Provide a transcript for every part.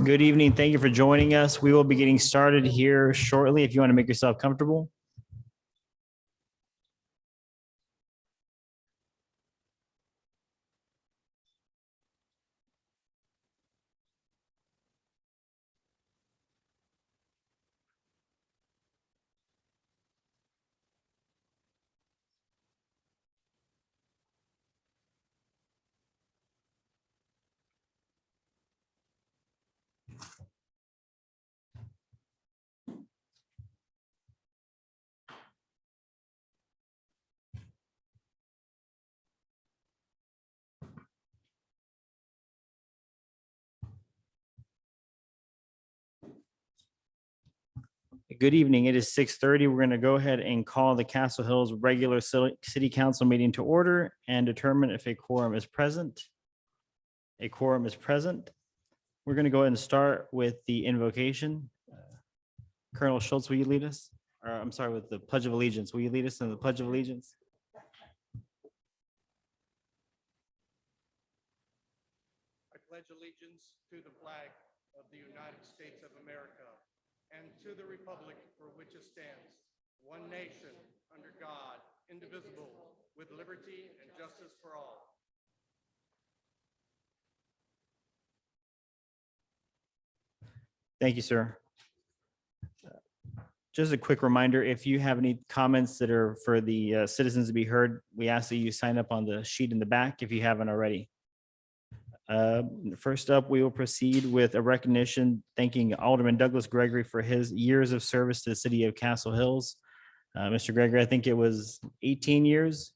Good evening. Thank you for joining us. We will be getting started here shortly if you want to make yourself comfortable. Good evening. It is 6:30. We're going to go ahead and call the Castle Hills regular city council meeting to order and determine if a quorum is present. A quorum is present. We're going to go ahead and start with the invocation. Colonel Schultz, will you lead us? Or I'm sorry, with the Pledge of Allegiance. Will you lead us in the Pledge of Allegiance? I pledge allegiance to the flag of the United States of America and to the republic for which it stands, one nation, under God, indivisible, with liberty and justice for all. Thank you, sir. Just a quick reminder, if you have any comments that are for the citizens to be heard, we ask that you sign up on the sheet in the back if you haven't already. First up, we will proceed with a recognition thanking Alderman Douglas Gregory for his years of service to the city of Castle Hills. Mr. Gregory, I think it was 18 years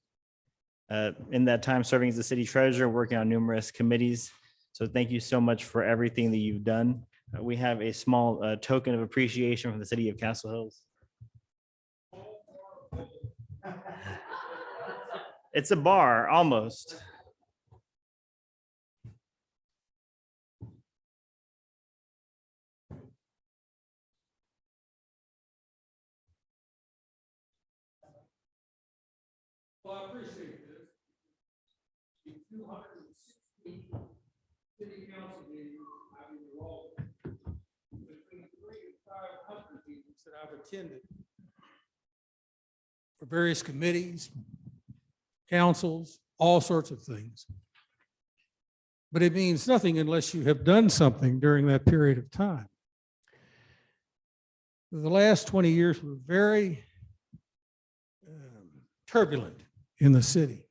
in that time serving as the city treasurer, working on numerous committees. So thank you so much for everything that you've done. We have a small token of appreciation from the city of Castle Hills. It's a bar, almost. Well, I appreciate this. The 260 city council meetings I've enrolled, between 300 and 500 meetings that I've attended for various committees, councils, all sorts of things. But it means nothing unless you have done something during that period of time. The last 20 years were very turbulent in the city.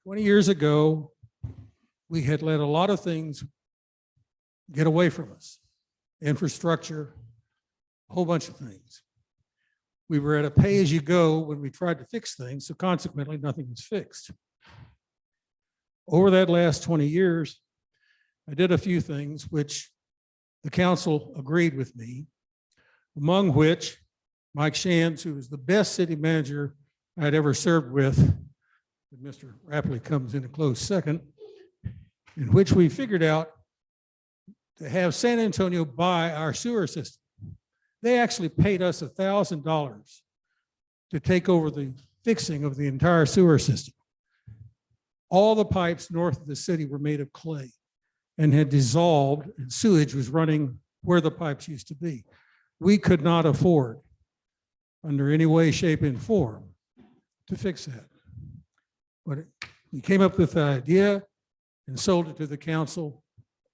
20 years ago, we had let a lot of things get away from us. Infrastructure, a whole bunch of things. We were at a pay-as-you-go when we tried to fix things, so consequently, nothing was fixed. Over that last 20 years, I did a few things which the council agreed with me, among which Mike Shands, who was the best city manager I'd ever served with, Mr. Rapley comes in a close second, in which we figured out to have San Antonio buy our sewer system. They actually paid us $1,000 to take over the fixing of the entire sewer system. All the pipes north of the city were made of clay and had dissolved, and sewage was running where the pipes used to be. We could not afford, under any way, shape, and form, to fix that. But we came up with the idea and sold it to the council,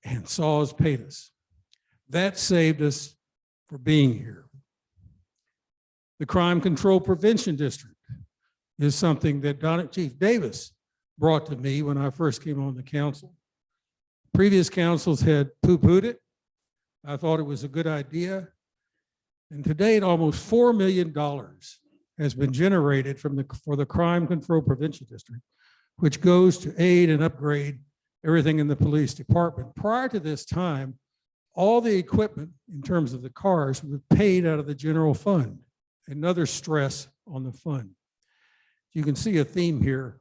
and SAWS paid us. That saved us for being here. The Crime Control Prevention District is something that Chief Davis brought to me when I first came on the council. Previous councils had poo-pooed it. I thought it was a good idea. And to date, almost $4 million has been generated for the Crime Control Prevention District, which goes to aid and upgrade everything in the police department. Prior to this time, all the equipment in terms of the cars was paid out of the general fund, another stress on the fund. You can see a theme here.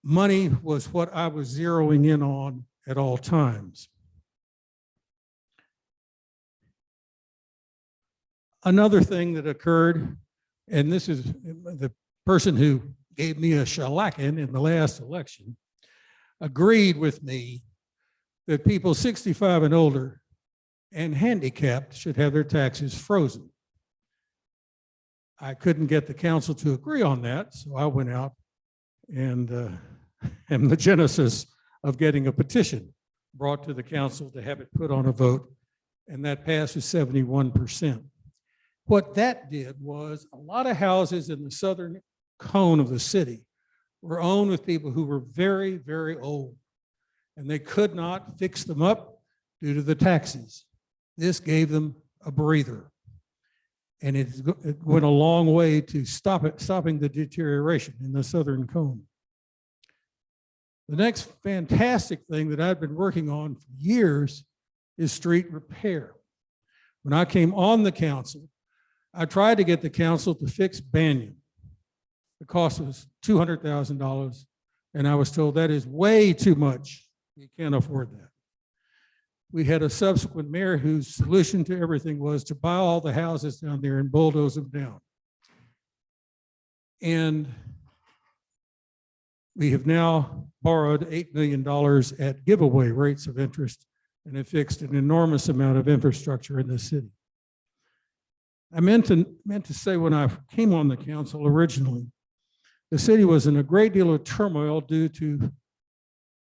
Money was what I was zeroing in on at all times. Another thing that occurred, and this is the person who gave me a shellacking in the last election, agreed with me that people 65 and older and handicapped should have their taxes frozen. I couldn't get the council to agree on that, so I went out and am the genesis of getting a petition brought to the council to have it put on a vote, and that passed with 71%. What that did was a lot of houses in the southern cone of the city were owned with people who were very, very old, and they could not fix them up due to the taxes. This gave them a breather, and it went a long way to stopping the deterioration in the southern cone. The next fantastic thing that I've been working on for years is street repair. When I came on the council, I tried to get the council to fix Banyan. The cost was $200,000, and I was told that is way too much. You can't afford that. We had a subsequent mayor whose solution to everything was to buy all the houses down there and bulldoze them down. And we have now borrowed $8 million at giveaway rates of interest and have fixed an enormous amount of infrastructure in the city. I meant to say when I came on the council originally, the city was in a great deal of turmoil due to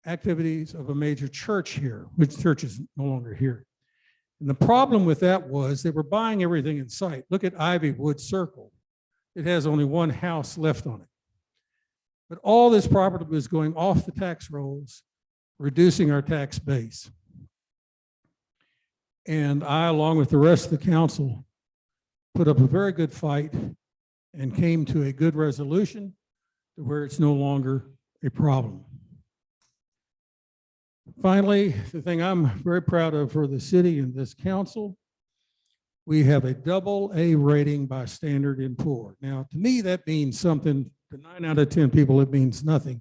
activities of a major church here, which church is no longer here. And the problem with that was they were buying everything in sight. Look at Ivywood Circle. It has only one house left on it. But all this property was going off the tax rolls, reducing our tax base. And I, along with the rest of the council, put up a very good fight and came to a good resolution to where it's no longer a problem. Finally, the thing I'm very proud of for the city and this council, we have a AA rating by Standard & Poor. Now, to me, that means something. To 9 out of 10 people, it means nothing.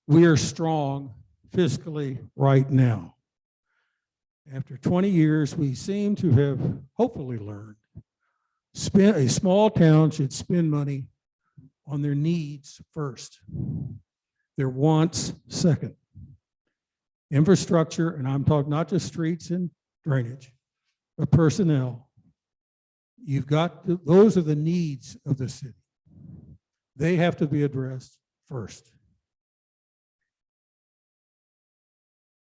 We are strong fiscally right now. After 20 years, we seem to have hopefully learned a small town should spend money on their needs first, their wants second. Infrastructure, and I'm talking not just streets and drainage, but personnel. You've got to, those are the needs of the city. They have to be addressed first.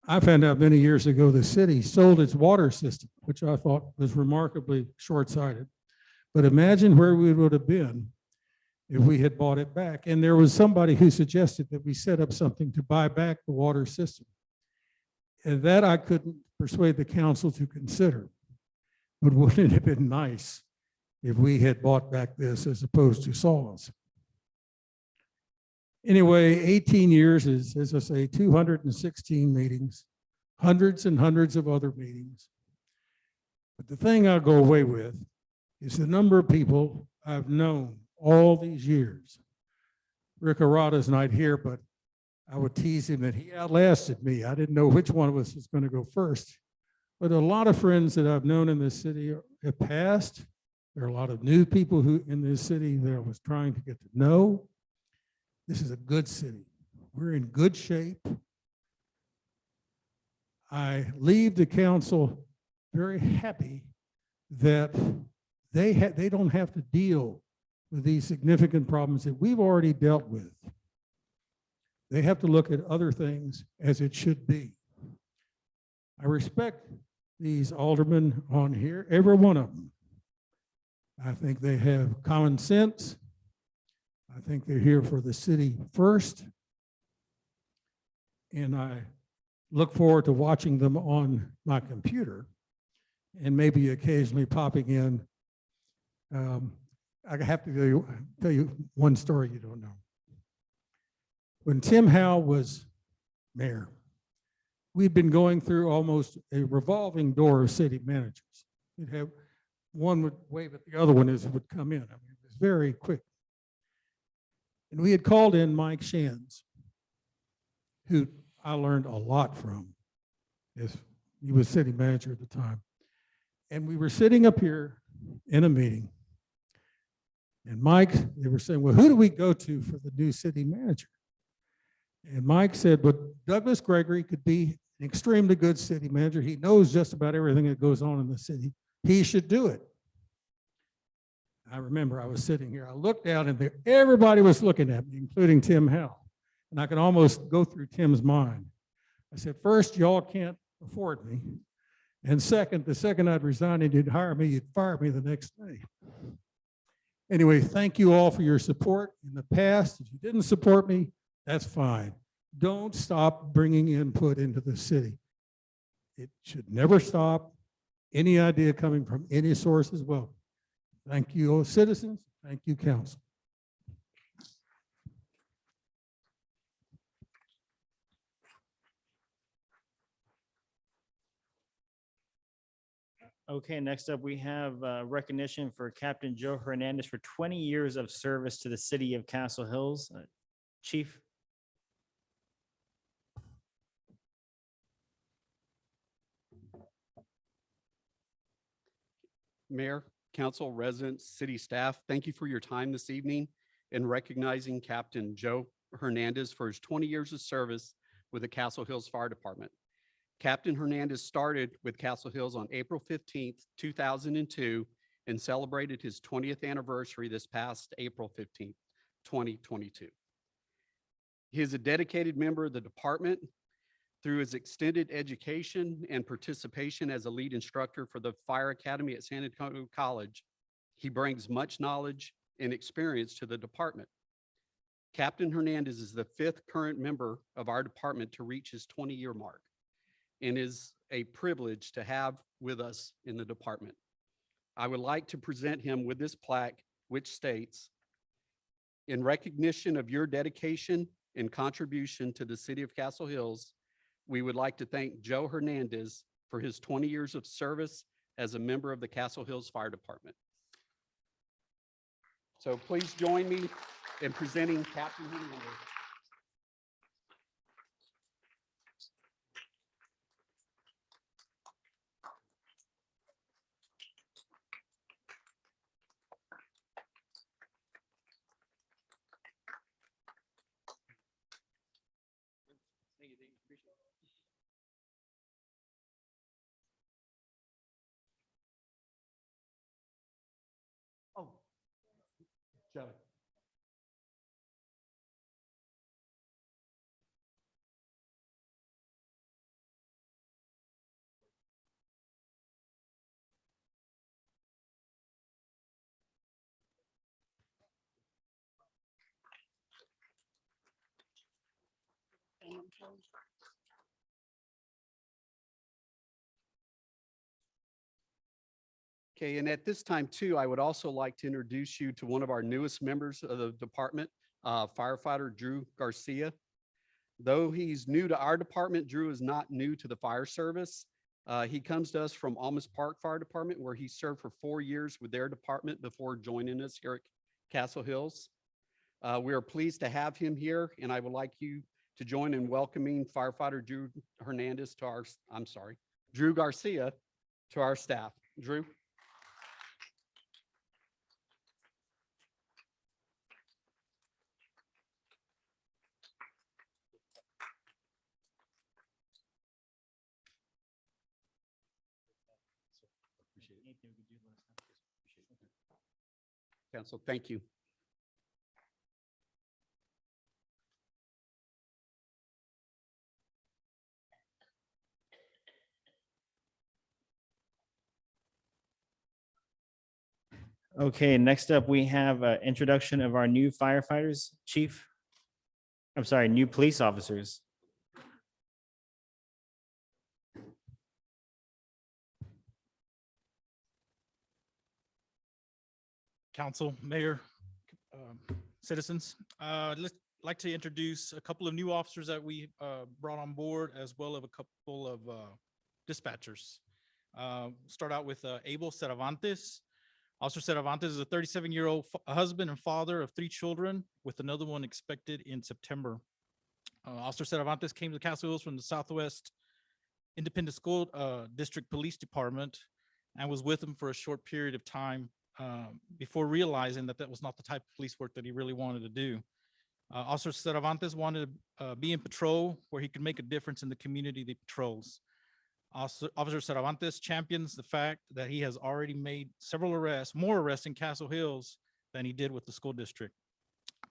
I found out many years ago the city sold its water system, which I thought was remarkably short-sighted. But imagine where we would have been if we had bought it back. And there was somebody who suggested that we set up something to buy back the water system. And that I couldn't persuade the council to consider. But wouldn't it have been nice if we had bought back this as opposed to Saw's? Anyway, 18 years is, as I say, 216 meetings, hundreds and hundreds of other meetings. But the thing I'll go away with is the number of people I've known all these years. Rick Arata's not here, but I would tease him that he outlasted me. I didn't know which one of us was going to go first. But a lot of friends that I've known in this city have passed. There are a lot of new people who in this city that I was trying to get to know. This is a good city. We're in good shape. I leave the council very happy that they don't have to deal with these significant problems that we've already dealt with. They have to look at other things as it should be. I respect these aldermen on here, every one of them. I think they have common sense. I think they're here for the city first. And I look forward to watching them on my computer and maybe occasionally popping in. I have to tell you one story you don't know. When Tim Howe was mayor, we'd been going through almost a revolving door of city managers. You'd have one would wave at the other one as it would come in. I mean, it was very quick. And we had called in Mike Shands, who I learned a lot from. Yes, he was city manager at the time. And we were sitting up here in a meeting. And Mike, they were saying, well, who do we go to for the new city manager? And Mike said, but Douglas Gregory could be an extremely good city manager. He knows just about everything that goes on in the city. He should do it. I remember I was sitting here, I looked out and there, everybody was looking at me, including Tim Howell. And I could almost go through Tim's mind. I said, first, y'all can't afford me. And second, the second I'd resign and you'd hire me, you'd fire me the next day. Anyway, thank you all for your support in the past. If you didn't support me, that's fine. Don't stop bringing input into the city. It should never stop. Any idea coming from any source as well. Thank you, citizens. Thank you, council. Okay, next up, we have recognition for Captain Joe Hernandez for 20 years of service to the city of Castle Hills. Chief? Mayor, council, residents, city staff, thank you for your time this evening in recognizing Captain Joe Hernandez for his 20 years of service with the Castle Hills Fire Department. Captain Hernandez started with Castle Hills on April 15th, 2002, and celebrated his 20th anniversary this past April 15th, 2022. He is a dedicated member of the department. Through his extended education and participation as a lead instructor for the Fire Academy at San Antonio College, he brings much knowledge and experience to the department. Captain Hernandez is the 5th current member of our department to reach his 20-year mark and is a privilege to have with us in the department. I would like to present him with this plaque, which states, "In recognition of your dedication and contribution to the city of Castle Hills, we would like to thank Joe Hernandez for his 20 years of service as a member of the Castle Hills Fire Department." So please join me in presenting Captain Hernandez. Oh, Joe. Okay, and at this time too, I would also like to introduce you to one of our newest members of the department, firefighter Drew Garcia. Though he's new to our department, Drew is not new to the fire service. He comes to us from Almas Park Fire Department, where he served for 4 years with their department before joining us here at Castle Hills. We are pleased to have him here, and I would like you to join in welcoming firefighter Drew Hernandez to our, Drew Garcia to our staff. Drew. Council, thank you. Okay, next up, we have introduction of our new firefighters, chief. I'm sorry, new police officers. Council, mayor, citizens. Let's like to introduce a couple of new officers that we brought on board, as well as a couple of dispatchers. Start out with Abel Cervantes. Officer Cervantes is a 37-year-old husband and father of 3 children, with another one expected in September. Officer Cervantes came to Castle Hills from the Southwest Independent School District Police Department and was with them for a short period of time before realizing that that was not the type of police work that he really wanted to do. Officer Cervantes wanted to be in patrol where he could make a difference in the community that he patrols. Officer Cervantes champions the fact that he has already made several arrests, more arrests in Castle Hills than he did with the school district.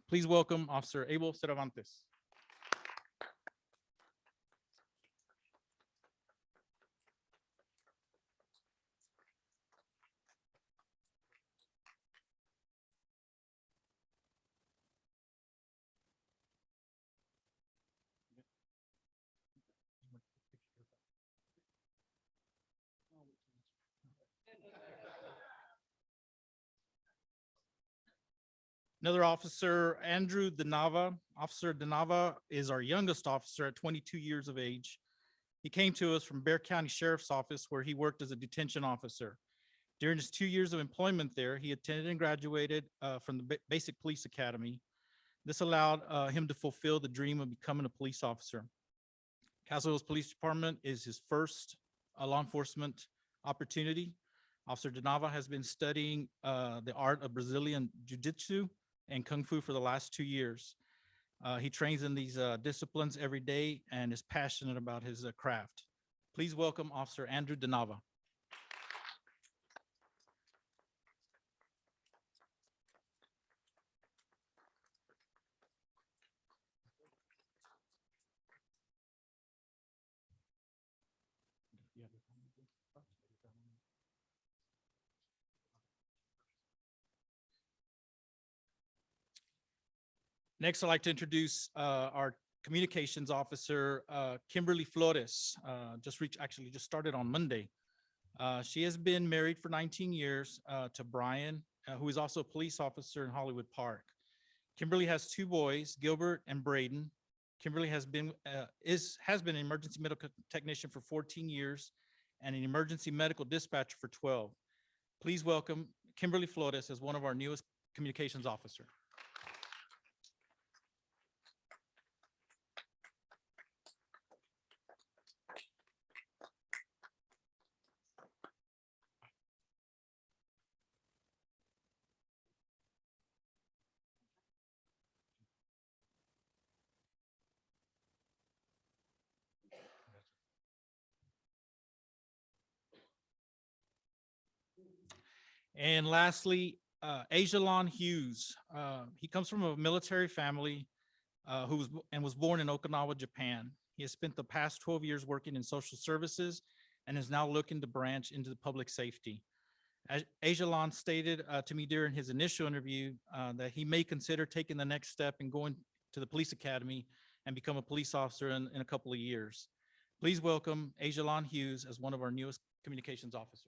Please welcome Officer Abel Cervantes. Another officer, Andrew Denava. Officer Denava is our youngest officer at 22 years of age. He came to us from Bear County Sheriff's Office where he worked as a detention officer. During his 2 years of employment there, he attended and graduated from the Basic Police Academy. This allowed him to fulfill the dream of becoming a police officer. Castle Hills Police Department is his first law enforcement opportunity. Officer Denava has been studying the art of Brazilian Jiu-Jitsu and Kung Fu for the last 2 years. He trains in these disciplines every day and is passionate about his craft. Please welcome Officer Andrew Denava. Next, I'd like to introduce our communications officer, Kimberly Flores. Actually just started on Monday. She has been married for 19 years to Brian, who is also a police officer in Hollywood Park. Kimberly has 2 boys, Gilbert and Braden. Kimberly has been an emergency medical technician for 14 years and an emergency medical dispatcher for 12. Please welcome Kimberly Flores as one of our newest communications officers. And lastly, Ajalon Hughes. He comes from a military family who was born in Okinawa, Japan. He has spent the past 12 years working in social services and is now looking to branch into the public safety. Ajalon stated to me during his initial interview that he may consider taking the next step and going to the police academy and become a police officer in a couple of years. Please welcome Ajalon Hughes as one of our newest communications officers.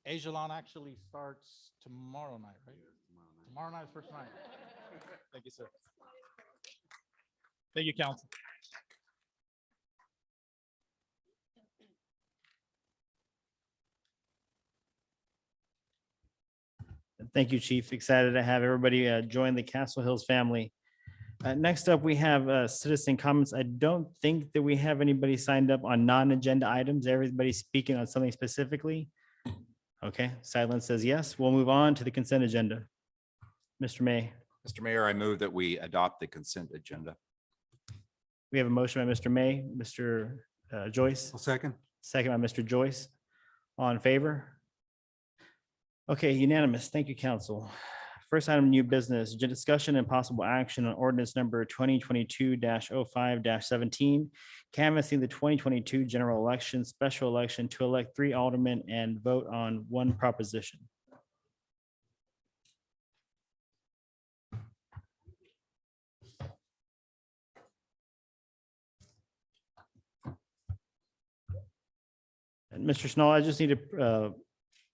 Ajalon actually starts tomorrow night, right? Tomorrow night is first night. Thank you, sir. Thank you, counsel. Thank you, Chief. Excited to have everybody join the Castle Hills family. Next up, we have citizen comments. I don't think that we have anybody signed up on non-agenda items. Everybody's speaking on something specifically. Okay, silence says yes. We'll move on to the consent agenda. Mr. May, Mr. Mayor, I move that we adopt the consent agenda. we have a motion by Mr. May, Mr. Joyce, Second. second by Mr. Joyce. All in favor? Okay, unanimous. Thank you, council. First item, new business, discussion and possible action on ordinance number 2022-05-17, canvassing the 2022 general election, special election to elect 3 aldermen and vote on 1 proposition. And Mr. Schnall, I just need to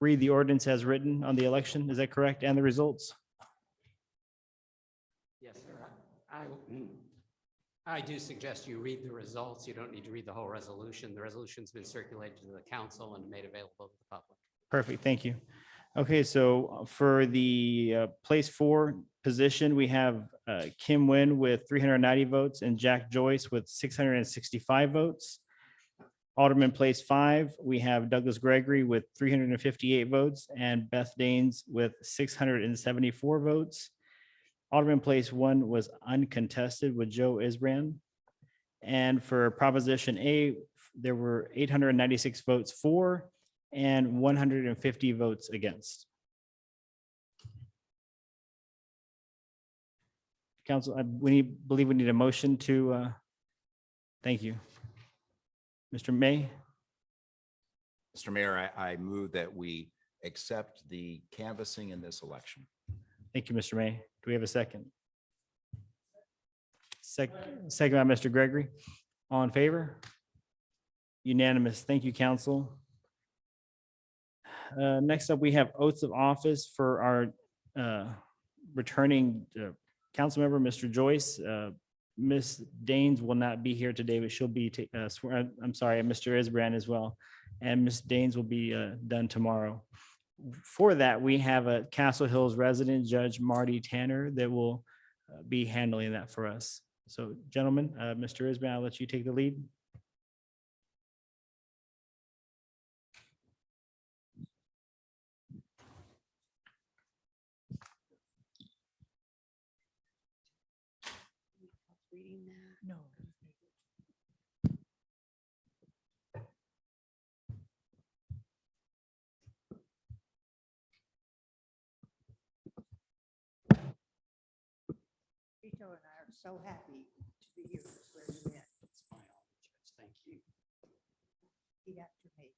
read the ordinance as written on the election. Is that correct? And the results? Yes, sir. I do suggest you read the results. You don't need to read the whole resolution. The resolution's been circulated to the council and made available to the public. Perfect, thank you. Okay, so for the place 4 position, we have Kim Nguyen with 390 votes and Jack Joyce with 665 votes. Alderman place 5, we have Douglas Gregory with 358 votes and Beth Danes with 674 votes. Alderman place 1 was uncontested with Joe Isbrand. And for Proposition A, there were 896 votes for and 150 votes against. Council, believe we need a motion to, thank you. Mr. May, Mr. Mayor, I move that we accept the canvassing in this election. thank you, Mr. May. Do we have a second? Second by Mr. Gregory. All in favor? Unanimous. Thank you, council. Next up, we have oaths of office for our returning council member, Mr. Joyce. Ms. Danes will not be here today, but she'll be, I'm sorry, Mr. Isbrand as well. And Ms. Danes will be done tomorrow. For that, we have a Castle Hills resident, Judge Marty Tanner, that will be handling that for us. So gentlemen, Mr. Isbrand, I'll let you take the lead. No. Vito and I are so happy to be here to swear you in. It's my honor, Judge. Thank you. Repeat after me.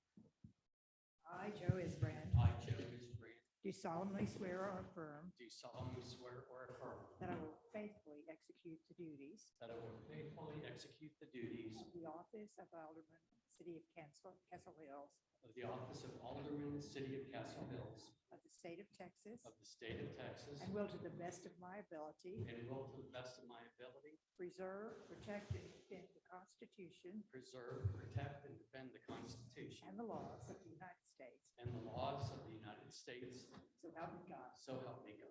I, Joe Isbrand, I, Joe Isbrand, do solemnly swear or affirm do solemnly swear or affirm that I will faithfully execute the duties that I will faithfully execute the duties of the office of Alderman, City of Castle Hills, of the office of Alderman, City of Castle Hills, of the state of Texas, of the state of Texas, and will to the best of my ability and will to the best of my ability preserve, protect, and defend the Constitution preserve, protect, and defend the Constitution and the laws of the United States. and the laws of the United States. So help me God. So help me God.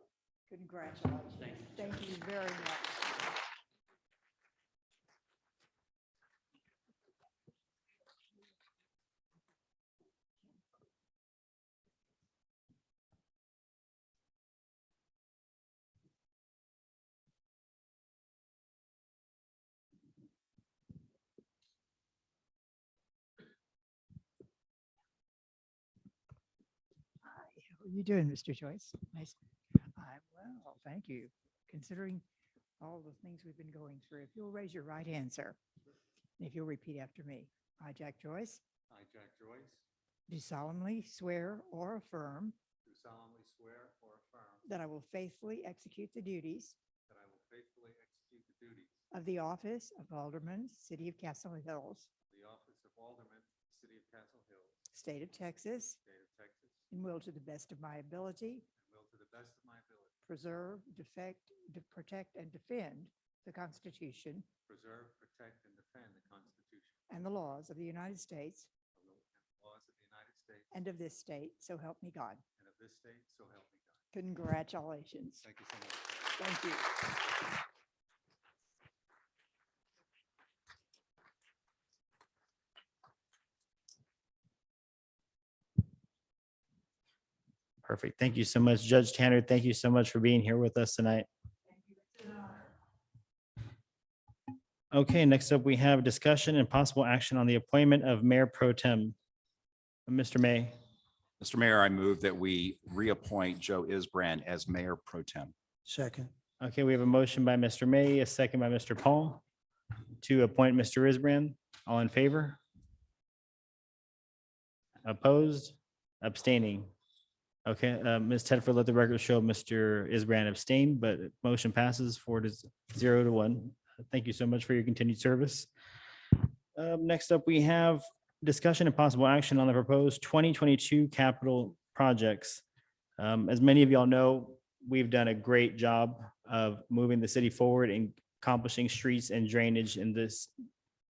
Congratulations. Thank you. Thank you very much. Hi, how are you doing, Mr. Joyce? Nice. I'm well, thank you. Considering all the things we've been going through, if you'll raise your right hand, sir, and if you'll repeat after me. I, Jack Joyce, I, Jack Joyce, do solemnly swear or affirm do solemnly swear or affirm that I will faithfully execute the duties that I will faithfully execute the duties of the office of Alderman, City of Castle Hills, of the office of Alderman, City of Castle Hills, State of Texas, State of Texas, and will to the best of my ability and will to the best of my ability preserve, protect, and defend the Constitution preserve, protect, and defend the Constitution and the laws of the United States and the laws of the United States and of this state, so help me God. and of this state, so help me God. Congratulations. Thank you so much. Thank you. Perfect. Thank you so much, Judge Tanner. Thank you so much for being here with us tonight. Okay, next up, we have discussion and possible action on the appointment of Mayor Pro Tem. Mr. May, Mr. Mayor, I move that we reappoint Joe Isbrand as Mayor Pro Tem. Second. okay, we have a motion by Mr. May, a second by Mr. Paul to appoint Mr. Isbrand. All in favor? Opposed? Abstaining? Okay, Ms. Tedford, let the record show Mr. Isbrand abstained, but motion passes 4-0-1. Thank you so much for your continued service. Next up, we have discussion and possible action on the proposed 2022 capital projects. As many of y'all know, we've done a great job of moving the city forward and accomplishing streets and drainage in this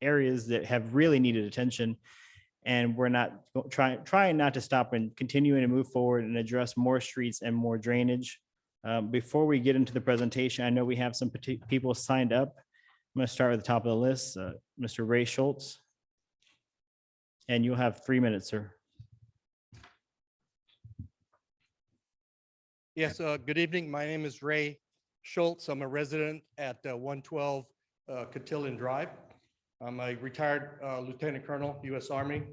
areas that have really needed attention. And we're not trying not to stop and continuing to move forward and address more streets and more drainage. Before we get into the presentation, I know we have some people signed up. I'm going to start at the top of the list, Mr. Ray Schultz. And you'll have 3 minutes, sir. Yes, good evening. My name is Ray Schultz. I'm a resident at 112 Cotillion Drive. I'm a retired Lieutenant Colonel, U.S. Army,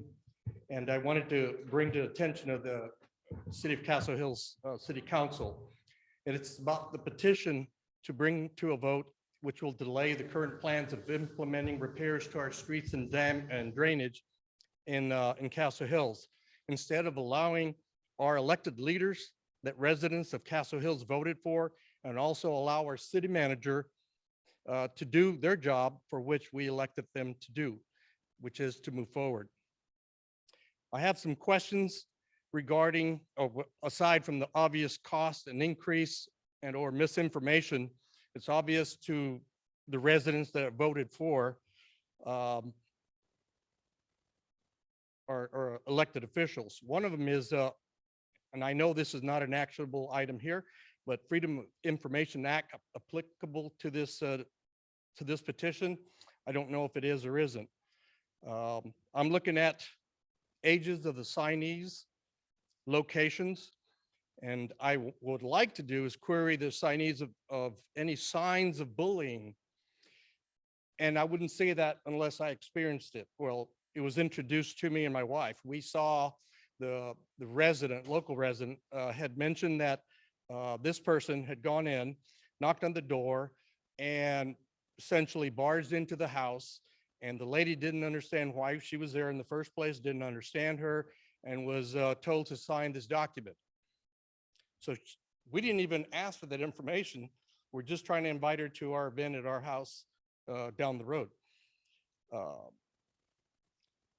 and I wanted to bring to the attention of the City of Castle Hills City Council. And it's about the petition to bring to a vote, which will delay the current plans of implementing repairs to our streets and dam and drainage in Castle Hills. Instead of allowing our elected leaders that residents of Castle Hills voted for, and also allow our city manager to do their job for which we elected them to do, which is to move forward. I have some questions regarding, aside from the obvious cost and increase and or misinformation, it's obvious to the residents that voted for our elected officials. One of them is, and I know this is not an actionable item here, but Freedom of Information Act applicable to this petition. I don't know if it is or isn't. I'm looking at ages of the signees, locations, and I would like to do is query the signees of any signs of bullying. And I wouldn't say that unless I experienced it. Well, it was introduced to me and my wife. We saw the resident, local resident, had mentioned that this person had gone in, knocked on the door, and essentially barged into the house. And the lady didn't understand why she was there in the first place, didn't understand her, and was told to sign this document. So we didn't even ask for that information. We're just trying to invite her to our event at our house down the road.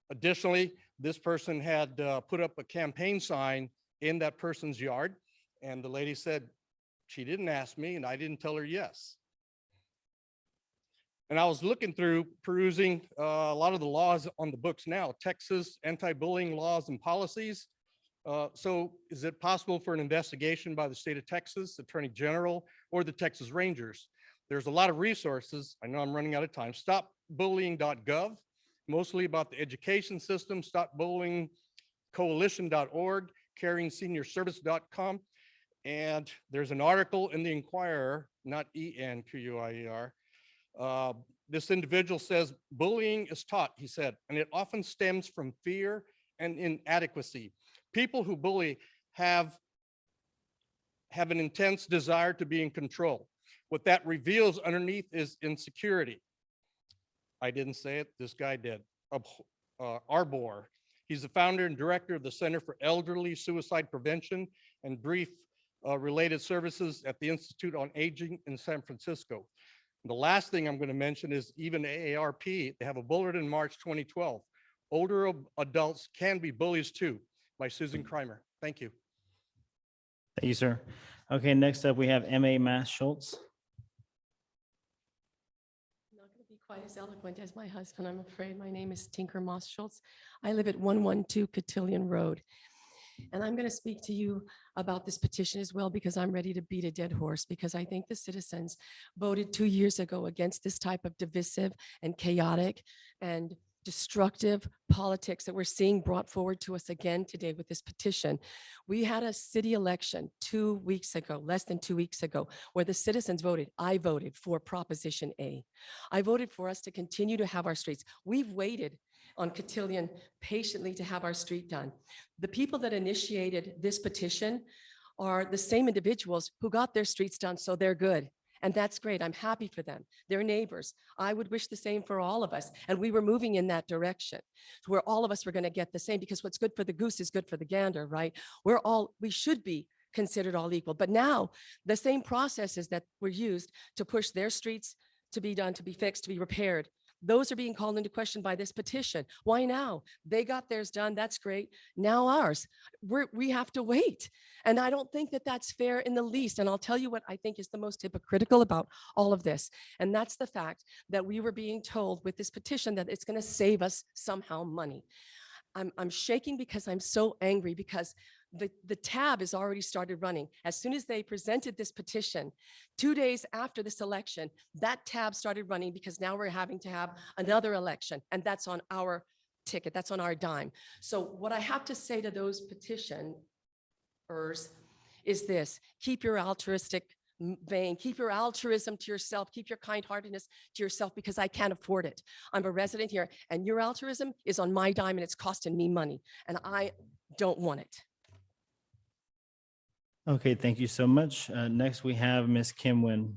Additionally, this person had put up a campaign sign in that person's yard, and the lady said, she didn't ask me and I didn't tell her yes. And I was looking through, perusing a lot of the laws on the books now, Texas anti-bullying laws and policies. So is it possible for an investigation by the state of Texas, Attorney General, or the Texas Rangers? There's a lot of resources. I know I'm running out of time. Stopbullying.gov, mostly about the education system, stopbullyingcoalition.org, caringSeniorService.com. And there's an article in the Inquirer, not ENQUIER. This individual says, bullying is taught, he said, and it often stems from fear and inadequacy. People who bully have an intense desire to be in control. What that reveals underneath is insecurity. I didn't say it, this guy did. Arbor. He's the founder and director of the Center for Elderly Suicide Prevention and Grief Related Services at the Institute on Aging in San Francisco. The last thing I'm going to mention is even AARP, they have a bulletin in March 2012. Older adults can be bullies too, by Susan Kreimer. Thank you. Thank you, sir. Okay, next up, we have M.A. Mass Schultz. I'm not going to be quite as eloquent as my husband, I'm afraid. My name is Tinker Moss Schultz. I live at 112 Cotillion Road. And I'm going to speak to you about this petition as well, because I'm ready to beat a dead horse, because I think the citizens voted 2 years ago against this type of divisive and chaotic and destructive politics that we're seeing brought forward to us again today with this petition. We had a city election 2 weeks ago, less than 2 weeks ago, where the citizens voted. I voted for Proposition A. I voted for us to continue to have our streets. We've waited on Cotillion patiently to have our street done. The people that initiated this petition are the same individuals who got their streets done, so they're good. And that's great. I'm happy for them. They're neighbors. I would wish the same for all of us. And we were moving in that direction to where all of us were going to get the same, because what's good for the goose is good for the gander, right? We should be considered all equal. But now the same processes that were used to push their streets to be done, to be fixed, to be repaired, those are being called into question by this petition. Why now? They got theirs done. That's great. Now ours. We have to wait. And I don't think that that's fair in the least. And I'll tell you what I think is the most hypocritical about all of this. And that's the fact that we were being told with this petition that it's going to save us somehow money. I'm shaking because I'm so angry because the tab has already started running. As soon as they presented this petition, 2 days after this election, that tab started running because now we're having to have another election, and that's on our ticket, that's on our dime. So what I have to say to those petitioners is this: keep your altruistic vein, keep your altruism to yourself, keep your kind-heartedness to yourself, because I can't afford it. I'm a resident here, and your altruism is on my dime, and it's costing me money, and I don't want it. Okay, thank you so much. Next, we have Ms. Kim Nguyen.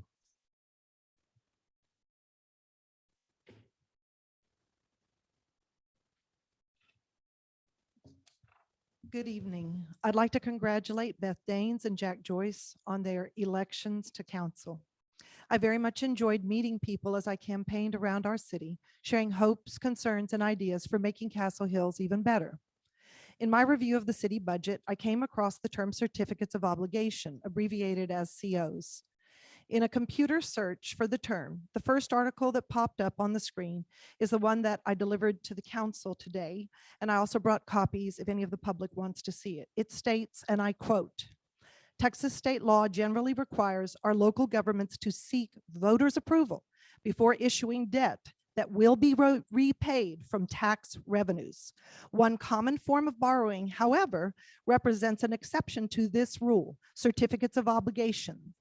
Good evening. I'd like to congratulate Beth Danes and Jack Joyce on their elections to council. I very much enjoyed meeting people as I campaigned around our city, sharing hopes, concerns, and ideas for making Castle Hills even better. In my review of the city budget, I came across the term certificates of obligation, abbreviated as COs. In a computer search for the term, the first article that popped up on the screen is the one that I delivered to the council today, and I also brought copies if any of the public wants to see it. It states, and I quote, "Texas state law generally requires our local governments to seek voters' approval before issuing debt that will be repaid from tax revenues. One common form of borrowing, however, represents an exception to this rule, certificates of obligation,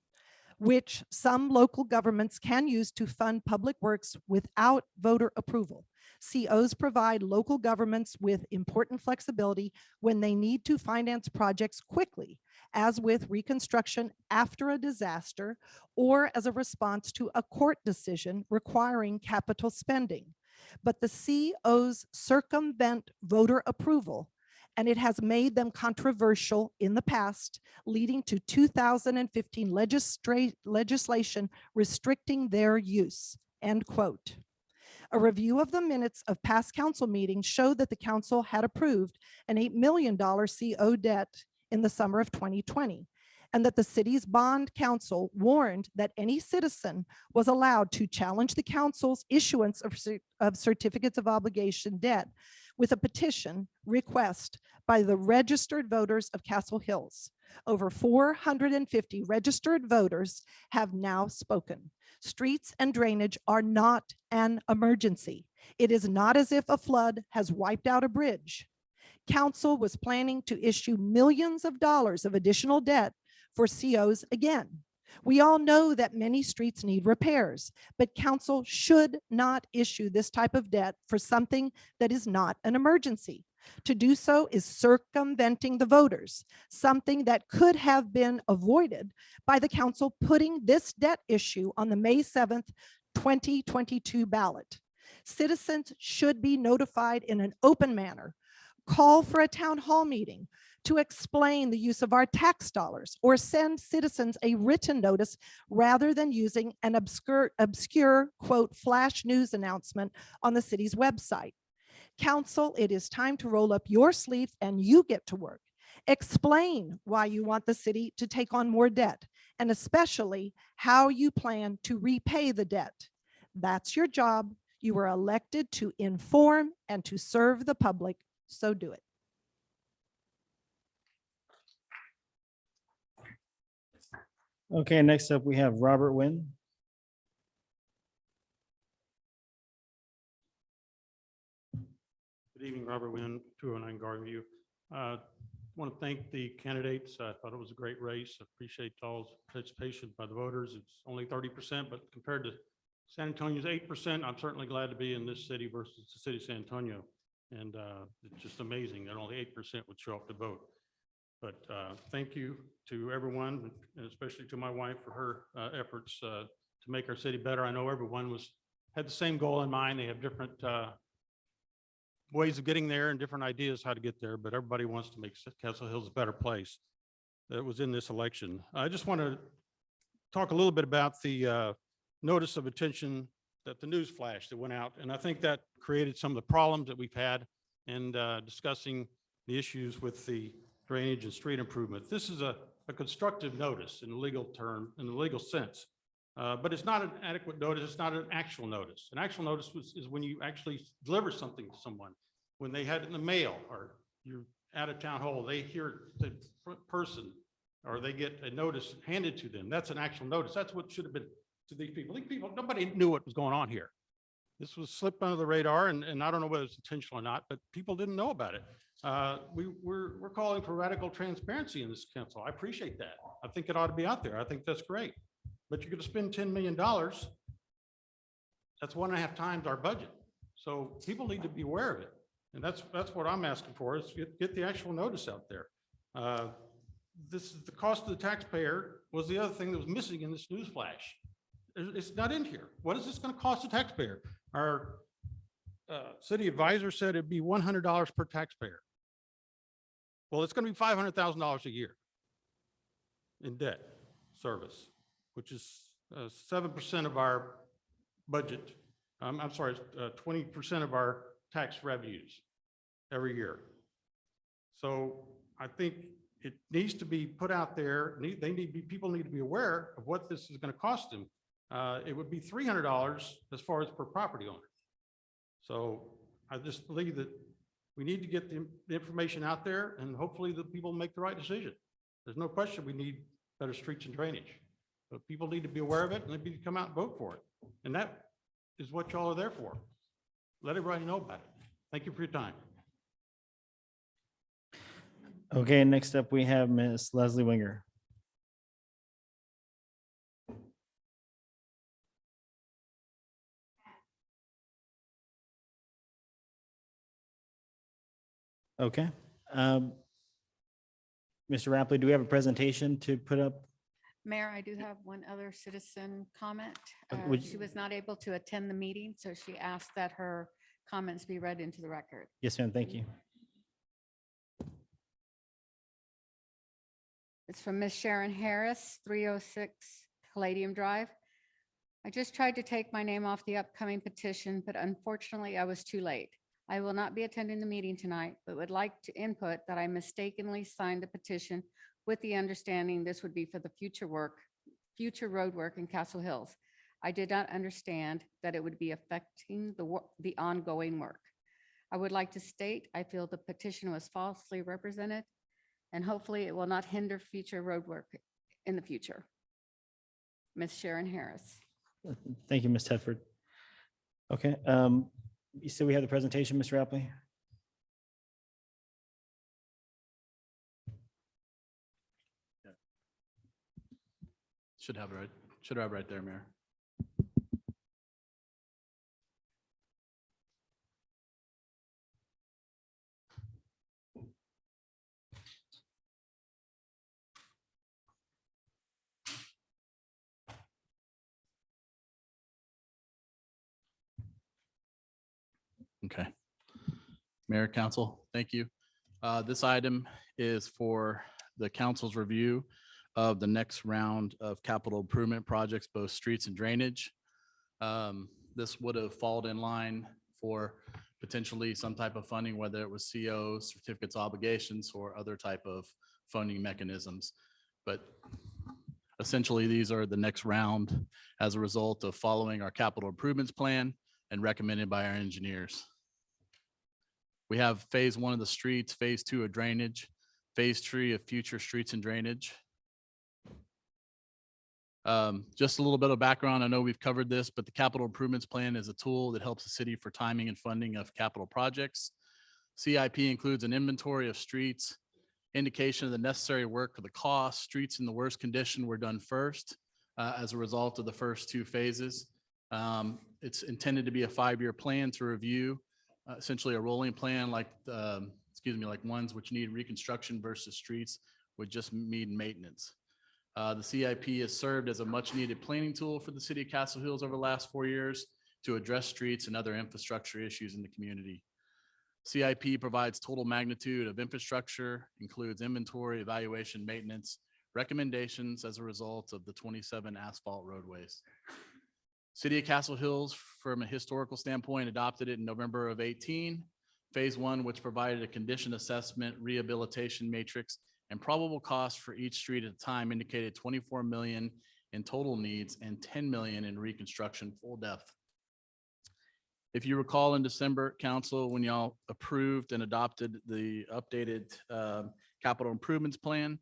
which some local governments can use to fund public works without voter approval. COs provide local governments with important flexibility when they need to finance projects quickly, as with reconstruction after a disaster or as a response to a court decision requiring capital spending. But the COs circumvent voter approval, and it has made them controversial in the past, leading to 2015 legislation restricting their use," end quote. A review of the minutes of past council meetings showed that the council had approved an $8 million CO debt in the summer of 2020, and that the city's bond council warned that any citizen was allowed to challenge the council's issuance of certificates of obligation debt with a petition request by the registered voters of Castle Hills. Over 450 registered voters have now spoken. Streets and drainage are not an emergency. It is not as if a flood has wiped out a bridge. Council was planning to issue millions of dollars of additional debt for COs again. We all know that many streets need repairs, but council should not issue this type of debt for something that is not an emergency. To do so is circumventing the voters, something that could have been avoided by the council putting this debt issue on the May 7th, 2022 ballot. Citizens should be notified in an open manner. Call for a town hall meeting to explain the use of our tax dollars, or send citizens a written notice rather than using an obscure quote, flash news announcement on the city's website. Council, it is time to roll up your sleeves and you get to work. Explain why you want the city to take on more debt, and especially how you plan to repay the debt. That's your job. You were elected to inform and to serve the public, so do it. Okay, next up, we have Robert Nguyen. Good evening, Robert Nguyen, 209 Garden View. I want to thank the candidates. I thought it was a great race. I appreciate y'all's participation by the voters. It's only 30%, but compared to San Antonio's 8%, I'm certainly glad to be in this city versus the city of San Antonio. And it's just amazing that only 8% would show up to vote. But thank you to everyone, and especially to my wife for her efforts to make our city better. I know everyone had the same goal in mind. They have different ways of getting there and different ideas how to get there, but everybody wants to make Castle Hills a better place. That was in this election. I just want to talk a little bit about the notice of attention that the news flash that went out. And I think that created some of the problems that we've had in discussing the issues with the drainage and street improvement. This is a constructive notice in the legal term, in the legal sense, but it's not an adequate notice. It's not an actual notice. An actual notice is when you actually deliver something to someone. when they had it in the mail, or you're at a town hall, they hear the person, or they get a notice handed to them. That's an actual notice. That's what should have been to these people. These people, nobody knew what was going on here. This was slipped under the radar, and I don't know whether it's intentional or not, but people didn't know about it. We're calling for radical transparency in this council. I appreciate that. I think it ought to be out there. I think that's great. But you're going to spend $10 million. That's 1.5 times our budget. So people need to be aware of it. And that's what I'm asking for, is get the actual notice out there. This is the cost of the taxpayer was the other thing that was missing in this news flash. It's not in here. What is this going to cost the taxpayer? Our city advisor said it'd be $100 per taxpayer. Well, it's going to be $500,000 a year in debt service, which is 7% of our budget. I'm sorry, 20% of our tax revenues every year. So I think it needs to be put out there. People need to be aware of what this is going to cost them. It would be $300 as far as per property owner. So I just believe that we need to get the information out there, and hopefully the people make the right decision. There's no question we need better streets and drainage, but people need to be aware of it, and they need to come out and vote for it. And that is what y'all are there for. Let everybody know about it. Thank you for your time. Okay, next up, we have Ms. Leslie Winger. Okay. Mr. Rapley, do we have a presentation to put up? Mayor, I do have one other citizen comment. Would She you- was not able to attend the meeting, so she asked that her comments be read into the record. Yes, ma'am, thank you. It's from Miss Sharon Harris, 306 Palladium Drive. I just tried to take my name off the upcoming petition, but unfortunately I was too late. I will not be attending the meeting tonight, but would like to input that I mistakenly signed the petition with the understanding this would be for the future road work in Castle Hills. I did not understand that it would be affecting the ongoing work. I would like to state, I feel the petition was falsely represented, and hopefully it will not hinder future road work in the future. Ms. Sharon Harris. Thank you, Ms. Tedford. Okay, you said we have the presentation, Mr. Rapley? Should have right there, Mayor. Okay. Mayor, Council, thank you. This item is for the council's review of the next round of capital improvement projects, both streets and drainage. This would have fallen in line for potentially some type of funding, whether it was COs, certificates, obligations, or other type of funding mechanisms. But essentially, these are the next round as a result of following our capital improvements plan and recommended by our engineers. We have phase 1 of the streets, phase 2 of drainage, phase 3 of future streets and drainage. Just a little bit of background. I know we've covered this, but the capital improvements plan is a tool that helps the city for timing and funding of capital projects. CIP includes an inventory of streets, indication of the necessary work for the cost. Streets in the worst condition were done first as a result of the first 2 phases. It's intended to be a 5-year plan to review, essentially a rolling plan like ones which need reconstruction versus streets would just need maintenance. The CIP has served as a much needed planning tool for the city of Castle Hills over the last 4 years to address streets and other infrastructure issues in the community. CIP provides total magnitude of infrastructure, includes inventory, evaluation, maintenance, recommendations as a result of the 27 asphalt roadways. City of Castle Hills, from a historical standpoint, adopted it in November of 18. Phase 1, which provided a condition assessment, rehabilitation matrix, and probable costs for each street at a time, indicated 24 million in total needs and 10 million in reconstruction full depth. If you recall in December, council, when y'all approved and adopted the updated capital improvements plan,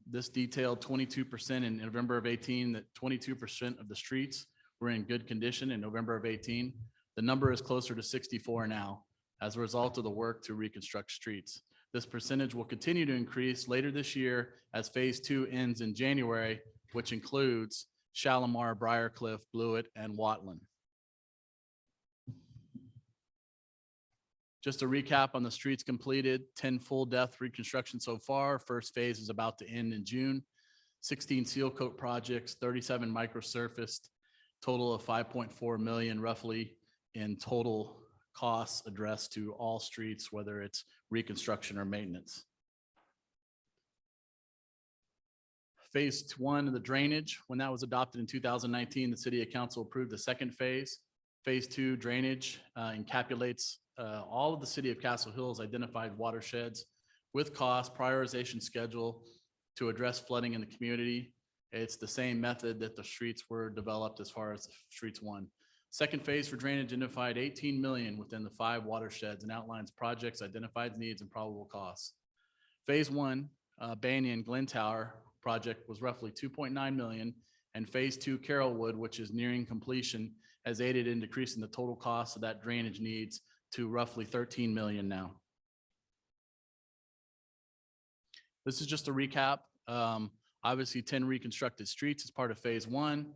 this detailed 22% in November of 18, that 22% of the streets were in good condition in November of 18. The number is closer to 64 now as a result of the work to reconstruct streets. This percentage will continue to increase later this year as phase 2 ends in January, which includes Shalimar, Briarcliff, Blewett, and Watland. Just a recap on the streets completed, 10 full depth reconstruction so far. First phase is about to end in June. 16 seal coat projects, 37 microsurfaced, total of 5.4 million roughly in total costs addressed to all streets, whether it's reconstruction or maintenance. Phase 1 of the drainage, when that was adopted in 2019, the city council approved the second phase. Phase 2 drainage encapsulates all of the city of Castle Hills identified watersheds with cost prioritization schedule to address flooding in the community. It's the same method that the streets were developed as far as streets 1. Second phase for drainage identified 18 million within the 5 watersheds and outlines projects, identified needs, and probable costs. Phase 1, Banyan Glen Tower project was roughly 2.9 million, and phase 2 Carrollwood, which is nearing completion, has aided in decreasing the total cost of that drainage needs to roughly 13 million now. This is just a recap. Obviously 10 reconstructed streets as part of phase 1,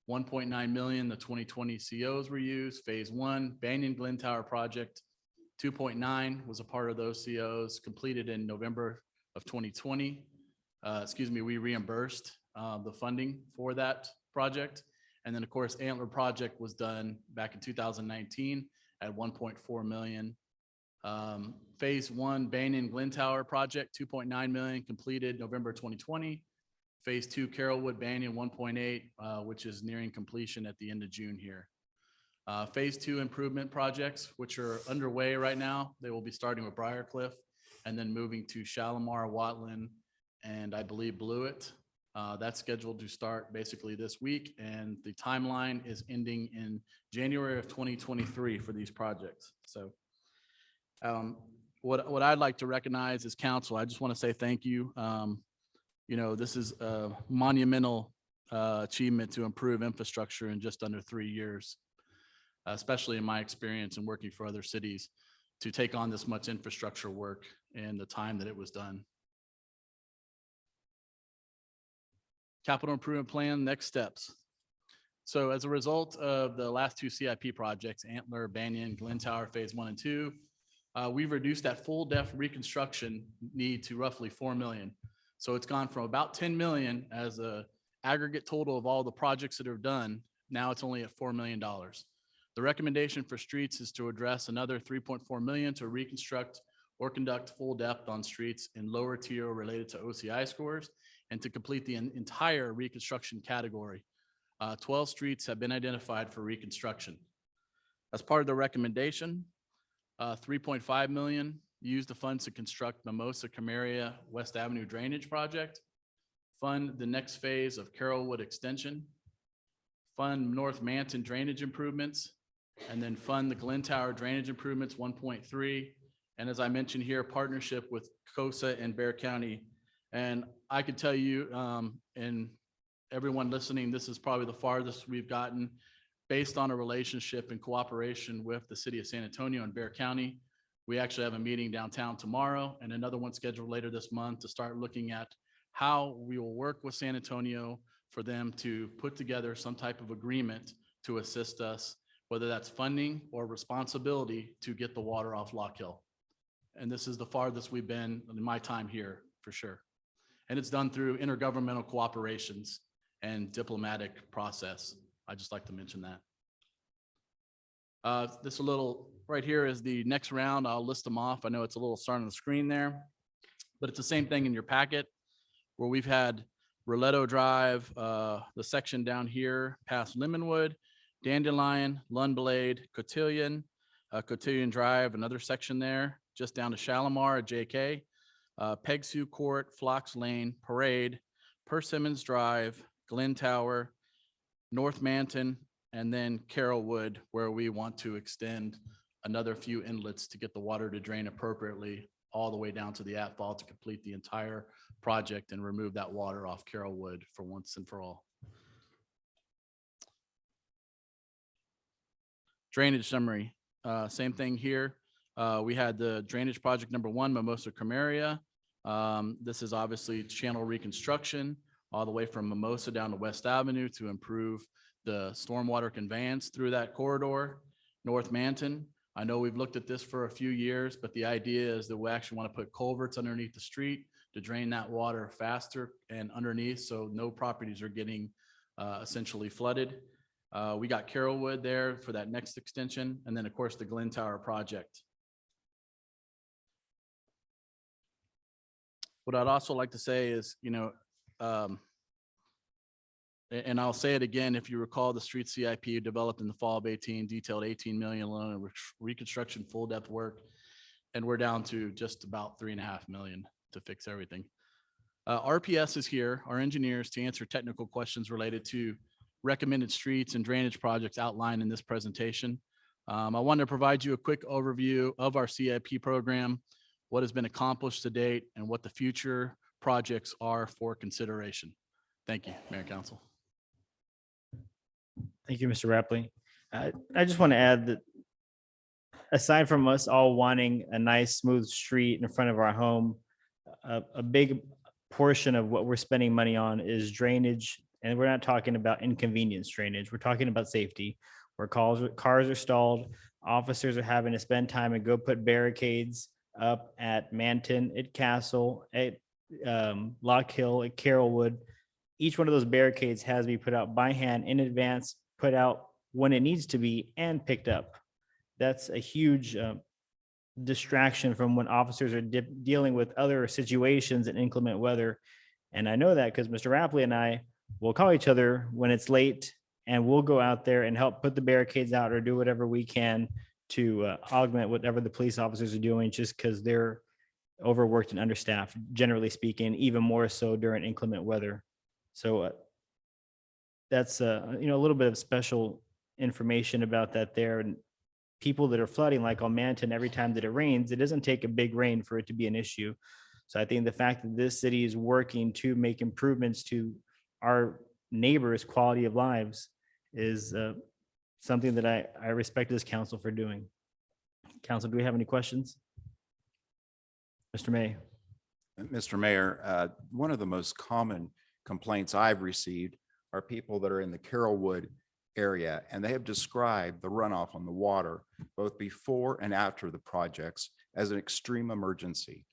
1.9 million, the 2020 COs were used. Phase 1, Banyan Glen Tower project, 2.9 was a part of those COs completed in November of 2020. We reimbursed the funding for that project. And then of course, Antler project was done back in 2019 at 1.4 million. Phase 1, Banyan Glen Tower project, 2.9 million, completed November 2020. Phase 2, Carrollwood Banyan, 1.8, which is nearing completion at the end of June here. Phase 2 improvement projects, which are underway right now. They will be starting with Briarcliff and then moving to Shalimar, Watland, and I believe Blewett. That's scheduled to start basically this week, and the timeline is ending in January of 2023 for these projects. So what I'd like to recognize as council, I just want to say thank you. This is a monumental achievement to improve infrastructure in just under 3 years, especially in my experience in working for other cities, to take on this much infrastructure work in the time that it was done. Capital improvement plan, next steps. So as a result of the last 2 CIP projects, Antler, Banyan, Glen Tower, phase 1 and 2, we've reduced that full depth reconstruction need to roughly 4 million. So it's gone from about 10 million as a aggregate total of all the projects that are done. Now it's only at $4 million. The recommendation for streets is to address another 3.4 million to reconstruct or conduct full depth on streets in lower tier related to OCI scores, and to complete the entire reconstruction category. 12 streets have been identified for reconstruction. As part of the recommendation, 3.5 million used the funds to construct Mimosa Cameria West Avenue Drainage Project, fund the next phase of Carrollwood Extension, fund North Manton drainage improvements, and then fund the Glen Tower drainage improvements 1.3. And as I mentioned here, partnership with COSA and Bear County. And I could tell you, and everyone listening, this is probably the farthest we've gotten based on a relationship and cooperation with the city of San Antonio and Bear County. We actually have a meeting downtown tomorrow and another one scheduled later this month to start looking at how we will work with San Antonio for them to put together some type of agreement to assist us, whether that's funding or responsibility to get the water off Lock Hill. And this is the farthest we've been in my time here, for sure. And it's done through intergovernmental cooperations and diplomatic process. I just like to mention that. This a little right here is the next round. I'll list them off. I know it's a little starting on the screen there, but it's the same thing in your packet where we've had Roletto Drive, the section down here past Lemonwood, Dandelion, Lundblade, Cotillion, Cotillion Drive, another section there, just down to Shalimar at JK. Peg Sue Court, Phlox Lane, Parade, Persimmons Drive, Glen Tower, North Manton, and then Carrollwood, where we want to extend another few inlets to get the water to drain appropriately all the way down to the outfall to complete the entire project and remove that water off Carrollwood for once and for all. Drainage summary, same thing here. We had the drainage project number 1, Mimosa Cremaria. This is obviously channel reconstruction all the way from Mimosa down to West Avenue to improve the stormwater conveyance through that corridor. North Manton, I know we've looked at this for a few years, but the idea is that we actually want to put culverts underneath the street to drain that water faster and underneath, so no properties are getting essentially flooded. We got Carrollwood there for that next extension, and then of course the Glen Tower project. What I'd also like to say is, and I'll say it again, if you recall, the street CIP developed in the fall of 18, detailed 18 million loan and reconstruction full depth work. And we're down to just about 3.5 million to fix everything. RPS is here, our engineers, to answer technical questions related to recommended streets and drainage projects outlined in this presentation. I want to provide you a quick overview of our CIP program, what has been accomplished to date, and what the future projects are for consideration. Thank you, Mayor and Council. Thank you, Mr. Rapley. I just want to add that aside from us all wanting a nice, smooth street in front of our home, a big portion of what we're spending money on is drainage. And we're not talking about inconvenience drainage. We're talking about safety, where cars are stalled, officers are having to spend time and go put barricades up at Manton, at Castle, at Lock Hill, at Carrollwood. Each one of those barricades has to be put out by hand in advance, put out when it needs to be, and picked up. That's a huge distraction from when officers are dealing with other situations in inclement weather. And I know that because Mr. Rapley and I will call each other when it's late, and we'll go out there and help put the barricades out or do whatever we can to augment whatever the police officers are doing, just because they're overworked and understaffed, generally speaking, even more so during inclement weather. So that's a little bit of special information about that there. And people that are flooding, like on Manton, every time that it rains, it doesn't take a big rain for it to be an issue. So I think the fact that this city is working to make improvements to our neighbors' quality of lives is something that I respect this council for doing. Council, do we have any questions? Mr. May. Mr. Mayor, one of the most common complaints I've received are people that are in the Carrollwood area, and they have described the runoff on the water, both before and after the projects, as an extreme emergency,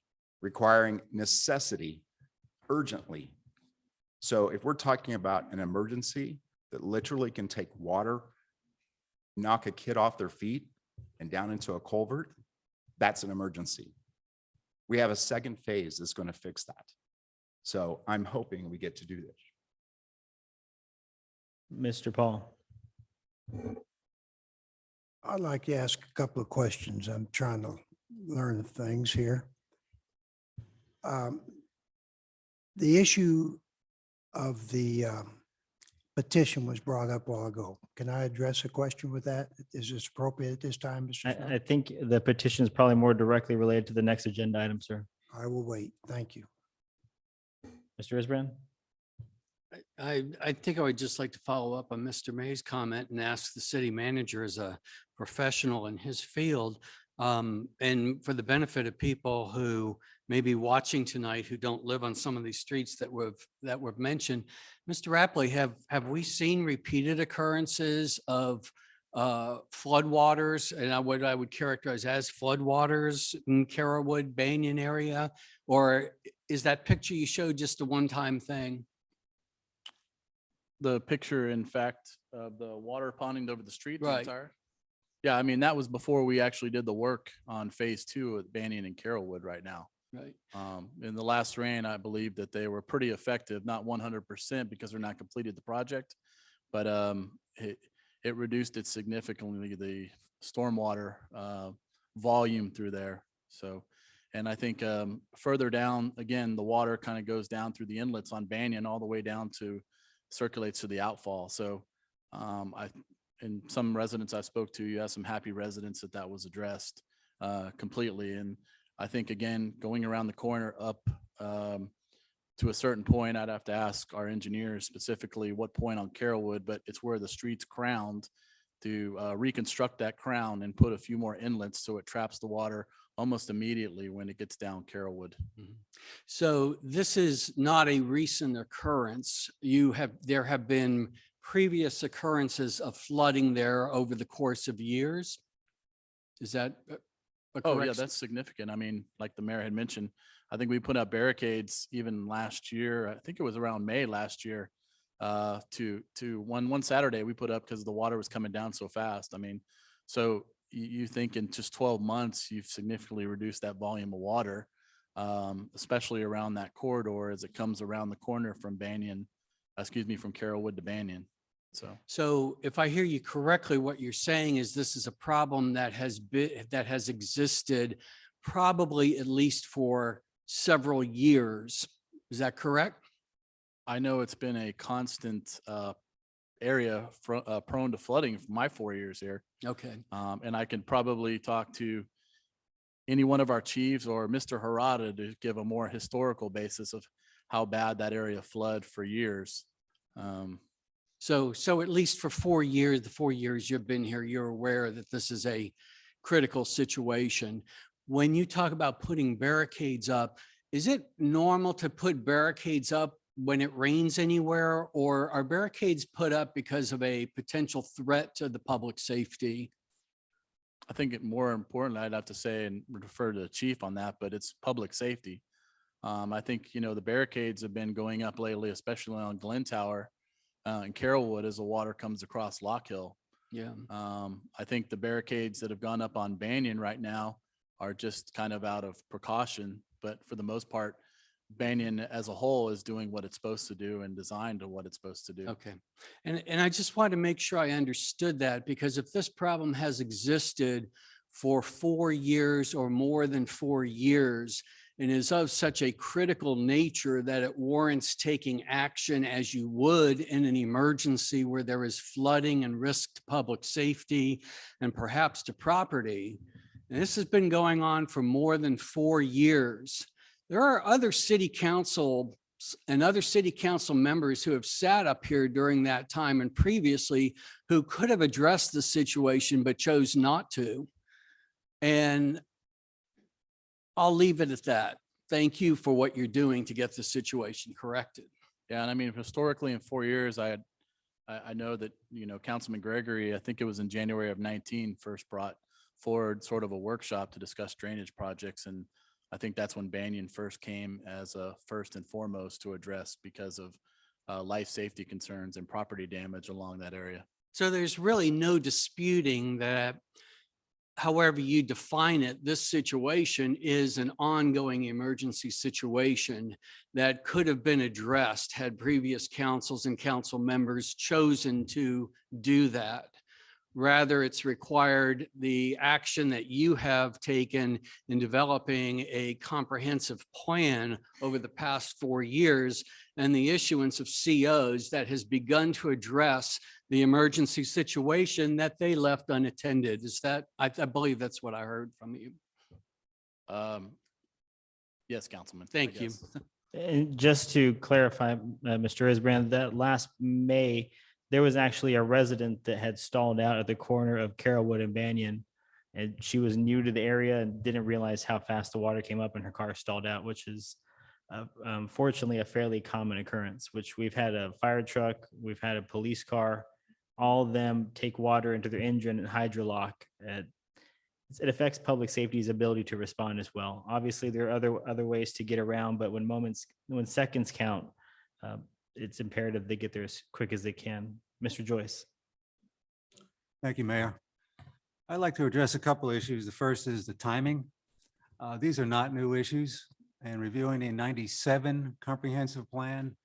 requiring necessity urgently. So if we're talking about an emergency that literally can take water, knock a kid off their feet and down into a culvert, that's an emergency. We have a second phase that's going to fix that. So I'm hoping we get to do this. Mr. Paul. I'd like to ask a couple of questions. I'm trying to learn things here. The issue of the petition was brought up a while ago. Can I address a question with that? Is this appropriate at this time, Mr. Snow? I think the petition is probably more directly related to the next agenda item, sir. I will wait. Thank you. Mr. Isbrand? I think I would just like to follow up on Mr. May's comment and ask the city manager as a professional in his field, and for the benefit of people who may be watching tonight who don't live on some of these streets that were mentioned. Mr. Rapley, have we seen repeated occurrences of floodwaters, and what I would characterize as floodwaters in Carrollwood, Banyan area? Or is that picture you showed just a one-time thing? The picture, in fact, of the water ponding over the street. the Right. entire- Yeah, I mean, that was before we actually did the work on phase 2 at Banyan and Carrollwood right now. Right. In the last rain, I believe that they were pretty effective, not 100% because they're not completed the project, but it reduced it significantly, the stormwater volume through there. So, and I think further down, again, the water kind of goes down through the inlets on Banyan all the way down to circulates to the outfall. So and some residents I spoke to, you have some happy residents that that was addressed completely. And I think, again, going around the corner up to a certain point, I'd have to ask our engineers specifically what point on Carrollwood, but it's where the street's crowned, to reconstruct that crown and put a few more inlets so it traps the water almost immediately when it gets down Carrollwood. So this is not a recent occurrence. There have been previous occurrences of flooding there over the course of years. Is that a Oh, yeah, correct? that's significant. I mean, like the mayor had mentioned, I think we put up barricades even last year. I think it was around May last year. To one Saturday we put up because the water was coming down so fast. I mean, so you think in just 12 months, you've significantly reduced that volume of water, especially around that corridor as it comes around the corner from from Carrollwood to Banyan. So if I hear you correctly, what you're saying is this is a problem that has existed probably at least for several years. Is that correct? I know it's been a constant area prone to flooding for my 4 years here. Okay. And I can probably talk to any one of our chiefs or Mr. Harada to give a more historical basis of how bad that area flooded for years. So at least for 4 years, the 4 years you've been here, you're aware that this is a critical situation. When you talk about putting barricades up, is it normal to put barricades up when it rains anywhere, or are barricades put up because of a potential threat to the public safety? I think more important, I'd have to say, and refer to the chief on that, but it's public safety. I think, the barricades have been going up lately, especially on Glen Tower and Carrollwood as the water comes across Lock Hill. Yeah. I think the barricades that have gone up on Banyan right now are just kind of out of precaution, but for the most part, Banyan as a whole is doing what it's supposed to do and designed to what it's supposed to do. Okay. And I just wanted to make sure I understood that, because if this problem has existed for 4 years or more than 4 years and is of such a critical nature that it warrants taking action as you would in an emergency where there is flooding and risk to public safety and perhaps to property, and this has been going on for more than 4 years. There are other city council and other city council members who have sat up here during that time and previously who could have addressed the situation but chose not to. And I'll leave it at that. Thank you for what you're doing to get the situation corrected. Yeah, and I mean, historically in 4 years, I know that, Councilman Gregory, I think it was in January of 19, first brought forward sort of a workshop to discuss drainage projects. And I think that's when Banyan first came as a first and foremost to address because of life safety concerns and property damage along that area. So there's really no disputing that, however you define it, this situation is an ongoing emergency situation that could have been addressed had previous councils and council members chosen to do that. Rather, it's required the action that you have taken in developing a comprehensive plan over the past 4 years and the issuance of COs that has begun to address the emergency situation that they left unattended. Is that, I believe that's what I heard from you. Yes, Councilman. Thank you. And just to clarify, Mr. Isbrand, that last May, there was actually a resident that had stalled out at the corner of Carrollwood and Banyan. And she was new to the area and didn't realize how fast the water came up and her car stalled out, which is fortunately a fairly common occurrence, which we've had a fire truck, we've had a police car, all of them take water into their engine and hydrolock. It affects public safety's ability to respond as well. Obviously, there are other ways to get around, but when seconds count, it's imperative they get there as quick as they can. Mr. Joyce. Thank you, Mayor. I'd like to address a couple of issues. The first is the timing. These are not new issues, and reviewing the 97 comprehensive plan,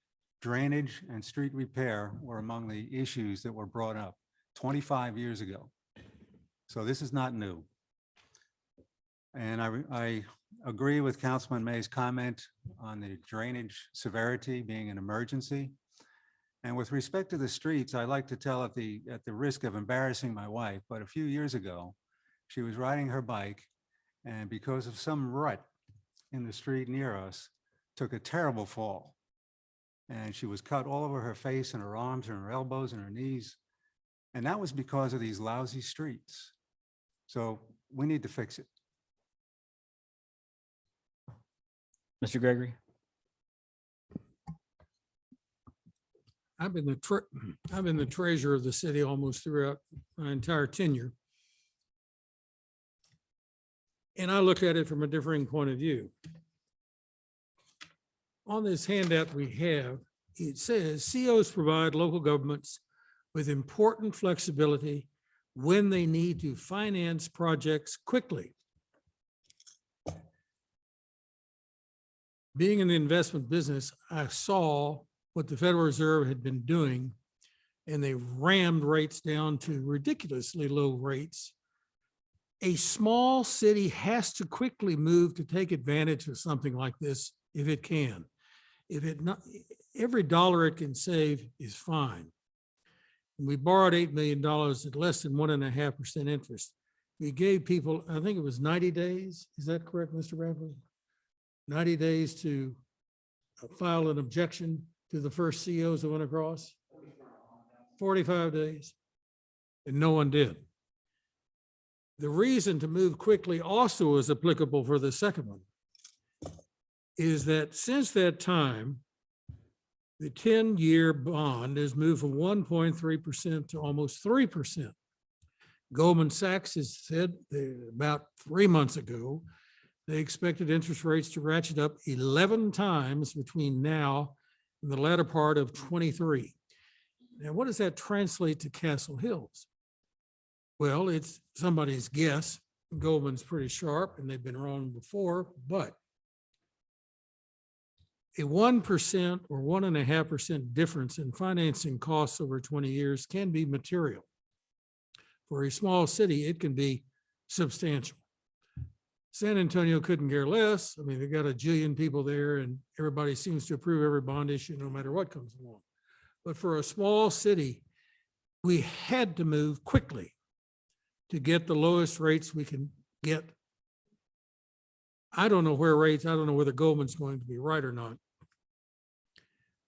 drainage and street repair were among the issues that were brought up 25 years ago. So this is not new. And I agree with Councilman May's comment on the drainage severity being an emergency. And with respect to the streets, I like to tell at the risk of embarrassing my wife, but a few years ago, she was riding her bike and because of some rut in the street near us, took a terrible fall. And she was cut all over her face and her arms and her elbows and her knees. And that was because of these lousy streets. So we need to fix it. Mr. Gregory? I've been the treasurer of the city almost throughout my entire tenure. And I look at it from a differing point of view. On this handout we have, it says COs provide local governments with important flexibility when they need to finance projects quickly. Being in the investment business, I saw what the Federal Reserve had been doing, and they rammed rates down to ridiculously low rates. A small city has to quickly move to take advantage of something like this if it can. If it not, every dollar it can save is fine. And we borrowed $8 million at less than 1.5% interest. We gave people, I think it was 90 days. Is that correct, Mr. Bradford? 90 days to file an objection to the first COs that went across? 45 days, and no one did. The reason to move quickly also is applicable for the second one, is that since that time, the 10-year bond has moved from 1.3% to almost 3%. Goldman Sachs has said about 3 months ago, they expected interest rates to ratchet up 11 times between now and the latter part of 23. Now, what does that translate to Castle Hills? Well, it's somebody's guess. Goldman's pretty sharp and they've been wrong before, but a 1% or 1.5% difference in financing costs over 20 years can be material. For a small city, it can be substantial. San Antonio couldn't care less. I mean, they got a jillion people there and everybody seems to approve every bond issue no matter what comes along. But for a small city, we had to move quickly to get the lowest rates we can get. I don't know whether Goldman's going to be right or not.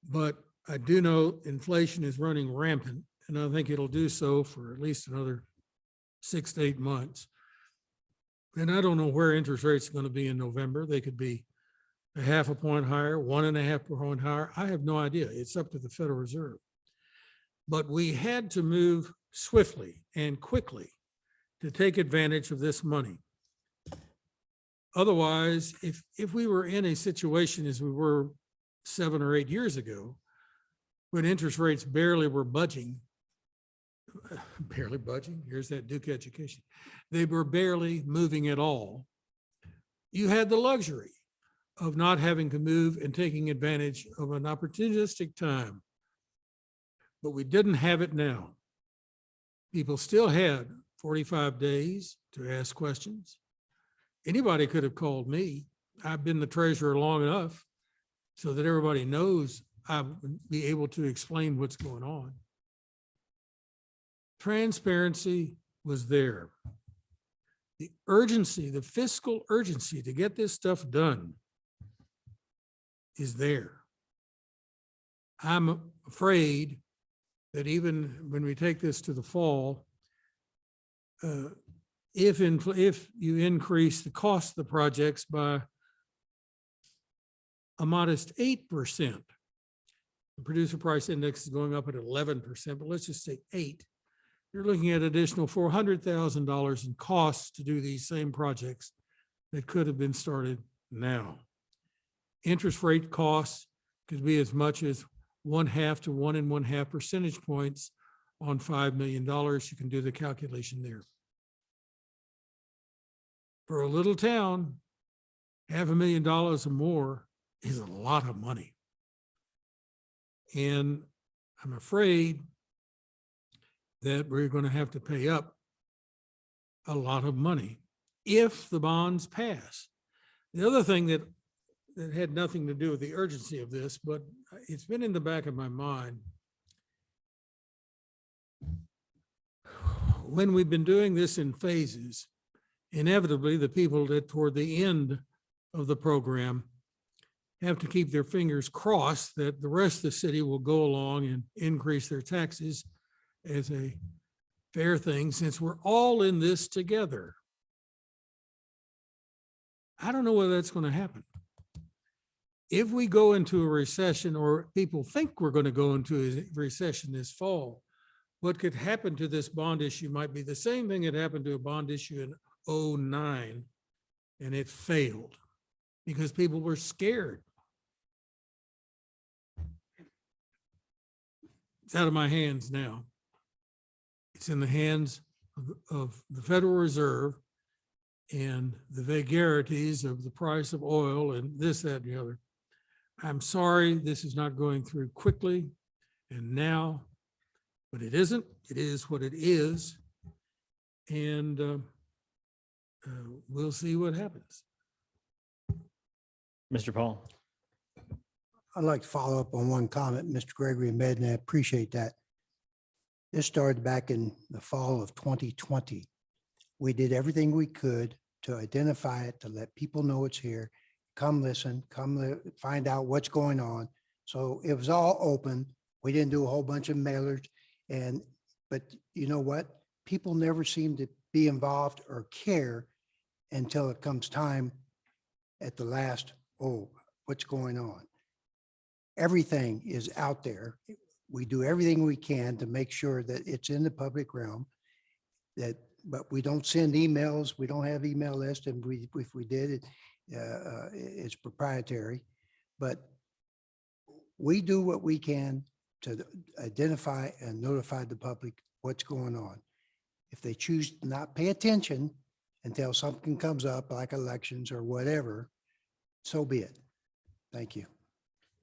But I do know inflation is running rampant, and I think it'll do so for at least another 6 to 8 months. And I don't know where interest rates are going to be in November. They could be 0.5 point higher, 1.5 point higher. I have no idea. It's up to the Federal Reserve. But we had to move swiftly and quickly to take advantage of this money. Otherwise, if we were in a situation as we were 7 or 8 years ago, when interest rates barely were budging, here's that Duke education, they were barely moving at all. You had the luxury of not having to move and taking advantage of an opportunistic time. But we didn't have it now. People still had 45 days to ask questions. Anybody could have called me. I've been the treasurer long enough so that everybody knows I would be able to explain what's going on. Transparency was there. The urgency, the fiscal urgency to get this stuff done is there. I'm afraid that even when we take this to the fall, if you increase the cost of the projects by a modest 8%, the producer price index is going up at 11%, but let's just say 8. You're looking at additional $400,000 in costs to do these same projects that could have been started now. Interest rate costs could be as much as 1/2 to 1.5 percentage points on $5 million. You can do the calculation there. For a little town, $500,000 or more is a lot of money. And I'm afraid that we're going to have to pay up a lot of money if the bonds pass. The other thing that had nothing to do with the urgency of this, but it's been in the back of my mind. when we've been doing this in phases, inevitably, the people that toward the end of the program have to keep their fingers crossed that the rest of the city will go along and increase their taxes as a fair thing, since we're all in this together. I don't know whether that's going to happen. If we go into a recession, or people think we're going to go into a recession this fall, what could happen to this bond issue might be the same thing that happened to a bond issue in '09, and it failed because people were scared. It's out of my hands now. It's in the hands of the Federal Reserve and the vagaries of the price of oil and this, that, and the other. I'm sorry, this is not going through quickly and now, but it isn't. It is what it is. And we'll see what happens. Mr. Paul. I'd like to follow up on one comment Mr. Gregory made, and I appreciate that. This started back in the fall of 2020. We did everything we could to identify it, to let people know it's here. Come listen, find out what's going on. So it was all open. We didn't do a whole bunch of mailers. But you know what? People never seem to be involved or care until it comes time at the last, oh, what's going on? Everything is out there. We do everything we can to make sure that it's in the public realm, but we don't send emails. We don't have email lists, and if we did, it's proprietary. But we do what we can to identify and notify the public what's going on. If they choose to not pay attention until something comes up like elections or whatever, so be it. Thank you.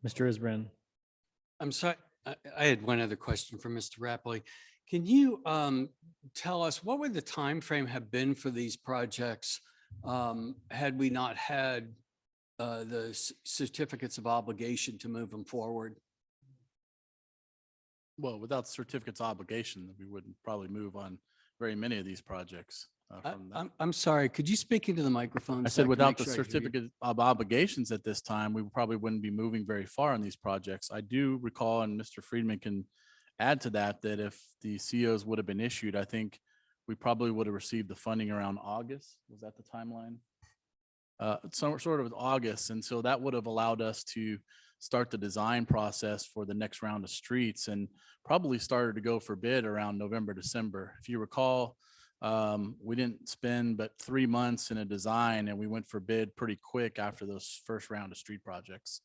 Mr. Isbrand. I'm sorry, I had one other question for Mr. Rapley. Can you tell us what would the time frame have been for these projects had we not had the certificates of obligation to move them forward? Well, without certificates of obligation, we wouldn't probably move on very many of these projects. From that. I'm sorry, could you speak into the microphone? I so said can without make the sure I hear you? certificate of obligations at this time, we probably wouldn't be moving very far on these projects. I do recall, and Mr. Friedman can add to that, that if the COs would have been issued, I think we probably would have received the funding around August. Was that the timeline? Some sort of August. And so that would have allowed us to start the design process for the next round of streets, and probably started to go for bid around November, December. If you recall, we didn't spend but 3 months in a design, and we went for bid pretty quick after those first round of street projects.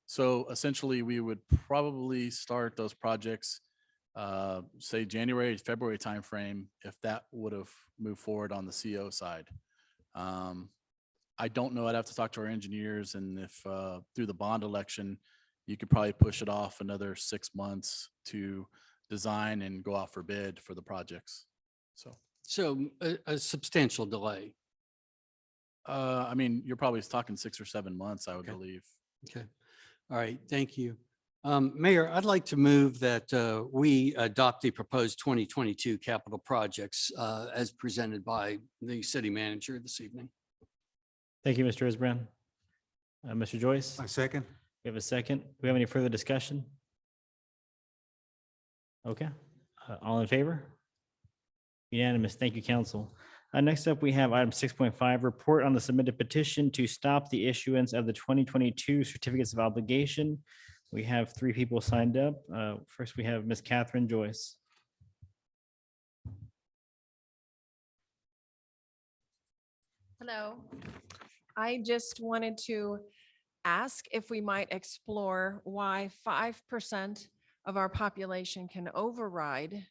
So essentially, we would probably start those projects, say January, February timeframe, if that would have moved forward on the CO side. I don't know. I'd have to talk to our engineers, and if through the bond election, you could probably push it off another 6 months to design and go out for bid for the projects. So a substantial delay. I mean, you're probably talking 6 or 7 months, I would Okay. believe. Okay. All right. Thank you. Mayor, I'd like to move that we adopt the proposed 2022 capital projects as presented by the city manager this evening. Thank you, Mr. Isbrand. Mr. Joyce, My second. we have a second. Do we have any further discussion? Okay, all in favor? Unanimous. Thank you, council. Next up, we have item 6.5, report on the submitted petition to stop the issuance of the 2022 certificates of obligation. We have 3 people signed up. First, we have Ms. Catherine Joyce. Hello. I just wanted to ask if we might explore why 5% of our population can override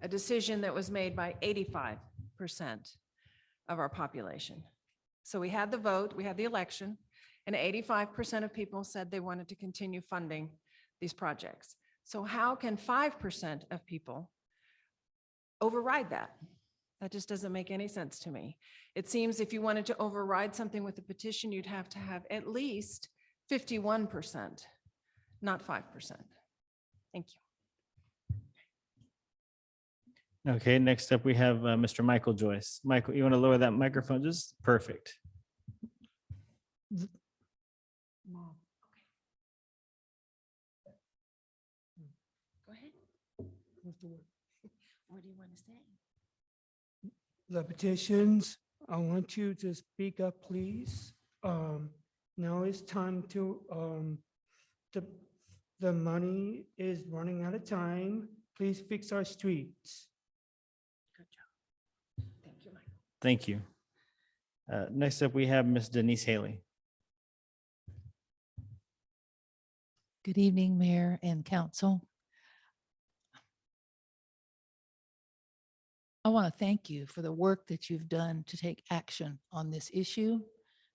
a decision that was made by 85% of our population. So we had the vote, we had the election, and 85% of people said they wanted to continue funding these projects. So how can 5% of people override that? That just doesn't make any sense to me. It seems if you wanted to override something with a petition, you'd have to have at least 51%, not 5%. Thank you. Okay, next up, we have Mr. Michael Joyce. Michael, you want to lower that microphone? Just perfect. Go ahead. What do you want to say? The petitions, I want you to speak up, please. Now it's time the money is running out of time. Please fix our streets. Good job. Thank you, Michael. Thank you. Next up, we have Ms. Denise Haley. Good evening, Mayor and Council. I want to thank you for the work that you've done to take action on this issue.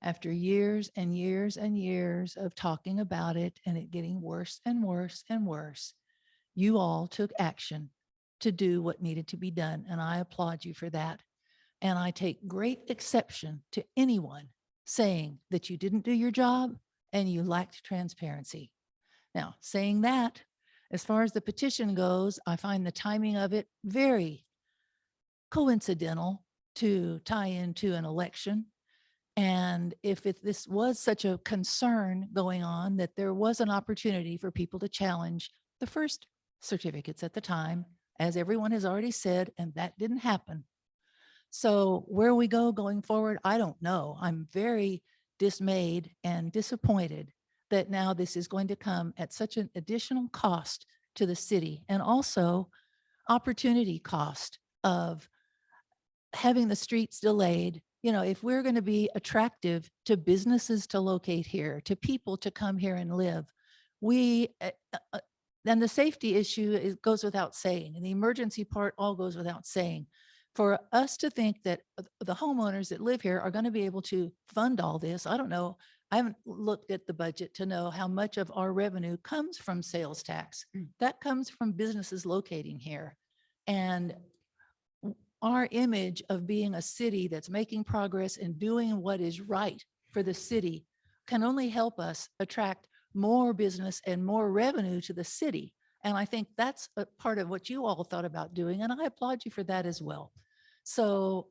After years and years and years of talking about it and it getting worse and worse and worse, you all took action to do what needed to be done, and I applaud you for that. And I take great exception to anyone saying that you didn't do your job and you lacked transparency. Now, saying that, as far as the petition goes, I find the timing of it very coincidental to tie into an election. And if this was such a concern going on, that there was an opportunity for people to challenge the first certificates at the time, as everyone has already said, and that didn't happen. So where we go going forward, I don't know. I'm very dismayed and disappointed that now this is going to come at such an additional cost to the city, and also opportunity cost of having the streets delayed. You know, if we're going to be attractive to businesses to locate here, to people to come here and live, then the safety issue goes without saying, and the emergency part all goes without saying. For us to think that the homeowners that live here are going to be able to fund all this, I don't know. I haven't looked at the budget to know how much of our revenue comes from sales tax. That comes from businesses locating here. And our image of being a city that's making progress and doing what is right for the city can only help us attract more business and more revenue to the city. And I think that's a part of what you all thought about doing, and I applaud you for that as well. So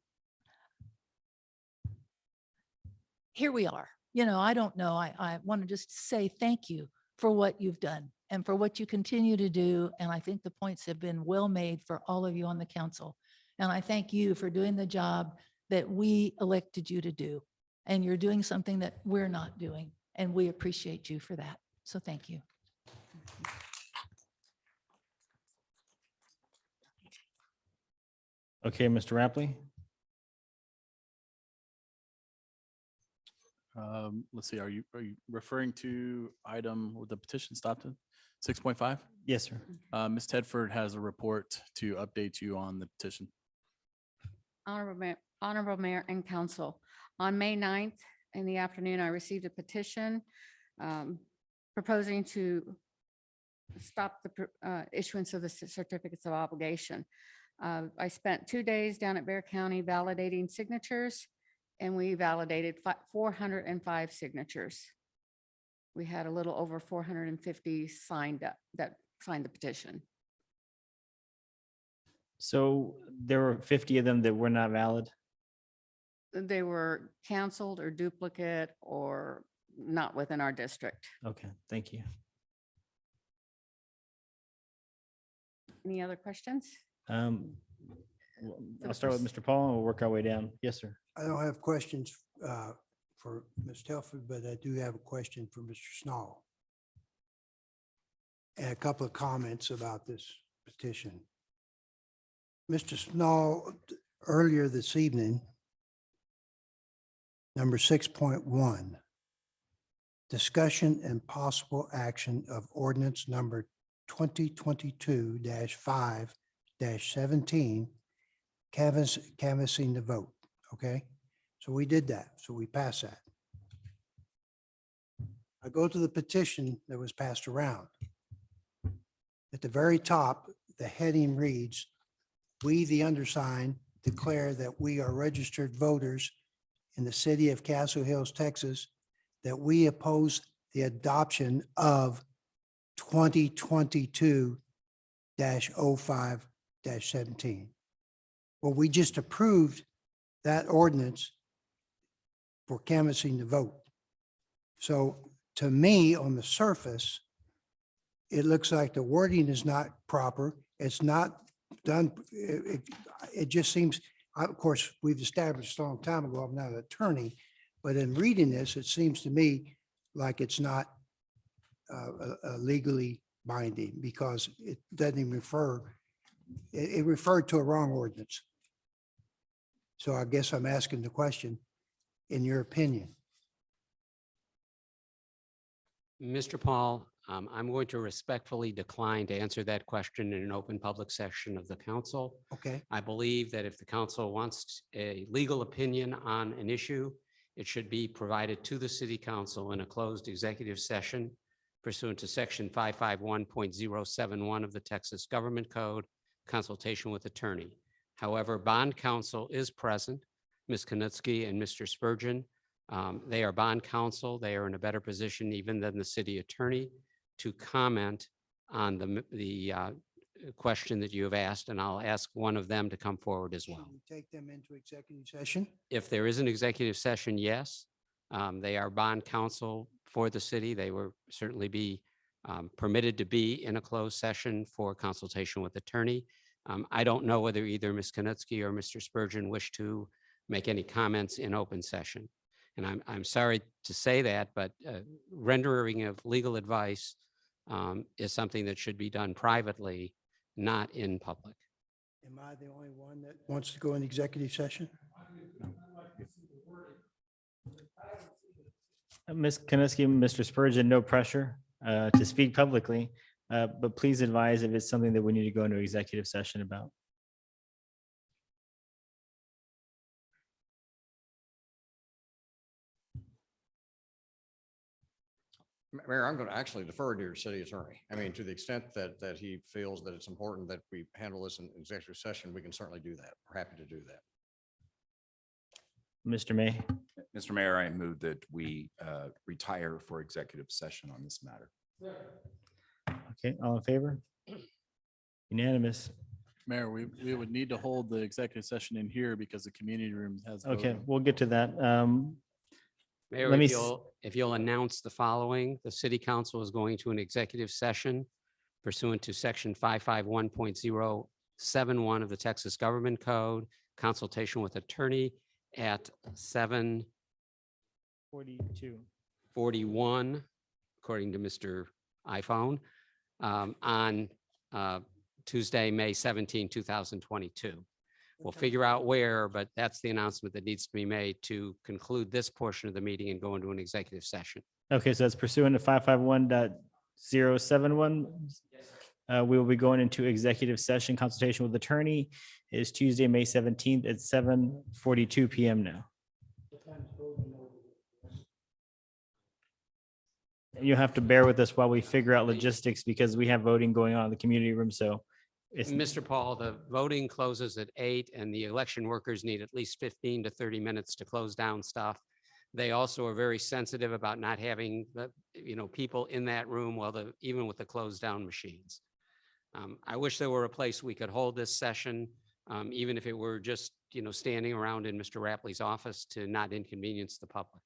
here we are. You know, I don't know. I want to just say thank you for what you've done and for what you continue to do. And I think the points have been well made for all of you on the council. And I thank you for doing the job that we elected you to do. And you're doing something that we're not doing. And we appreciate you for that. So thank you. Okay, Mr. Rapley. Let's see, are you referring to item with the petition stopped at 6.5? Yes, sir. Ms. Tedford has a report to update you on the petition. Honorable Mayor and Council, on May 9th in the afternoon, I received a petition proposing to stop the issuance of the certificates of obligation. I spent 2 days down at Bear County validating signatures, and we validated 405 signatures. We had a little over 450 signed up that signed the petition. So there were 50 of them that were not valid. They were canceled or duplicate or not within our district. Okay, thank you. Any other questions? I'll start with Mr. Paul and we'll work our way down. Yes, sir. I don't have questions for Ms. Telford, but I do have a question for Mr. Snall. And a couple of comments about this petition. Mr. Snall, earlier this evening, number 6.1, discussion and possible action of ordinance number 2022-5-17, canvassing the vote. Okay, so we did that. So we passed that. I go to the petition that was passed around. At the very top, the heading reads, "We, the undersigned, declare that we are registered voters in the city of Castle Hills, Texas, that we oppose the adoption of 2022-05-17. Well, we just approved that ordinance for canvassing the vote. So to me, on the surface, it looks like the wording is not proper. It's not done. It just seems, of course, we've established a long time ago, I'm not an attorney, but in reading this, it seems to me like it's not legally binding because it doesn't even refer, it referred to a wrong ordinance. So I guess I'm asking the question, in your opinion. Mr. Paul, I'm going to respectfully decline to answer that question in an open public session of the council. Okay. I believe that if the council wants a legal opinion on an issue, it should be provided to the city council in a closed executive session pursuant to section 551.071 of the Texas Government Code, consultation with attorney. However, bond counsel is present, Ms. Knutski and Mr. Spurgeon. They are bond counsel. They are in a better position even than the city attorney to comment on the question that you have asked, and I'll ask one of them to come forward as well. Should we take them into executive session? If there is an executive session, yes. They are bond counsel for the city. They will certainly be permitted to be in a closed session for consultation with attorney. I don't know whether either Ms. Knutski or Mr. Spurgeon wish to make any comments in open session. And I'm sorry to say that, but rendering of legal advice is something that should be done privately, not in public. Am I the only one that wants to go in executive session? Ms. Koniski, Mr. Spurgeon, no pressure to speak publicly, but please advise if it's something that we need to go into executive session about. Mayor, I'm going to actually defer to your city attorney. I mean, to the extent that he feels that it's important that we handle this in executive session, we can certainly do that. We're happy to do that. Mr. May, Mr. Mayor, I move that we retire for executive session on this matter. okay, all in favor? Unanimous. Mayor, we would need to hold the executive session in here because the community room has. Okay, voting. we'll get to that. Mayor, Let me if you'll announce the following, the city council is going to an executive session pursuant to section 551.071 of the Texas Government Code, consultation with attorney at 42. 7:41, according to Mr. iPhone, on Tuesday, May 17, 2022. We'll figure out where, but that's the announcement that needs to be made to conclude this portion of the meeting and go into an executive session. Okay, so that's pursuant to 551.071. We will be going into executive session. Consultation with attorney is Tuesday, May 17th at 7:42 PM now. You'll have to bear with us while we figure out logistics because we have voting going on in the community room, so it's, Mr. Paul, the voting closes at 8 and the election workers need at least 15 to 30 minutes to close down stuff. They also are very sensitive about not having the, people in that room even with the closed down machines. I wish there were a place we could hold this session, even if it were just, standing around in Mr. Rapley's office to not inconvenience the public.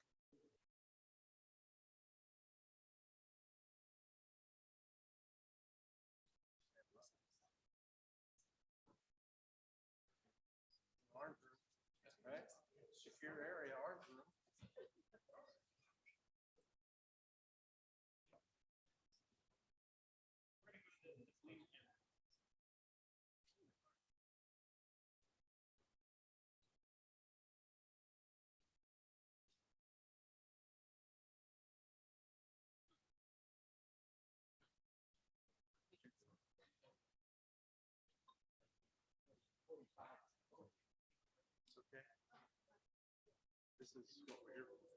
Secure area, arms room. This is what we're here for.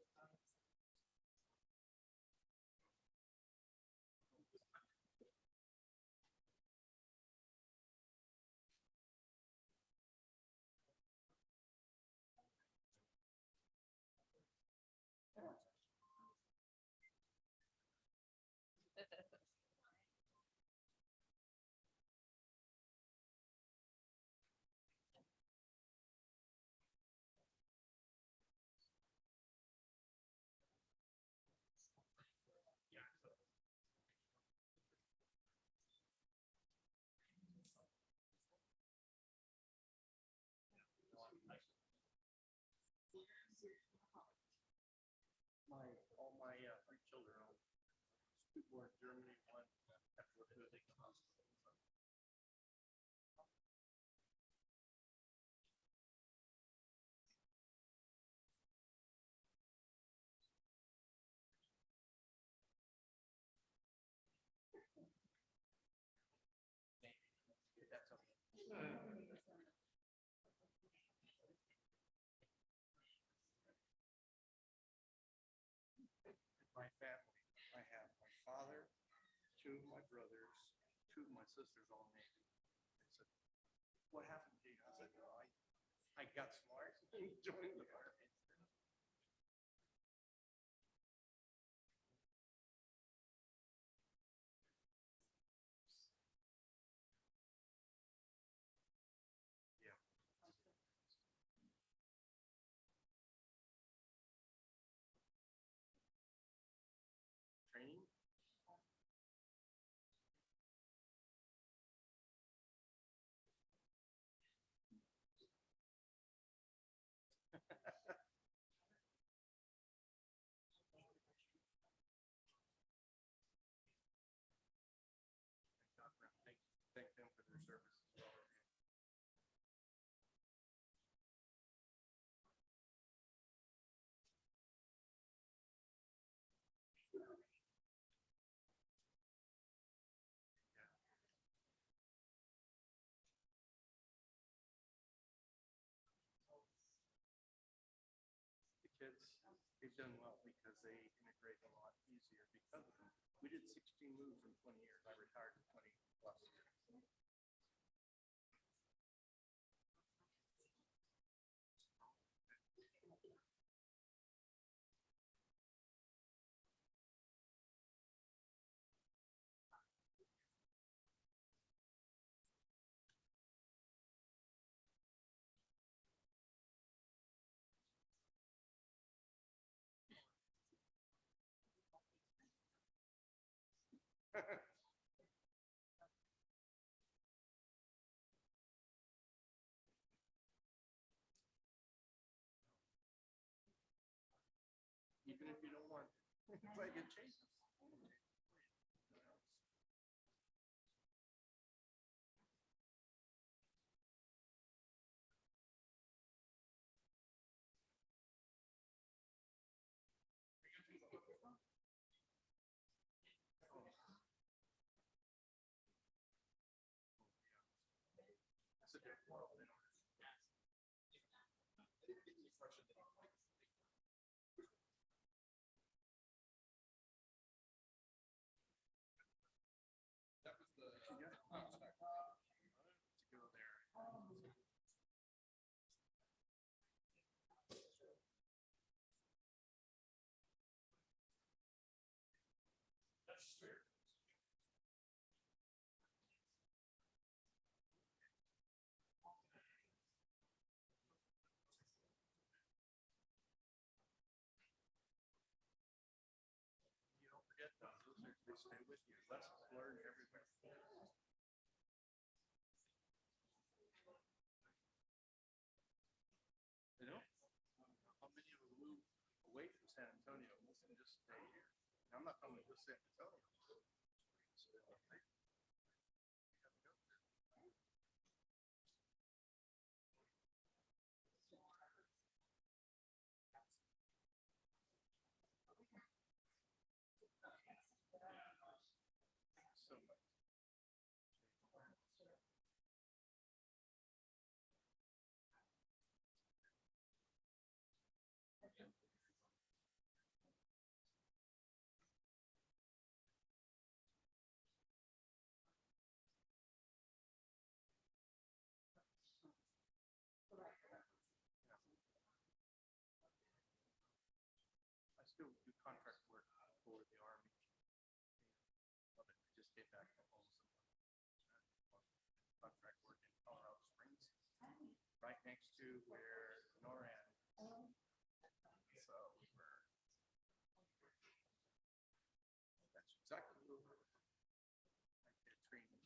before Germany won after building the hospital. That's okay. My family, I have my father, two of my brothers, two of my sisters, all Navy. They said, what happened to you? I said, no, I got smart and joined the Army. Yeah. Training? Thank them for their service as well. The kids, they've done well because they integrate a lot easier because of them. We did 16 moves in 20 years. I retired in 20 plus years. Even if you don't want to. It's like it changes. That's a different world. That was the to go there. That's fair. You don't forget those. They stay with you. Lessons learned everywhere. You know, how many of them move away from San Antonio and just stay here? Now, I'm not coming to San Antonio. So much. I still do contract work for the Army. Love it. I just came back from home. Contract work in Colorado Springs, right next to where NORAD. So we were. That's exactly where we were. I did training.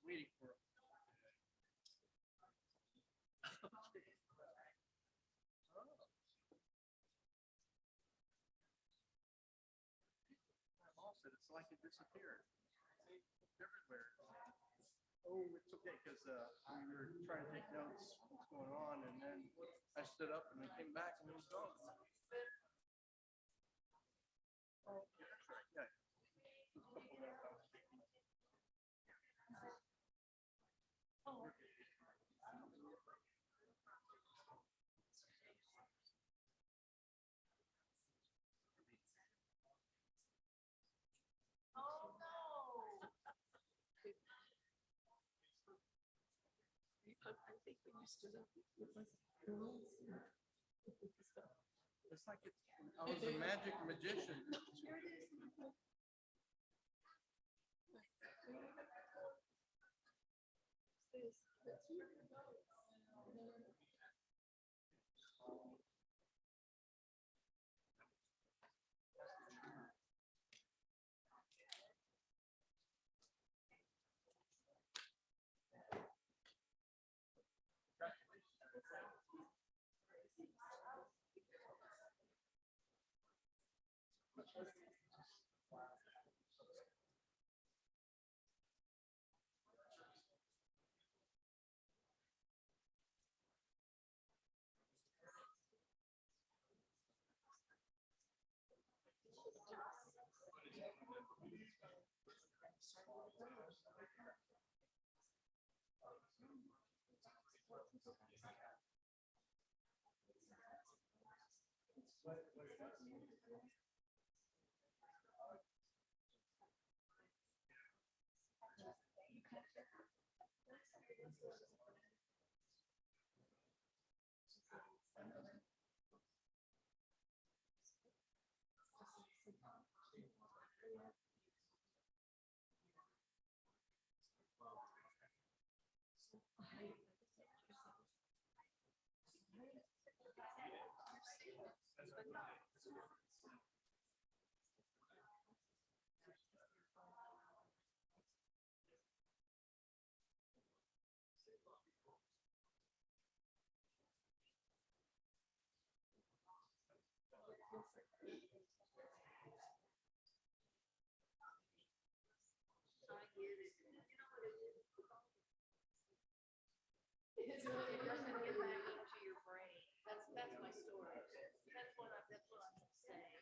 Waiting for. It's like it disappeared. It's everywhere. Oh, it's okay, because we were trying to take notes, what's going on, and then I stood up and it came back and it was gone. Oh, okay, that's right, yeah. Just a couple minutes I was thinking. I think when you stood up, it was girls. It's like it's, I was a magic magician. Here it is. It doesn't get back into your brain. That's my story. That's what I'm saying.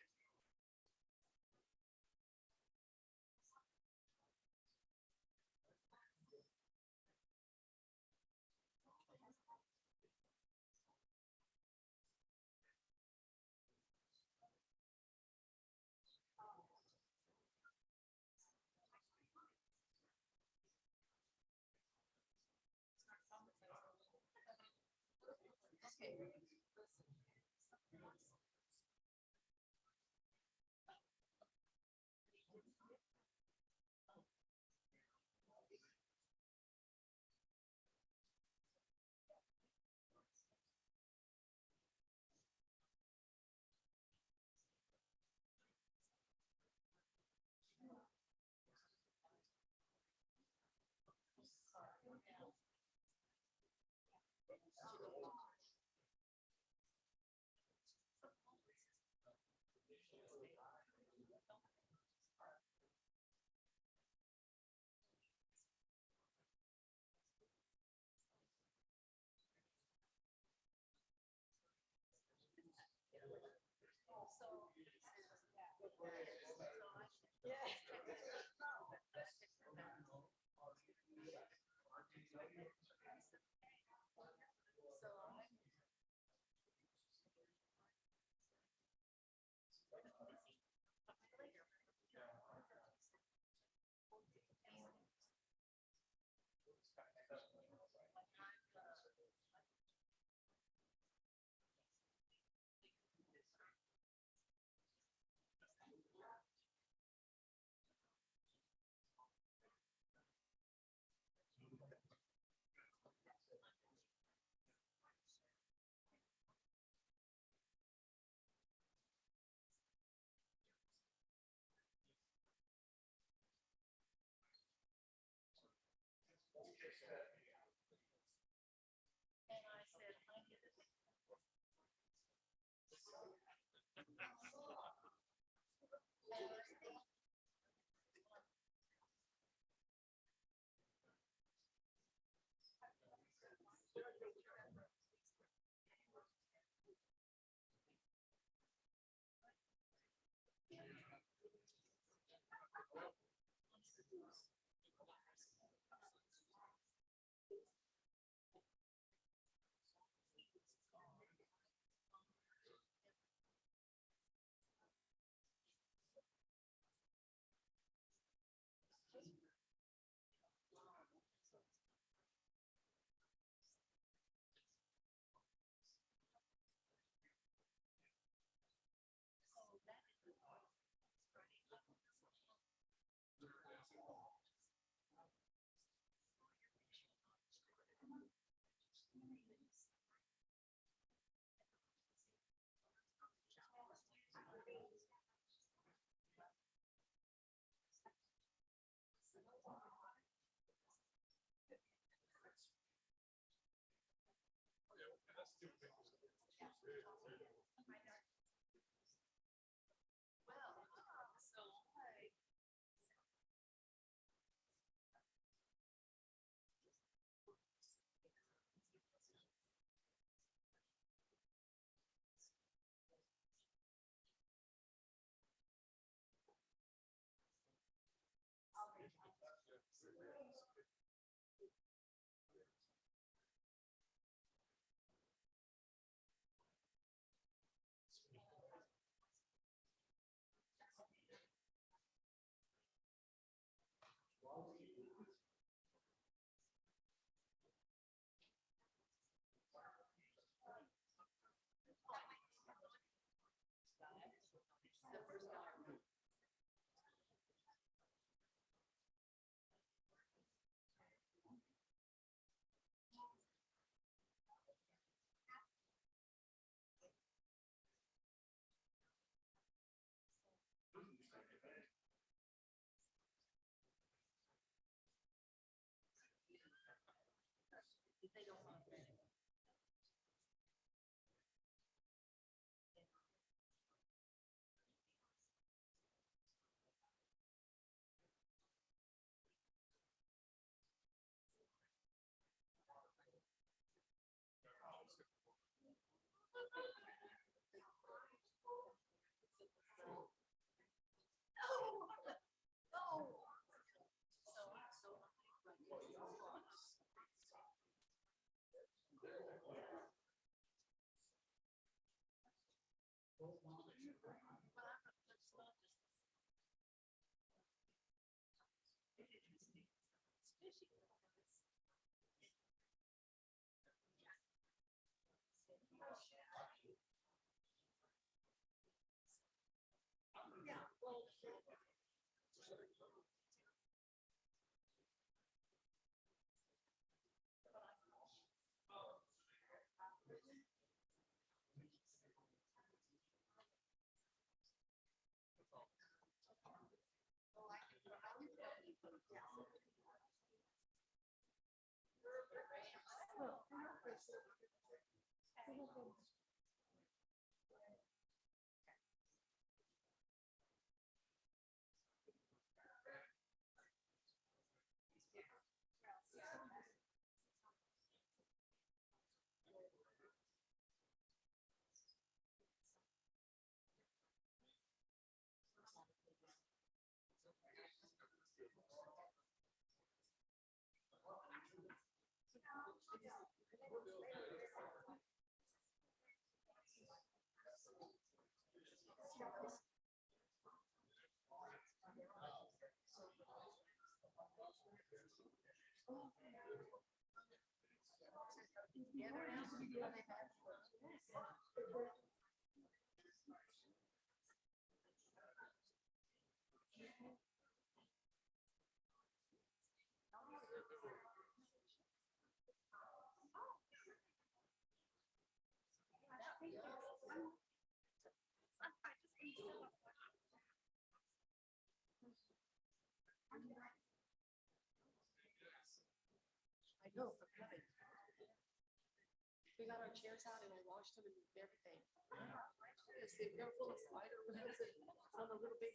I know. We got our chairs out and I washed them and everything. They're full of spider webs and some a little bit.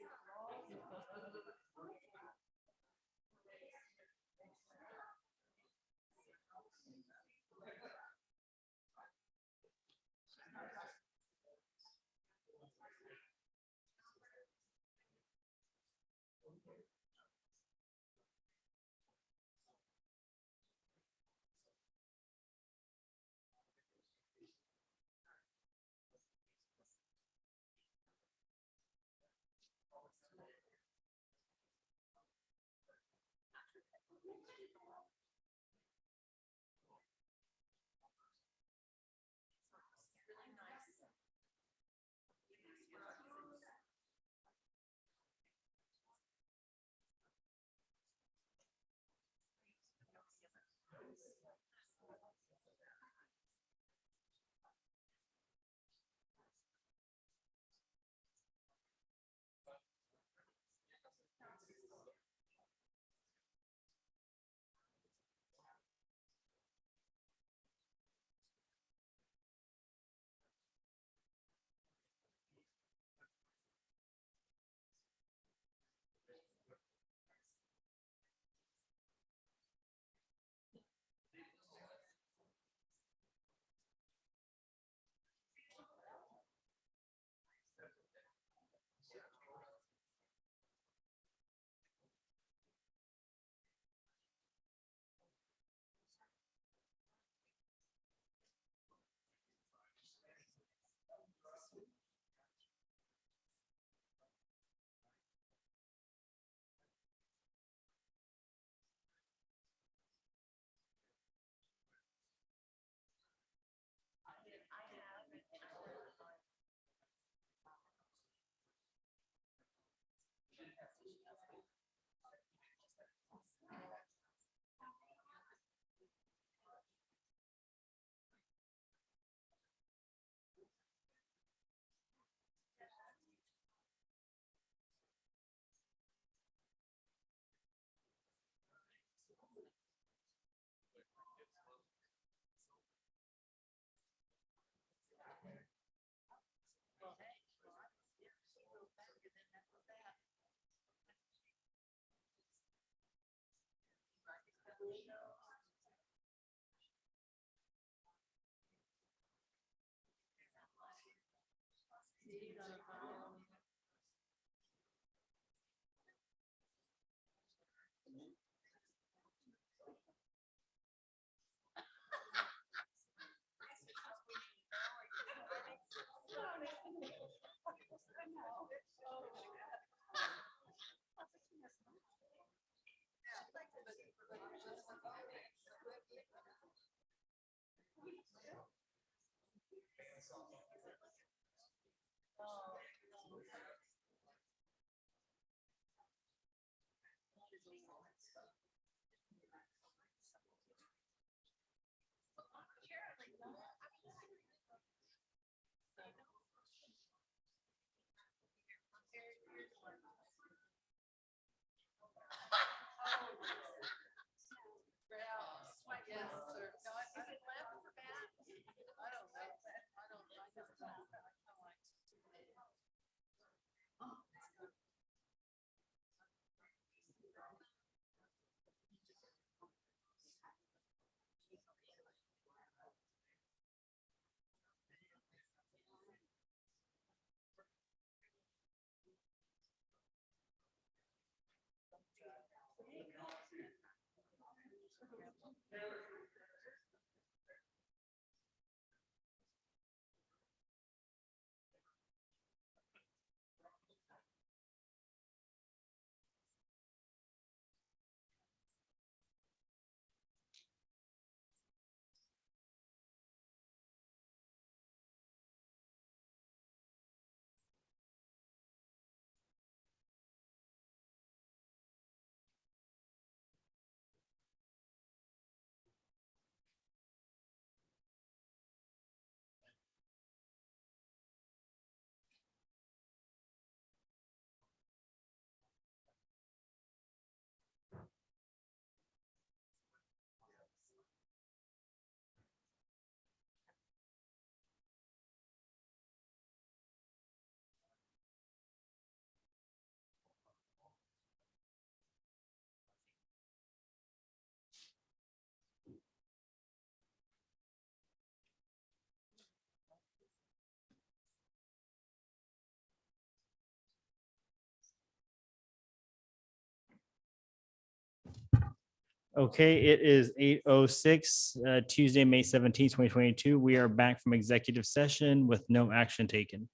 Okay, it is 8:06, Tuesday, May 17th, 2022. We are back from executive session with no action taken.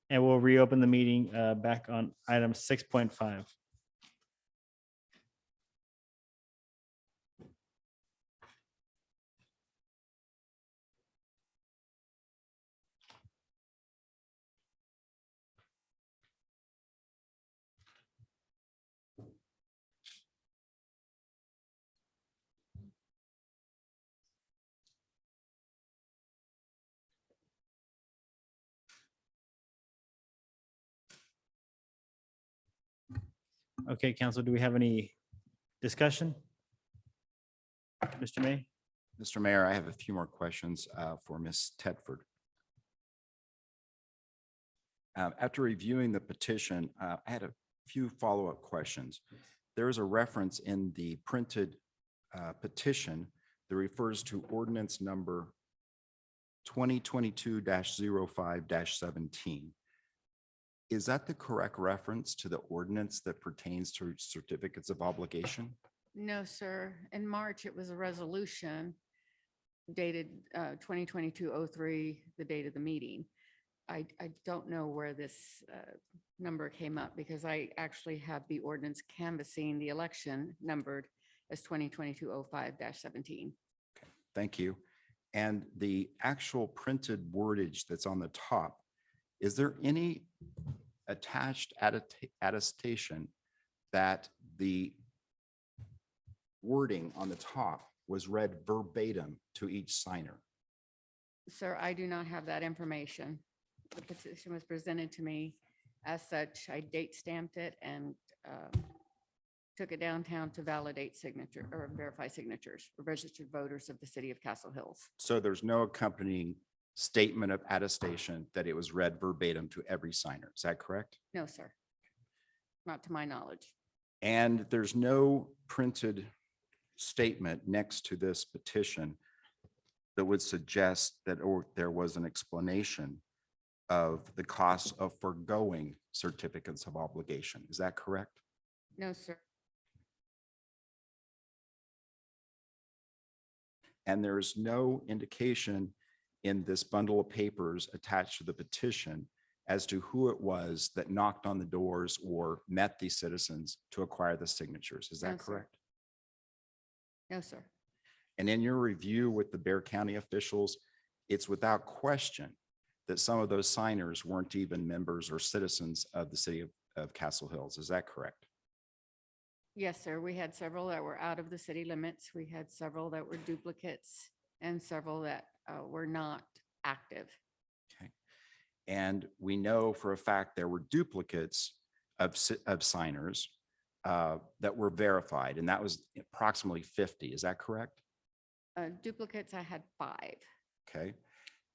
And we'll reopen the meeting back on item 6.5. Okay, council, do we have any discussion? Mr. May? Mr. Mayor, I have a few more questions for Ms. Tedford. After reviewing the petition, I had a few follow-up questions. There is a reference in the printed petition that refers to ordinance number 2022-05-17. Is that the correct reference to the ordinance that pertains to certificates of obligation? No, sir. In March, it was a resolution dated 2022-03, the date of the meeting. I don't know where this number came up because I actually have the ordinance canvassing the election numbered as 2022-05-17. Thank you. And the actual printed wordage that's on the top, is there any attached attestation that the wording on the top was read verbatim to each signer? Sir, I do not have that information. The petition was presented to me as such. I date stamped it and took it downtown to validate signature or verify signatures for registered voters of the city of Castle Hills. So there's no accompanying statement of attestation that it was read verbatim to every signer. Is that correct? No, sir. Not to my knowledge. And there's no printed statement next to this petition that would suggest that or there was an explanation of the cost of foregoing certificates of obligation. Is that correct? No, sir. And there's no indication in this bundle of papers attached to the petition as to who it was that knocked on the doors or met these citizens to acquire the signatures. Is No, that sir. correct? No, sir. And in your review with the Bear County officials, it's without question that some of those signers weren't even members or citizens of the city of Castle Hills. Is that correct? Yes, sir. We had several that were out of the city limits. We had several that were duplicates and several that were not active. Okay. And we know for a fact there were duplicates of signers that were verified, and that was approximately 50. Is that correct? Duplicates, I had 5. Okay.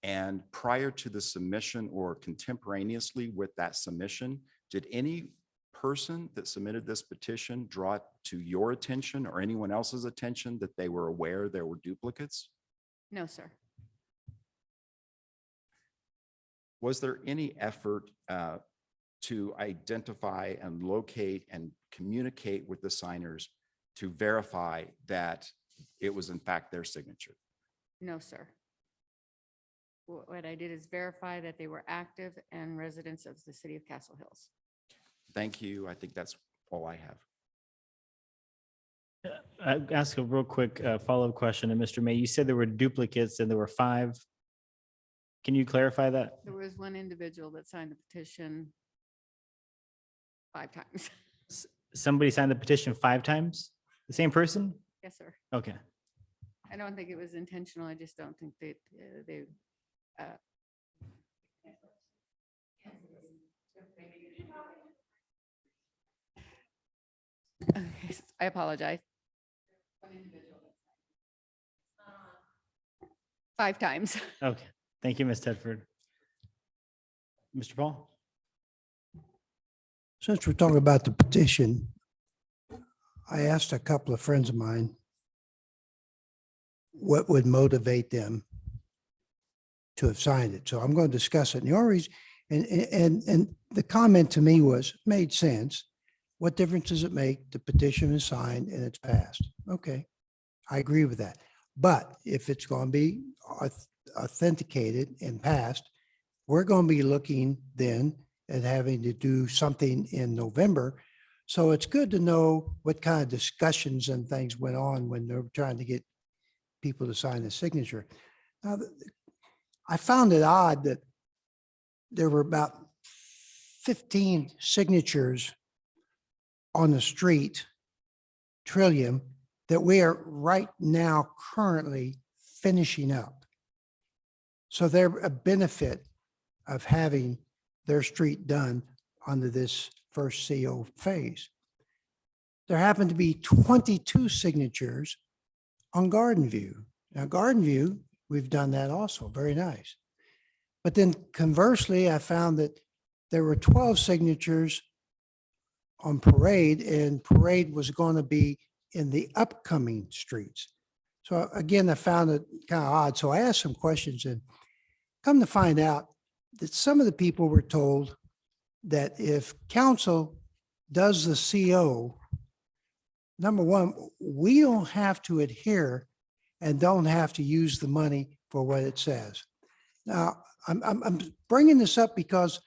And prior to the submission or contemporaneously with that submission, did any person that submitted this petition draw it to your attention or anyone else's attention that they were aware there were duplicates? No, sir. Was there any effort to identify and locate and communicate with the signers to verify that it was in fact their signature? No, sir. What I did is verify that they were active and residents of the city of Castle Hills. Thank you. I think that's all I have. I ask a real quick follow-up question. And Mr. May, you said there were duplicates and there were 5. Can you clarify that? There was one individual that signed the petition 5 times. Somebody signed the petition 5 times? The same person? Yes, sir. Okay. I don't think it was intentional. I just don't think they. Okay, I apologize. 5 times. Okay. Thank you, Ms. Tedford. Mr. Paul? Since we're talking about the petition, I asked a couple of friends of mine what would motivate them to have signed it. So I'm going to discuss it. And the only reason, and the comment to me made sense. What difference does it make? The petition is signed and it's passed. Okay, I agree with that. But if it's going to be authenticated and passed, we're going to be looking then at having to do something in November. So it's good to know what kind of discussions and things went on when they're trying to get people to sign the signature. Now, I found it odd that there were about 15 signatures on the street, Trillium, that we are right now currently finishing up. So they're a benefit of having their street done under this first CO phase. There happened to be 22 signatures on Garden View. Now, Garden View, we've done that also, very nice. But then conversely, I found that there were 12 signatures on Parade, and Parade was going to be in the upcoming streets. So again, I found it kind of odd. So I asked some questions and come to find out that some of the people were told that if council does the CO, number one, we don't have to adhere and don't have to use the money for what it says. Now, I'm bringing this up because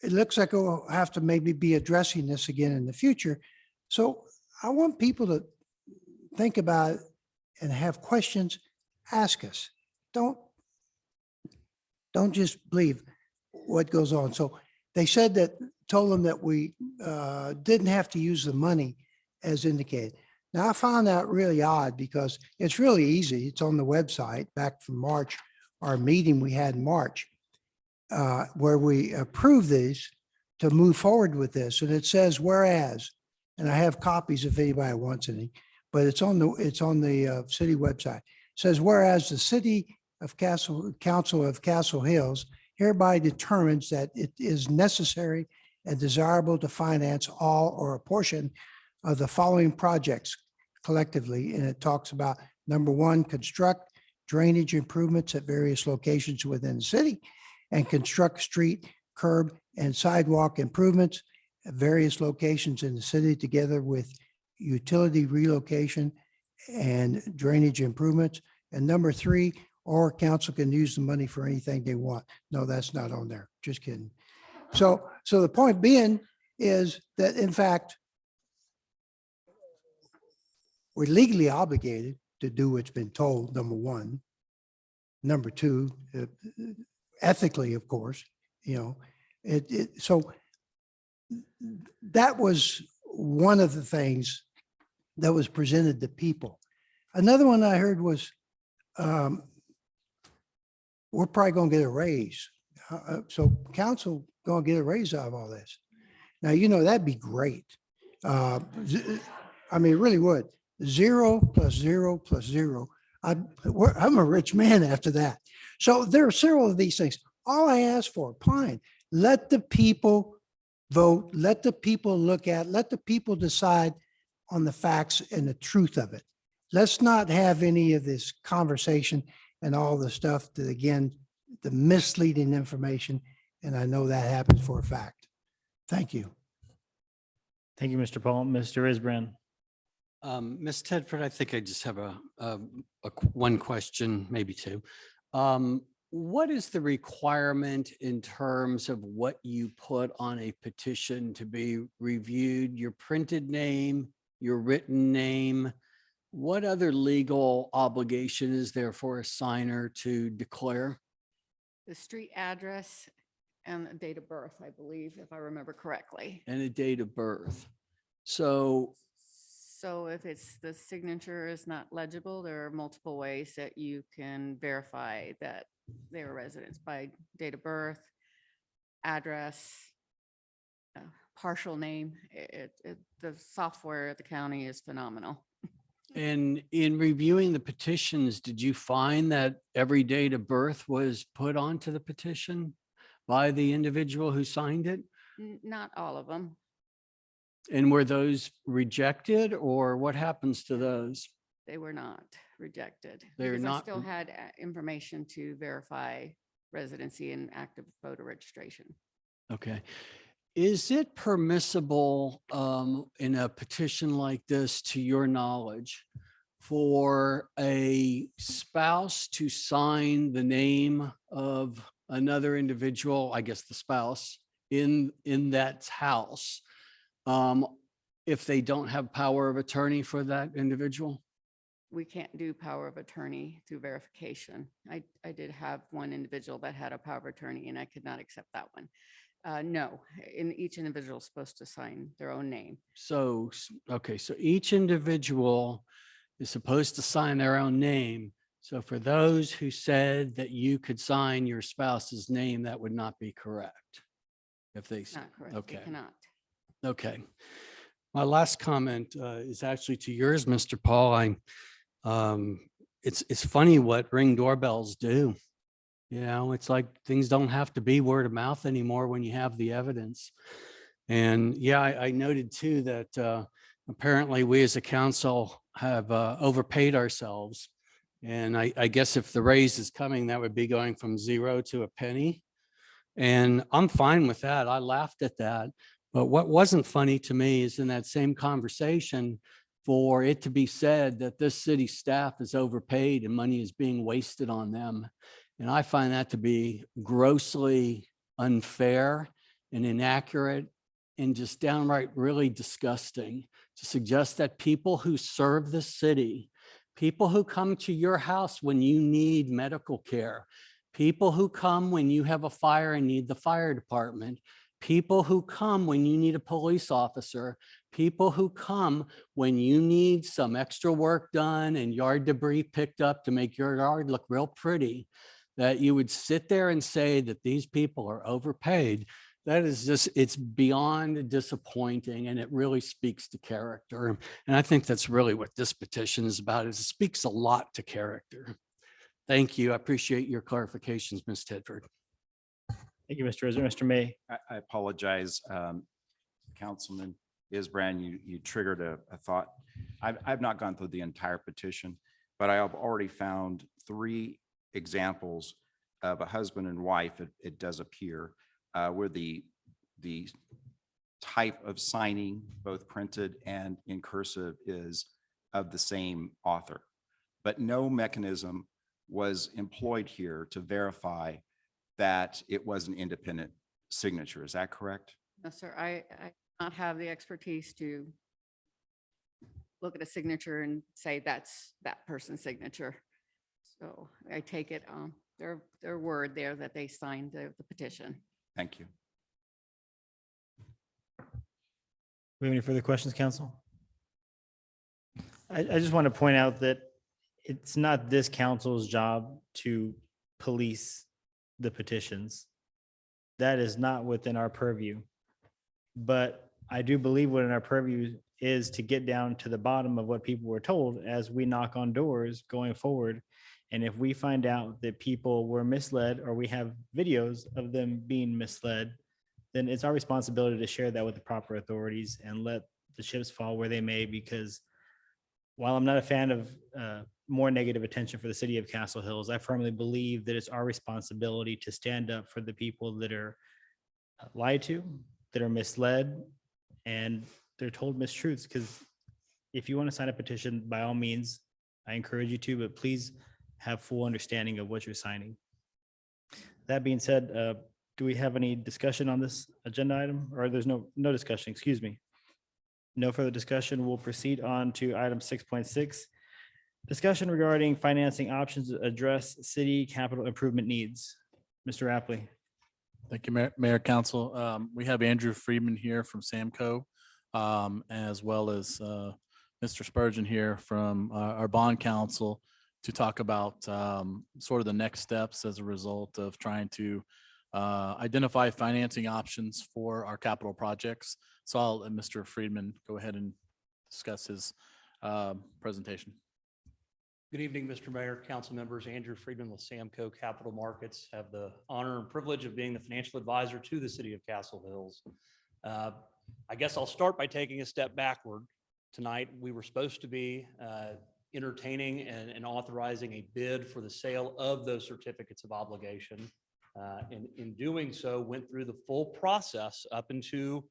it looks like we'll have to maybe be addressing this again in the future. So I want people to think about it and have questions, ask us. Don't just believe what goes on. So they said that, told them that we didn't have to use the money as indicated. Now, I found that really odd because it's really easy. It's on the website back from March, our meeting we had in March, where we approved these to move forward with this. And it says, whereas, and I have copies if anybody wants any, but it's on the city website. It says, whereas the city of Council of Castle Hills hereby determines that it is necessary and desirable to finance all or a portion of the following projects collectively. And it talks about, number one, construct drainage improvements at various locations within the city and construct street, curb, and sidewalk improvements at various locations in the city together with utility relocation and drainage improvements. And number three, or council can use the money for anything they want. No, that's not on there. Just kidding. So the point being is that in fact, we're legally obligated to do what's been told, number one. Number two, ethically, of course, so that was one of the things that was presented to people. Another one I heard was, we're probably going to get a raise. So council going to get a raise out of all this. Now, that'd be great. I mean, it really would. 0 + 0 + 0. I'm a rich man after that. So there are several of these things. All I ask for, fine, let the people vote, let the people look at, let the people decide on the facts and the truth of it. Let's not have any of this conversation and all the stuff that, again, the misleading information. And I know that happens for a fact. Thank you. Thank you, Mr. Paul. Mr. Isbrand. Ms. Tedford, I think I just have one question, maybe two. What is the requirement in terms of what you put on a petition to be reviewed? Your printed name, your written name? What other legal obligation is there for a signer to declare? The street address and the date of birth, I believe, if I remember correctly. And a date of birth. So So if it's, the signature is not legible, there are multiple ways that you can verify that they are residents by date of birth, address, partial name. The software at the county is phenomenal. and in reviewing the petitions, did you find that every date of birth was put onto the petition by the individual who signed it? Not all of them. And were those rejected, or what happens to those? They were not rejected. They were because I not still re- had information to verify residency and active voter registration. Okay. Is it permissible in a petition like this, to your knowledge, for a spouse to sign the name of another individual, I guess the spouse, in that house, if they don't have power of attorney for that individual? We can't do power of attorney through verification. I did have one individual that had a power of attorney and I could not accept that one. No, each individual is supposed to sign their own name. So, okay, so each individual is supposed to sign their own name. So for those who said that you could sign your spouse's name, that would not be correct. If they, Not correct. They okay. cannot. Okay. My last comment is actually to yours, Mr. Paul. It's funny what Ring doorbells do. It's like things don't have to be word of mouth anymore when you have the evidence. And yeah, I noted too that apparently we as a council have overpaid ourselves. And I guess if the raise is coming, that would be going from 0 to a penny. And I'm fine with that. I laughed at that. But what wasn't funny to me is in that same conversation, for it to be said that this city staff is overpaid and money is being wasted on them. And I find that to be grossly unfair and inaccurate and just downright really disgusting to suggest that people who serve the city, people who come to your house when you need medical care, people who come when you have a fire and need the fire department, people who come when you need a police officer, people who come when you need some extra work done and yard debris picked up to make your yard look real pretty, that you would sit there and say that these people are overpaid. That is just, it's beyond disappointing, and it really speaks to character. And I think that's really what this petition is about, is it speaks a lot to character. Thank you. I appreciate your clarifications, Ms. Tedford. Thank you, Mr. Rizzo. Mr. May. I apologize, Councilman Isbrand, you triggered a thought. I've not gone through the entire petition, but I have already found 3 examples of a husband and wife, it does appear, where the type of signing, both printed and in cursive, is of the same author. But no mechanism was employed here to verify that it was an independent signature. Is that correct? No, sir, I do not have the expertise to look at a signature and say that's that person's signature. So I take it their word there that they signed the petition. Thank you. We have any further questions, council? I just want to point out that it's not this council's job to police the petitions. That is not within our purview. But I do believe what in our purview is to get down to the bottom of what people were told as we knock on doors going forward. And if we find out that people were misled or we have videos of them being misled, then it's our responsibility to share that with the proper authorities and let the chips fall where they may, because while I'm not a fan of more negative attention for the city of Castle Hills, I firmly believe that it's our responsibility to stand up for the people that are lied to, that are misled, and they're told mistruths. Because if you want to sign a petition, by all means, I encourage you to, but please have full understanding of what you're signing. That being said, do we have any discussion on this agenda item? Or there's no discussion, excuse me. No further discussion. We'll proceed on to item 6.6. Discussion regarding financing options to address city capital improvement needs. Mr. Rapley. Thank you, Mayor, Council. We have Andrew Friedman here from Samco, as well as Mr. Spurgeon here from our bond council to talk about sort of the next steps as a result of trying to identify financing options for our capital projects. So I'll let Mr. Friedman go ahead and discuss his presentation. Good evening, Mr. Mayor, council members. Andrew Friedman with Samco Capital Markets. Have the honor and privilege of being the financial advisor to the city of Castle Hills. I guess I'll start by taking a step backward. Tonight, we were supposed to be entertaining and authorizing a bid for the sale of those certificates of obligation. In doing so, went through the full process up until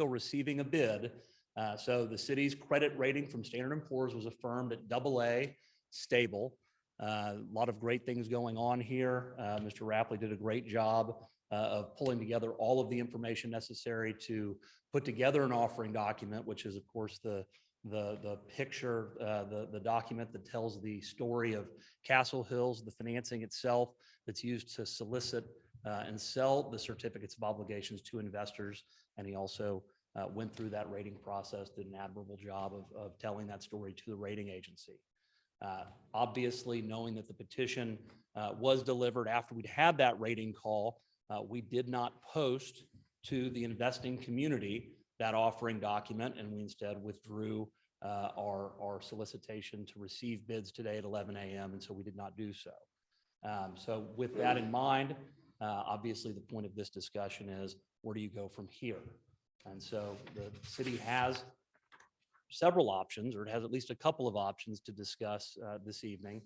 receiving a bid. So the city's credit rating from Standard & Poor's was affirmed at AA, stable. A lot of great things going on here. Mr. Rapley did a great job of pulling together all of the information necessary to put together an offering document, which is, of course, the picture, the document that tells the story of Castle Hills, the financing itself that's used to solicit and sell the certificates of obligations to investors. And he also went through that rating process, did an admirable job of telling that story to the rating agency. Obviously, knowing that the petition was delivered after we'd had that rating call, we did not post to the investing community that offering document, and we instead withdrew our solicitation to receive bids today at 11 a.m., and so we did not do so. So with that in mind, obviously the point of this discussion is, where do you go from here? And so the city has several options, or it has at least a couple of options to discuss this evening.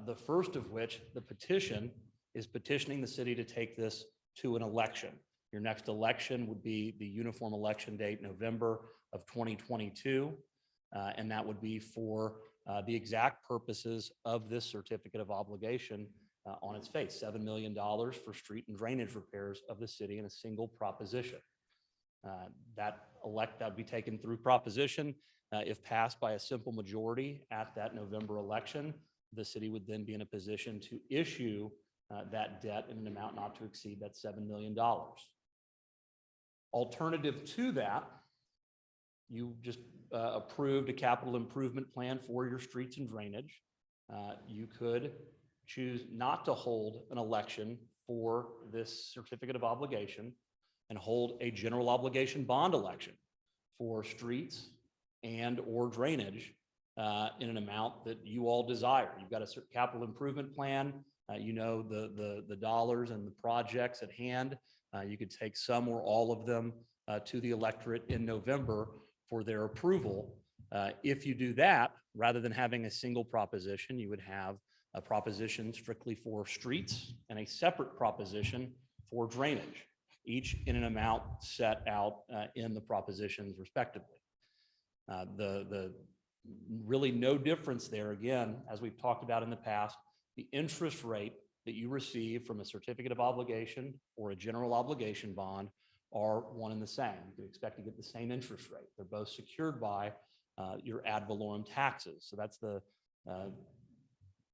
The first of which, the petition, is petitioning the city to take this to an election. Your next election would be the uniform election date, November of 2022. And that would be for the exact purposes of this certificate of obligation on its face, $7 million for street and drainage repairs of the city in a single proposition. That would be taken through proposition. If passed by a simple majority at that November election, the city would then be in a position to issue that debt in an amount not to exceed that $7 million. Alternative to that, you just approved a capital improvement plan for your streets and drainage. You could choose not to hold an election for this certificate of obligation and hold a general obligation bond election for streets and or drainage in an amount that you all desire. You've got a capital improvement plan You know, the dollars and the projects at hand. You could take some or all of them to the electorate in November for their approval. If you do that, rather than having a single proposition, you would have a proposition strictly for streets and a separate proposition for drainage, each in an amount set out in the propositions respectively. The really no difference there, again, as we've talked about in the past, the interest rate that you receive from a certificate of obligation or a general obligation bond are one and the same. You can expect to get the same interest rate. They're both secured by your ad valorem taxes. So that's the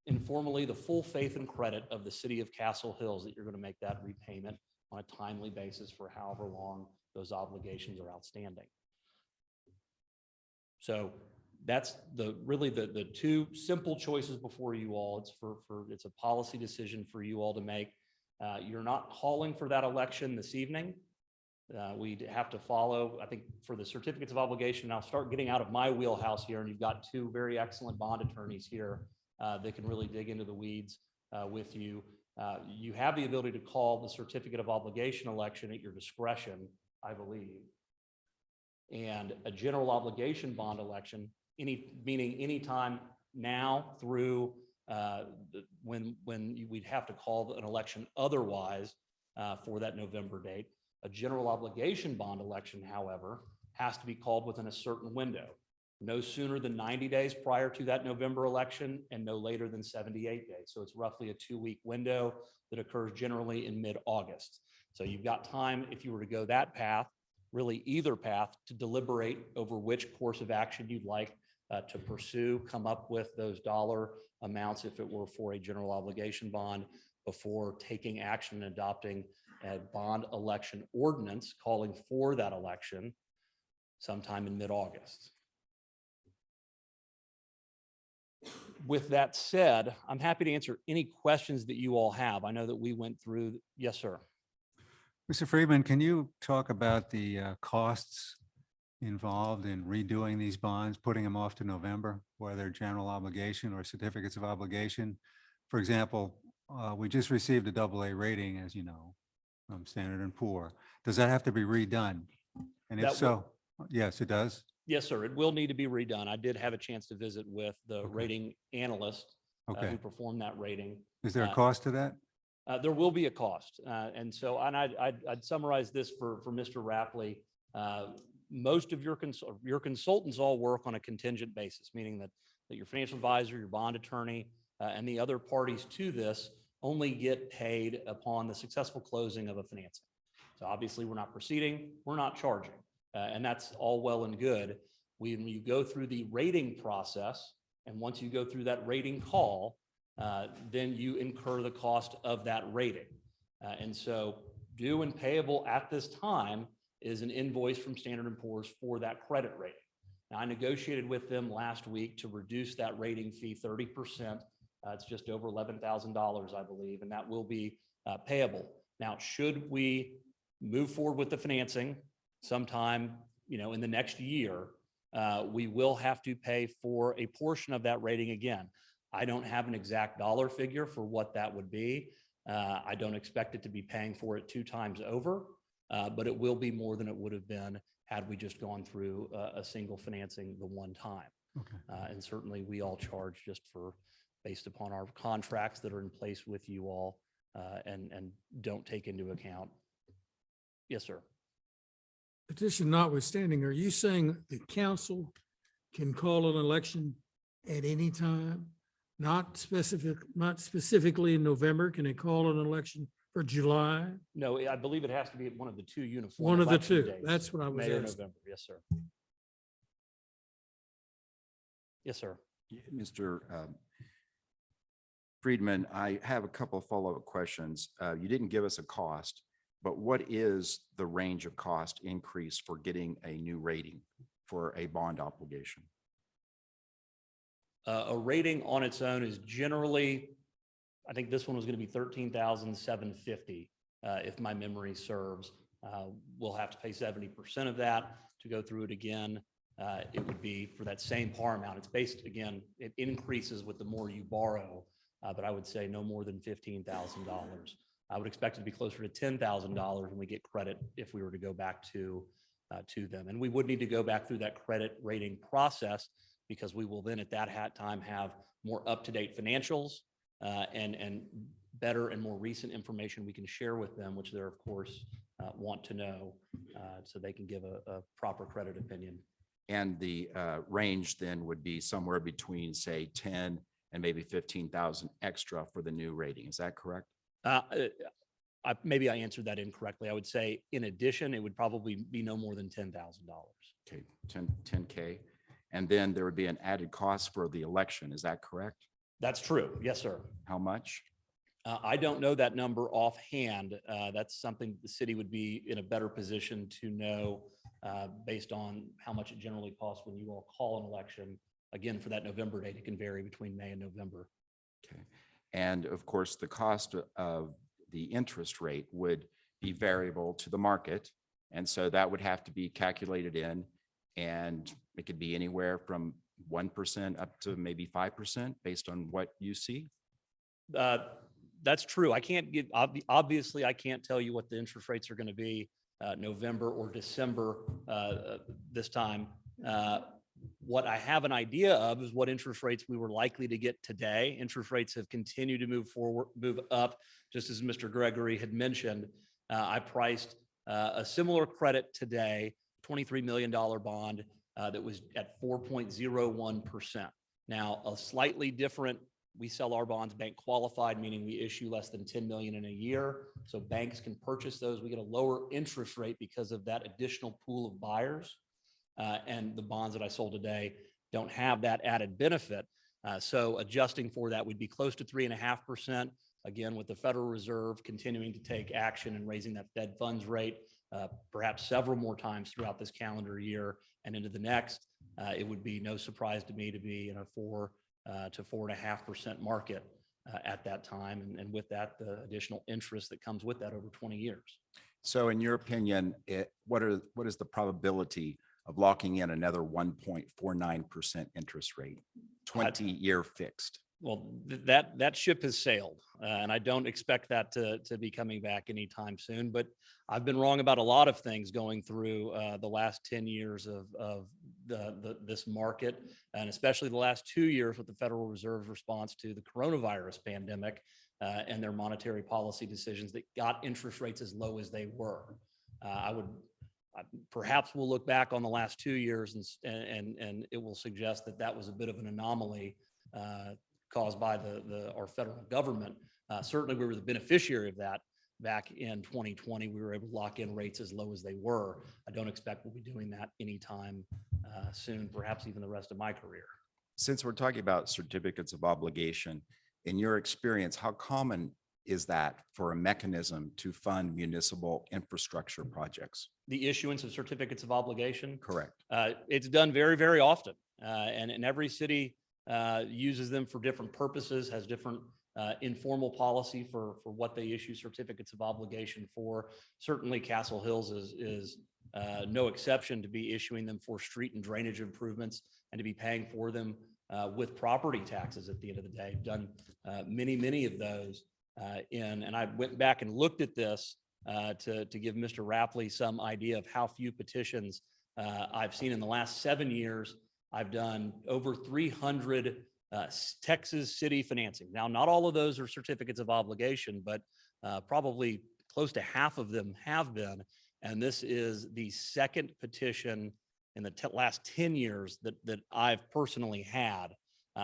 informally the full faith and credit of the city of Castle Hills that you're going to make that repayment on a timely basis for however long those obligations are outstanding. So that's really the two simple choices before you all. It's a policy decision for you all to make. You're not calling for that election this evening. We'd have to follow, I think, for the certificates of obligation. I'll start getting out of my wheelhouse here, and you've got two very excellent bond attorneys here that can really dig into the weeds with you. You have the ability to call the certificate of obligation election at your discretion, I believe. And a general obligation bond election, meaning anytime now through when we'd have to call an election otherwise for that November date. A general obligation bond election, however, has to be called within a certain window, no sooner than 90 days prior to that November election and no later than 78 days. So it's roughly a 2-week window that occurs generally in mid-August. So you've got time, if you were to go that path, really either path, to deliberate over which course of action you'd like to pursue, come up with those dollar amounts if it were for a general obligation bond before taking action and adopting a bond election ordinance calling for that election sometime in mid-August. With that said, I'm happy to answer any questions that you all have. I know that we went through. Yes, sir. Mr. Friedman, can you talk about the costs involved in redoing these bonds, putting them off to November, whether general obligation or certificates of obligation? For example, we just received a AA rating, as you know, from Standard & Poor. Does that have to be redone? And if so, yes, it does. Yes, sir. It will need to be redone. I did have a chance to visit with the rating analyst who performed that rating. Is there a cost to that? There will be a cost. And so I'd summarize this for Mr. Rapley. Most of your consultants all work on a contingent basis, meaning that your financial advisor, your bond attorney, and the other parties to this only get paid upon the successful closing of a financing. So obviously we're not proceeding, we're not charging, and that's all well and good. When you go through the rating process, and once you go through that rating call, then you incur the cost of that rating. And so due and payable at this time is an invoice from Standard & Poor's for that credit rating. Now, I negotiated with them last week to reduce that rating fee 30%. It's just over $11,000, I believe, and that will be payable. Now, should we move forward with the financing sometime, in the next year, we will have to pay for a portion of that rating again. I don't have an exact dollar figure for what that would be. I don't expect it to be paying for it 2 times over, but it will be more than it would have been had we just gone through a single financing the one time. Okay. And certainly we all charge just based upon our contracts that are in place with you all and don't take into account. Yes, sir. Petition notwithstanding, are you saying the council can call an election at any time? Not specifically in November? Can they call an election for July? No, I believe it has to be one of the two uniform. One of the election two. days, That's what I was May or asking. November. Yes, sir. Yes, sir. Mr. Friedman, I have a couple of follow-up questions. You didn't give us a cost, but what is the range of cost increase for getting a new rating for a bond obligation? A rating on its own is generally, I think this one was going to be $13,750, if my memory serves. We'll have to pay 70% of that to go through it again. It would be for that same par amount. It's based, again, it increases with the more you borrow but I would say no more than $15,000. I would expect it to be closer to $10,000 when we get credit if we were to go back to them. And we would need to go back through that credit rating process because we will then at that time have more up-to-date financials and better and more recent information we can share with them, which they're of course want to know so they can give a proper credit opinion. And the range then would be somewhere between, say, 10 and maybe 15,000 extra for the new rating. Is that correct? Maybe I answered that incorrectly. I would say in addition, it would probably be no more than $10,000. Okay, 10K. And then there would be an added cost for the election. Is that correct? That's true. Yes, sir. How much? I don't know that number offhand. That's something the city would be in a better position to know based on how much it generally costs when you all call an election. Again, for that November date, it can vary between May and November. Okay. And of course, the cost of the interest rate would be variable to the market. And so that would have to be calculated in, and it could be anywhere from 1% up to maybe 5% based on what you see. That's true. I can't give, obviously, I can't tell you what the interest rates are going to be November or December this time. What I have an idea of is what interest rates we were likely to get today. Interest rates have continued to move up, just as Mr. Gregory had mentioned. I priced a similar credit today, $23 million bond that was at 4.01%. Now, a slightly different, we sell our bonds bank qualified, meaning we issue less than 10 million in a year. So banks can purchase those. We get a lower interest rate because of that additional pool of buyers. And the bonds that I sold today don't have that added benefit. So adjusting for that, we'd be close to 3.5%. Again, with the Federal Reserve continuing to take action and raising that Fed funds rate, perhaps several more times throughout this calendar year and into the next, it would be no surprise to me to be in a 4 to 4.5% market at that time. And with that, the additional interest that comes with that over 20 years. So in your opinion, what is the probability of locking in another 1.49% interest rate, 20-year fixed? Well, that ship has sailed, and I don't expect that to be coming back anytime soon. But I've been wrong about a lot of things going through the last 10 years of this market, and especially the last 2 years with the Federal Reserve's response to the coronavirus pandemic and their monetary policy decisions that got interest rates as low as they were. Perhaps we'll look back on the last 2 years and it will suggest that that was a bit of an anomaly caused by our federal government. Certainly we were the beneficiary of that back in 2020. We were able to lock in rates as low as they were. I don't expect we'll be doing that anytime soon, perhaps even the rest of my career. Since we're talking about certificates of obligation, in your experience, how common is that for a mechanism to fund municipal infrastructure projects? The issuance of certificates of obligation? Correct. It's done very, very often. And every city uses them for different purposes, has different informal policy for what they issue certificates of obligation for. Certainly Castle Hills is no exception to be issuing them for street and drainage improvements and to be paying for them with property taxes at the end of the day. Done many of those and I went back and looked at this to give Mr. Rapley some idea of how few petitions I've seen in the last 7 years. I've done over 300 Texas city financing. Now, not all of those are certificates of obligation, but probably close to half of them have been. And this is the second petition in the last 10 years that I've personally had.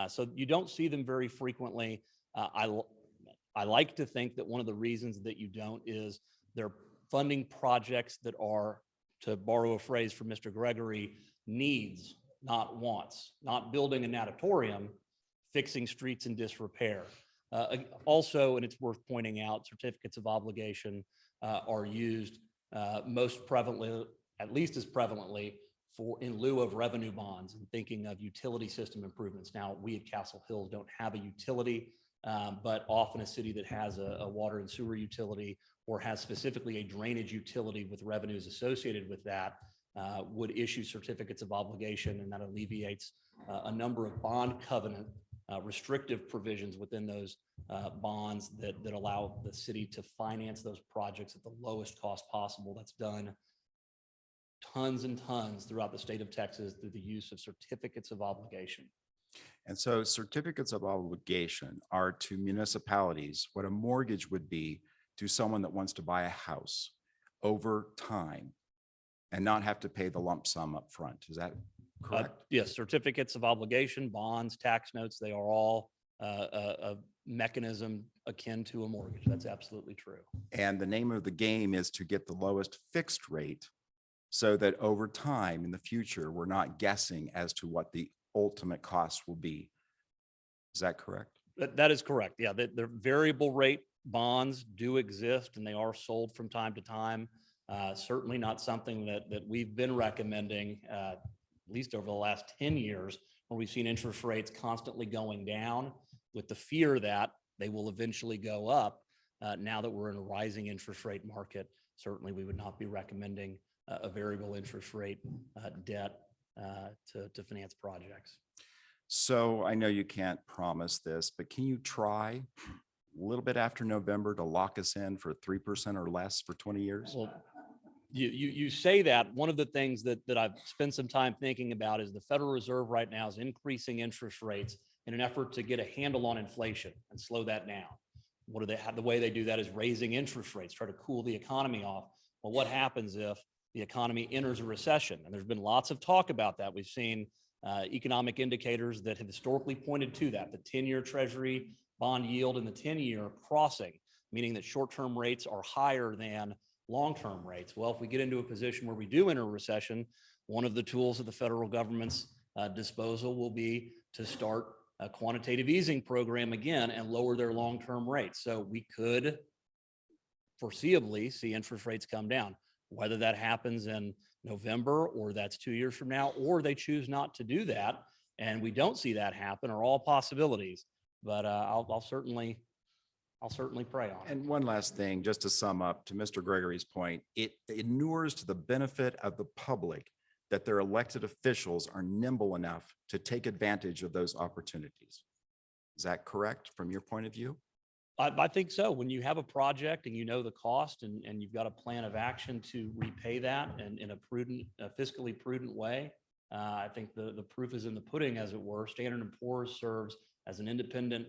So you don't see them very frequently. I like to think that one of the reasons that you don't is they're funding projects that are, to borrow a phrase from Mr. Gregory, needs, not wants, not building a natatorium, fixing streets in disrepair. Also, and it's worth pointing out, certificates of obligation are used most prevalently, at least as prevalently, in lieu of revenue bonds and thinking of utility system improvements. Now, we at Castle Hills don't have a utility, but often a city that has a water and sewer utility or has specifically a drainage utility with revenues associated with that would issue certificates of obligation, and that alleviates a number of bond covenant restrictive provisions within those bonds that allow the city to finance those projects at the lowest cost possible. That's done tons and tons throughout the state of Texas through the use of certificates of obligation. And so certificates of obligation are to municipalities what a mortgage would be to someone that wants to buy a house over time and not have to pay the lump sum up front. Is that correct? Yes, certificates of obligation, bonds, tax notes, they are all a mechanism akin to a mortgage. That's absolutely true. And the name of the game is to get the lowest fixed rate so that over time in the future, we're not guessing as to what the ultimate cost will be. Is that correct? That is correct. Yeah, the variable rate bonds do exist and they are sold from time to time. Certainly not something that we've been recommending, at least over the last 10 years, where we've seen interest rates constantly going down with the fear that they will eventually go up. Now that we're in a rising interest rate market, certainly we would not be recommending a variable interest rate debt to finance projects. So I know you can't promise this, but can you try a little bit after November to lock us in for 3% or less for 20 years? Well, you say that. One of the things that I've spent some time thinking about is the Federal Reserve right now is increasing interest rates in an effort to get a handle on inflation and slow that down. What do they have? The way they do that is raising interest rates, try to cool the economy off. Well, what happens if the economy enters a recession? And there's been lots of talk about that. We've seen economic indicators that have historically pointed to that. The 10-year Treasury bond yield and the 10-year crossing, meaning that short-term rates are higher than long-term rates. Well, if we get into a position where we do enter a recession, one of the tools at the federal government's disposal will be to start a quantitative easing program again and lower their long-term rates. So we could foreseeably see interest rates come down. Whether that happens in November or that's 2 years from now, or they choose not to do that and we don't see that happen, are all possibilities. But I'll certainly pray on it. And one last thing, just to sum up to Mr. Gregory's point, it inures to the benefit of the public that their elected officials are nimble enough to take advantage of those opportunities. Is that correct from your point of view? I think so. When you have a project and you know the cost and you've got a plan of action to repay that and in a prudent, fiscally prudent way, I think the proof is in the pudding, as it were. Standard & Poor's serves as an independent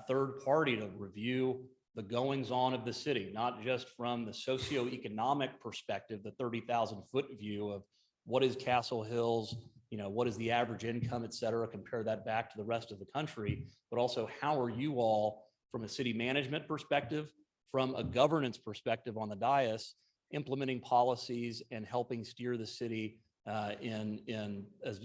third party to review the goings on of the city, not just from the socioeconomic perspective, the 30,000 foot view of what is Castle Hills, what is the average income, et cetera, compare that back to the rest of the country, but also how are you all from a city management perspective, from a governance perspective on the dais, implementing policies and helping steer the city in as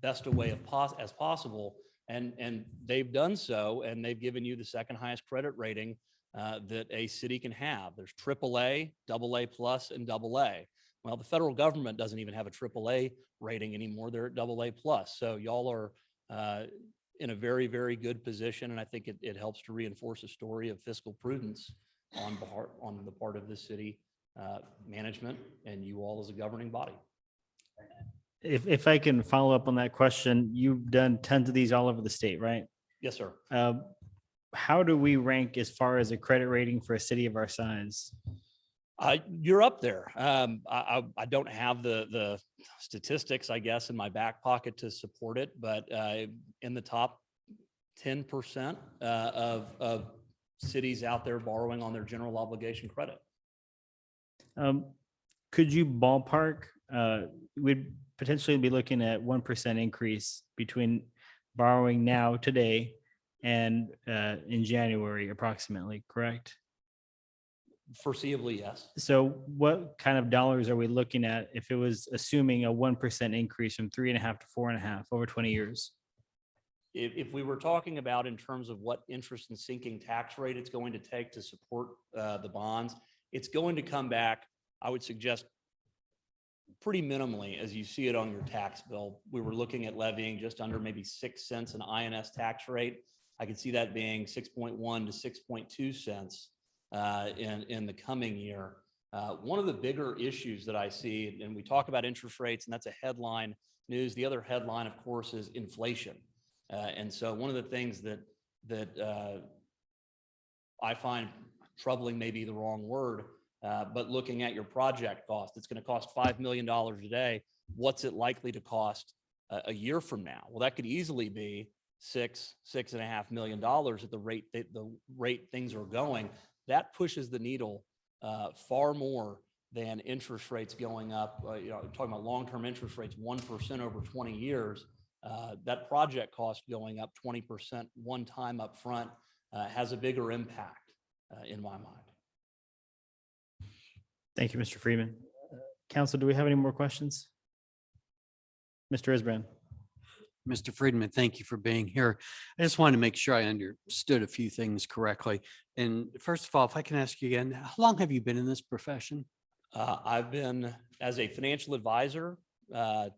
best a way as possible. And they've done so, and they've given you the second highest credit rating that a city can have. There's AAA, AA+, and AA. Well, the federal government doesn't even have a AAA rating anymore. They're at AA+. So y'all are in a very, very good position. And I think it helps to reinforce a story of fiscal prudence on the part of the city management and you all as a governing body. If I can follow up on that question, you've done tons of these all over the state, right? Yes, sir. How do we rank as far as a credit rating for a city of our size? You're up there. I don't have the statistics, I guess, in my back pocket to support it, but in the top 10% of cities out there borrowing on their general obligation credit. Could you ballpark? We'd potentially be looking at 1% increase between borrowing now today and in January approximately, correct? Foreseeably, yes. So what kind of dollars are we looking at if it was assuming a 1% increase from 3.5 to 4.5 over 20 years? If we were talking about in terms of what interest and sinking tax rate it's going to take to support the bonds, it's going to come back, I would suggest, pretty minimally as you see it on your tax bill. We were looking at levying just under maybe 6 cents an INS tax rate. I could see that being 6.1 to 6.2 cents in the coming year. One of the bigger issues that I see, and we talk about interest rates, and that's a headline news. The other headline, of course, is inflation. And so one of the things that I find troubling, may be the wrong word, but looking at your project cost, it's going to cost $5 million today. What's it likely to cost a year from now? Well, that could easily be $6.5 million at the rate things are going. That pushes the needle far more than interest rates going up. Talking about long-term interest rates, 1% over 20 years. That project cost going up 20% one time up front has a bigger impact in my mind. Thank you, Mr. Freeman. Council, do we have any more questions? Mr. Isbrand. Mr. Friedman, thank you for being here. I just wanted to make sure I understood a few things correctly. And first of all, if I can ask you again, how long have you been in this profession? I've been as a financial advisor 10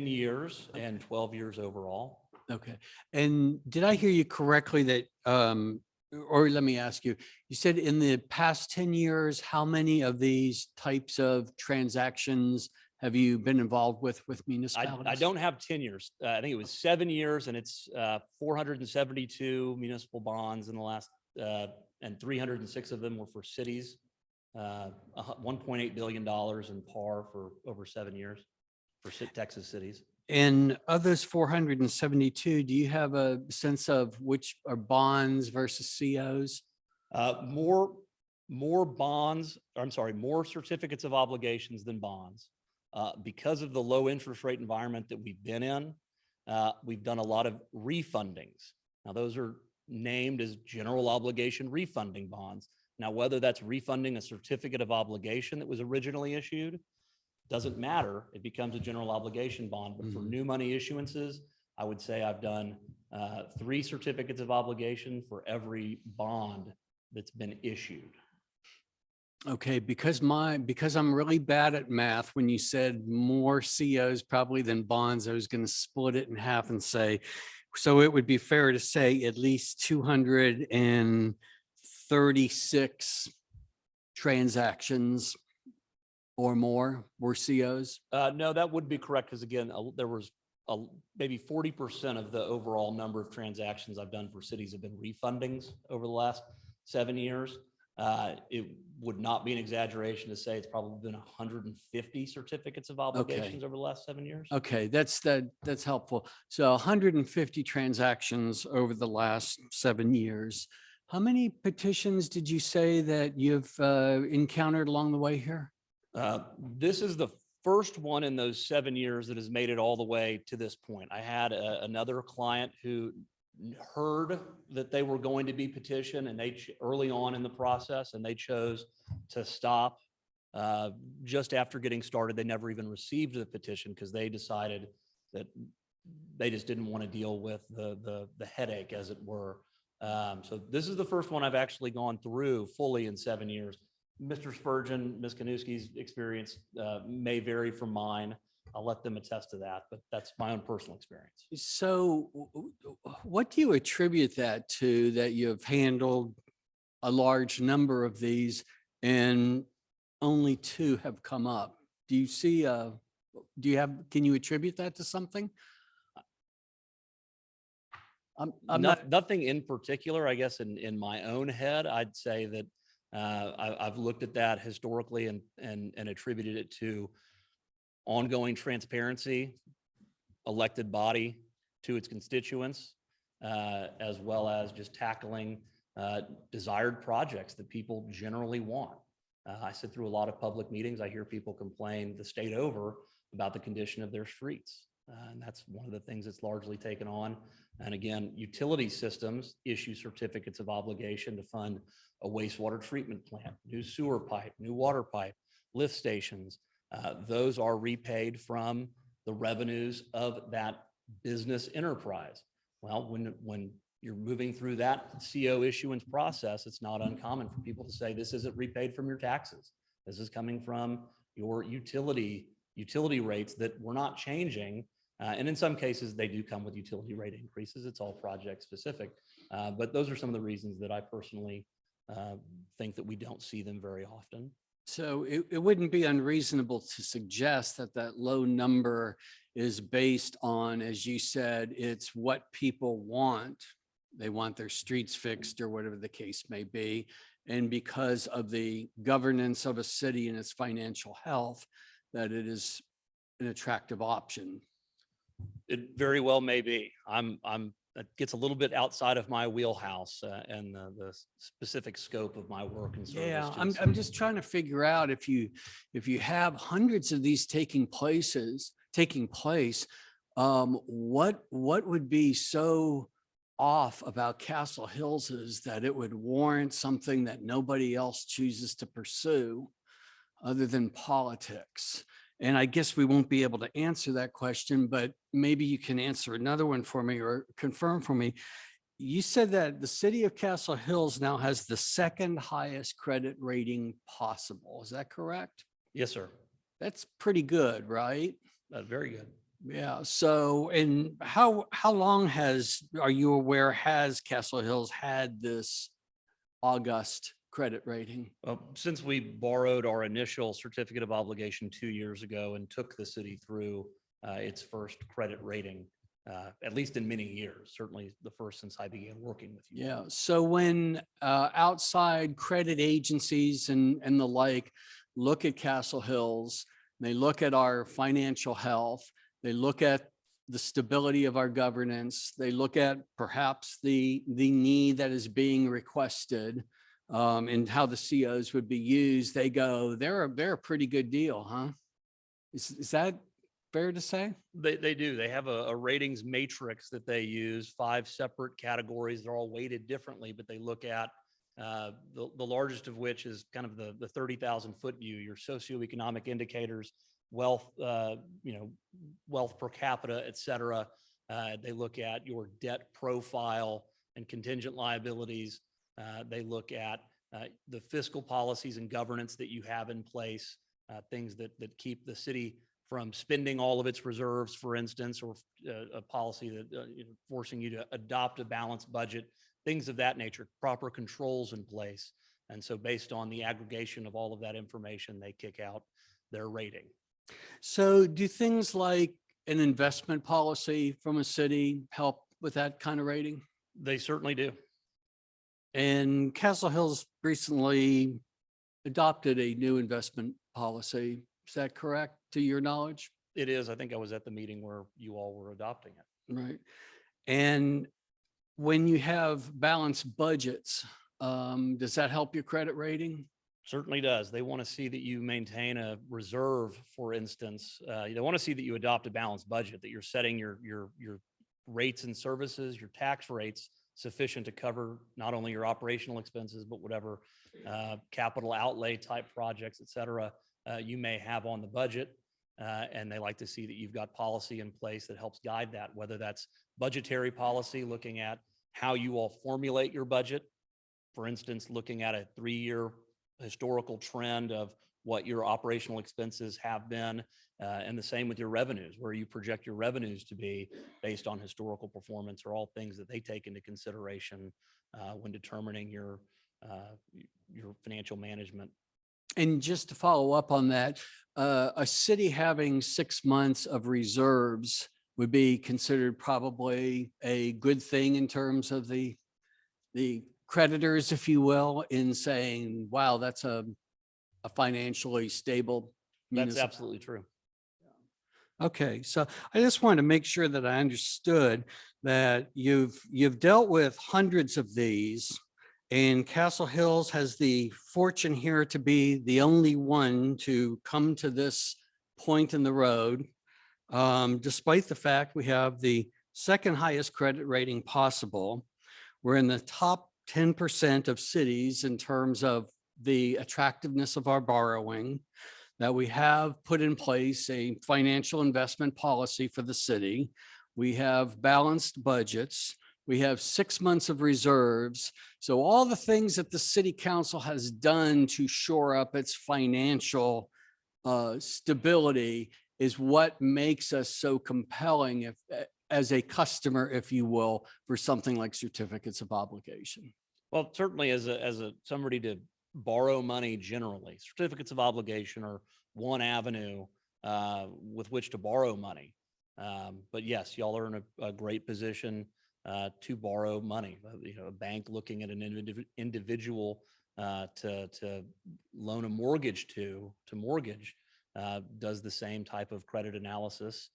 years and 12 years overall. Okay. And did I hear you correctly that, or let me ask you, you said in the past 10 years, how many of these types of transactions have you been involved with municipalities? I don't have 10 years. I think it was 7 years, and it's 472 municipal bonds in the last, and 306 of them were for cities. $1.8 billion in par for over 7 years for Texas cities. And of those 472, do you have a sense of which are bonds versus COs? More bonds, I'm sorry, more certificates of obligations than bonds. Because of the low interest rate environment that we've been in, we've done a lot of refundings. Now, those are named as general obligation refunding bonds. Now, whether that's refunding a certificate of obligation that was originally issued, doesn't matter. It becomes a general obligation bond. But for new money issuances, I would say I've done 3 certificates of obligation for every bond that's been issued. Okay, because I'm really bad at math, when you said more COs probably than bonds, I was going to split it in half and say, so it would be fair to say at least 236 transactions or more were COs? No, that would be correct, because again, there was maybe 40% of the overall number of transactions I've done for cities have been refundings over the last 7 years. It would not be an exaggeration to say it's probably been 150 certificates of obligations over the last 7 years. Okay, that's helpful. So 150 transactions over the last 7 years. How many petitions did you say that you've encountered along the way here? This is the first one in those 7 years that has made it all the way to this point. I had another client who heard that they were going to be petitioned, and they early on in the process, and they chose to stop just after getting started. They never even received the petition because they decided that they just didn't want to deal with the headache, as it were. So this is the first one I've actually gone through fully in 7 years. Mr. Spurgeon, Ms. Kanuski's experience may vary from mine. I'll let them attest to that, but that's my own personal experience. So what do you attribute that to, that you've handled a large number of these and only 2 have come up? Do you see, can you attribute that to something? Nothing in particular, I guess, in my own head. I'd say that I've looked at that historically and attributed it to ongoing transparency, elected body to its constituents, as well as just tackling desired projects that people generally want. I sit through a lot of public meetings. I hear people complain the state over about the condition of their streets. And that's one of the things that's largely taken on. And again, utility systems issue certificates of obligation to fund a wastewater treatment plant, new sewer pipe, new water pipe, lift stations. Those are repaid from the revenues of that business enterprise. Well, when you're moving through that CO issuance process, it's not uncommon for people to say, this isn't repaid from your taxes. This is coming from your utility rates that we're not changing. And in some cases, they do come with utility rate increases. It's all project specific. But those are some of the reasons that I personally think that we don't see them very often. So it wouldn't be unreasonable to suggest that that low number is based on, as you said, it's what people want. They want their streets fixed or whatever the case may be. And because of the governance of a city and its financial health, that it is an attractive option. It very well may be. It gets a little bit outside of my wheelhouse and the specific scope of my work and service. Yeah, to the I'm city. just trying to figure out if you have hundreds of these taking place, what would be so off about Castle Hills is that it would warrant something that nobody else chooses to pursue other than politics? And I guess we won't be able to answer that question, but maybe you can answer another one for me or confirm for me. You said that the city of Castle Hills now has the second highest credit rating possible. Is that correct? Yes, sir. That's pretty good, right? Very good. Yeah. So, and how long are you aware, has Castle Hills had this august credit rating? Since we borrowed our initial certificate of obligation 2 years ago and took the city through its first credit rating, at least in many years, certainly the first since I began working with you. Yeah. So when outside credit agencies and the like look at Castle Hills, they look at our financial health, they look at the stability of our governance, they look at perhaps the need that is being requested, and how the COs would be used, they go, they're a pretty good deal, huh? Is that fair to say? They do. They have a ratings matrix that they use, 5 separate categories. They're all weighted differently, but they look at the largest of which is kind of the 30,000 foot view, your socioeconomic indicators, wealth, wealth per capita, et cetera. They look at your debt profile and contingent liabilities. They look at the fiscal policies and governance that you have in place, things that keep the city from spending all of its reserves, for instance, or a policy that forcing you to adopt a balanced budget, things of that nature, proper controls in place. And so based on the aggregation of all of that information, they kick out their rating. So do things like an investment policy from a city help with that kind of rating? They certainly do. And Castle Hills recently adopted a new investment policy. Is that correct, to your knowledge? It is. I think I was at the meeting where you all were adopting it. Right. And when you have balanced budgets, does that help your credit rating? Certainly does. They want to see that you maintain a reserve, for instance. They want to see that you adopt a balanced budget, that you're setting your rates and services, your tax rates sufficient to cover not only your operational expenses, but whatever capital outlay type projects, et cetera, you may have on the budget. And they like to see that you've got policy in place that helps guide that, whether that's budgetary policy, looking at how you all formulate your budget. For instance, looking at a 3-year historical trend of what your operational expenses have been, and the same with your revenues, where you project your revenues to be based on historical performance, are all things that they take into consideration when determining your financial management. And just to follow up on that, a city having 6 months of reserves would be considered probably a good thing in terms of the creditors, if you will, in saying, wow, that's a financially stable. That's absolutely true. Okay, so I just wanted to make sure that I understood that you've dealt with hundreds of these, and Castle Hills has the fortune here to be the only one to come to this point in the road, despite the fact we have the second highest credit rating possible. We're in the top 10% of cities in terms of the attractiveness of our borrowing, that we have put in place a financial investment policy for the city. We have balanced budgets. We have 6 months of reserves. So all the things that the city council has done to shore up its financial stability is what makes us so compelling as a customer, if you will, for something like certificates of obligation. Well, certainly as somebody to borrow money generally. Certificates of obligation are one avenue with which to borrow money. But yes, y'all are in a great position to borrow money. You know, a bank looking at an individual to loan a mortgage to mortgage does the same type of credit analysis.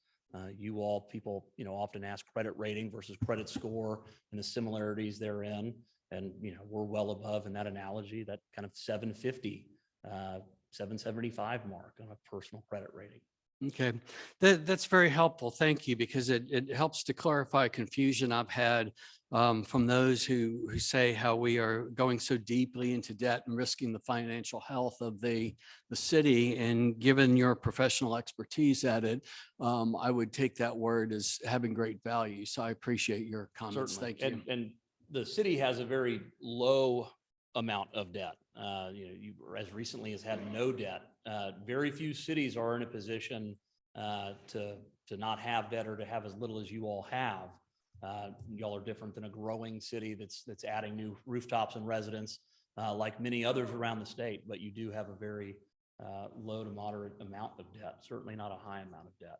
You all people, you know, often ask credit rating versus credit score and the similarities therein. And, you know, we're well above in that analogy, that kind of 750, 775 mark on a personal credit rating. Okay, that's very helpful. Thank you, because it helps to clarify confusion I've had from those who say how we are going so deeply into debt and risking the financial health of the city. And given your professional expertise at it, I would take that word as having great value. So I appreciate your comments. Certainly. Thank you. And the city has a very low amount of debt. You know, you as recently as had no debt. Very few cities are in a position to not have debt or to have as little as you all have. Y'all are different than a growing city that's adding new rooftops and residents like many others around the state, but you do have a very low to moderate amount of debt, certainly not a high amount of debt.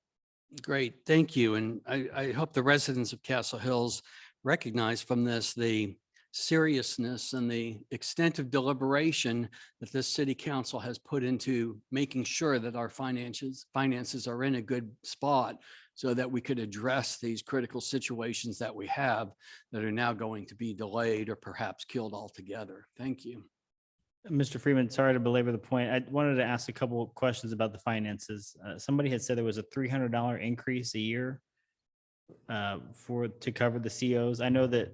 Great, thank you. And I hope the residents of Castle Hills recognize from this the seriousness and the extent of deliberation that this city council has put into making sure that our finances are in a good spot so that we could address these critical situations that we have that are now going to be delayed or perhaps killed altogether. Thank you. Mr. Freeman, sorry to belabor the point. I wanted to ask a couple of questions about the finances. Somebody had said there was a $300 increase a year to cover the COs. I know that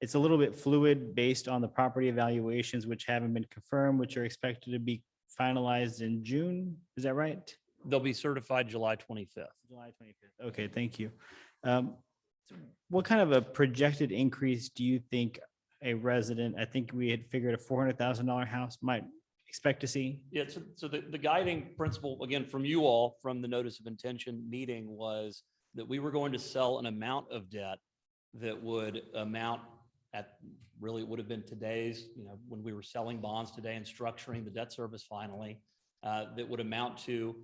it's a little bit fluid based on the property evaluations, which haven't been confirmed, which are expected to be finalized in June. Is that right? They'll be certified July 25th. July 25th. Okay, thank you. What kind of a projected increase do you think a resident, I think we had figured a $400,000 house might expect to see? Yeah, so the guiding principle, again, from you all, from the notice of intention meeting was that we were going to sell an amount of debt that would amount at, really it would have been today's, you know, when we were selling bonds today and structuring the debt service finally, that would amount to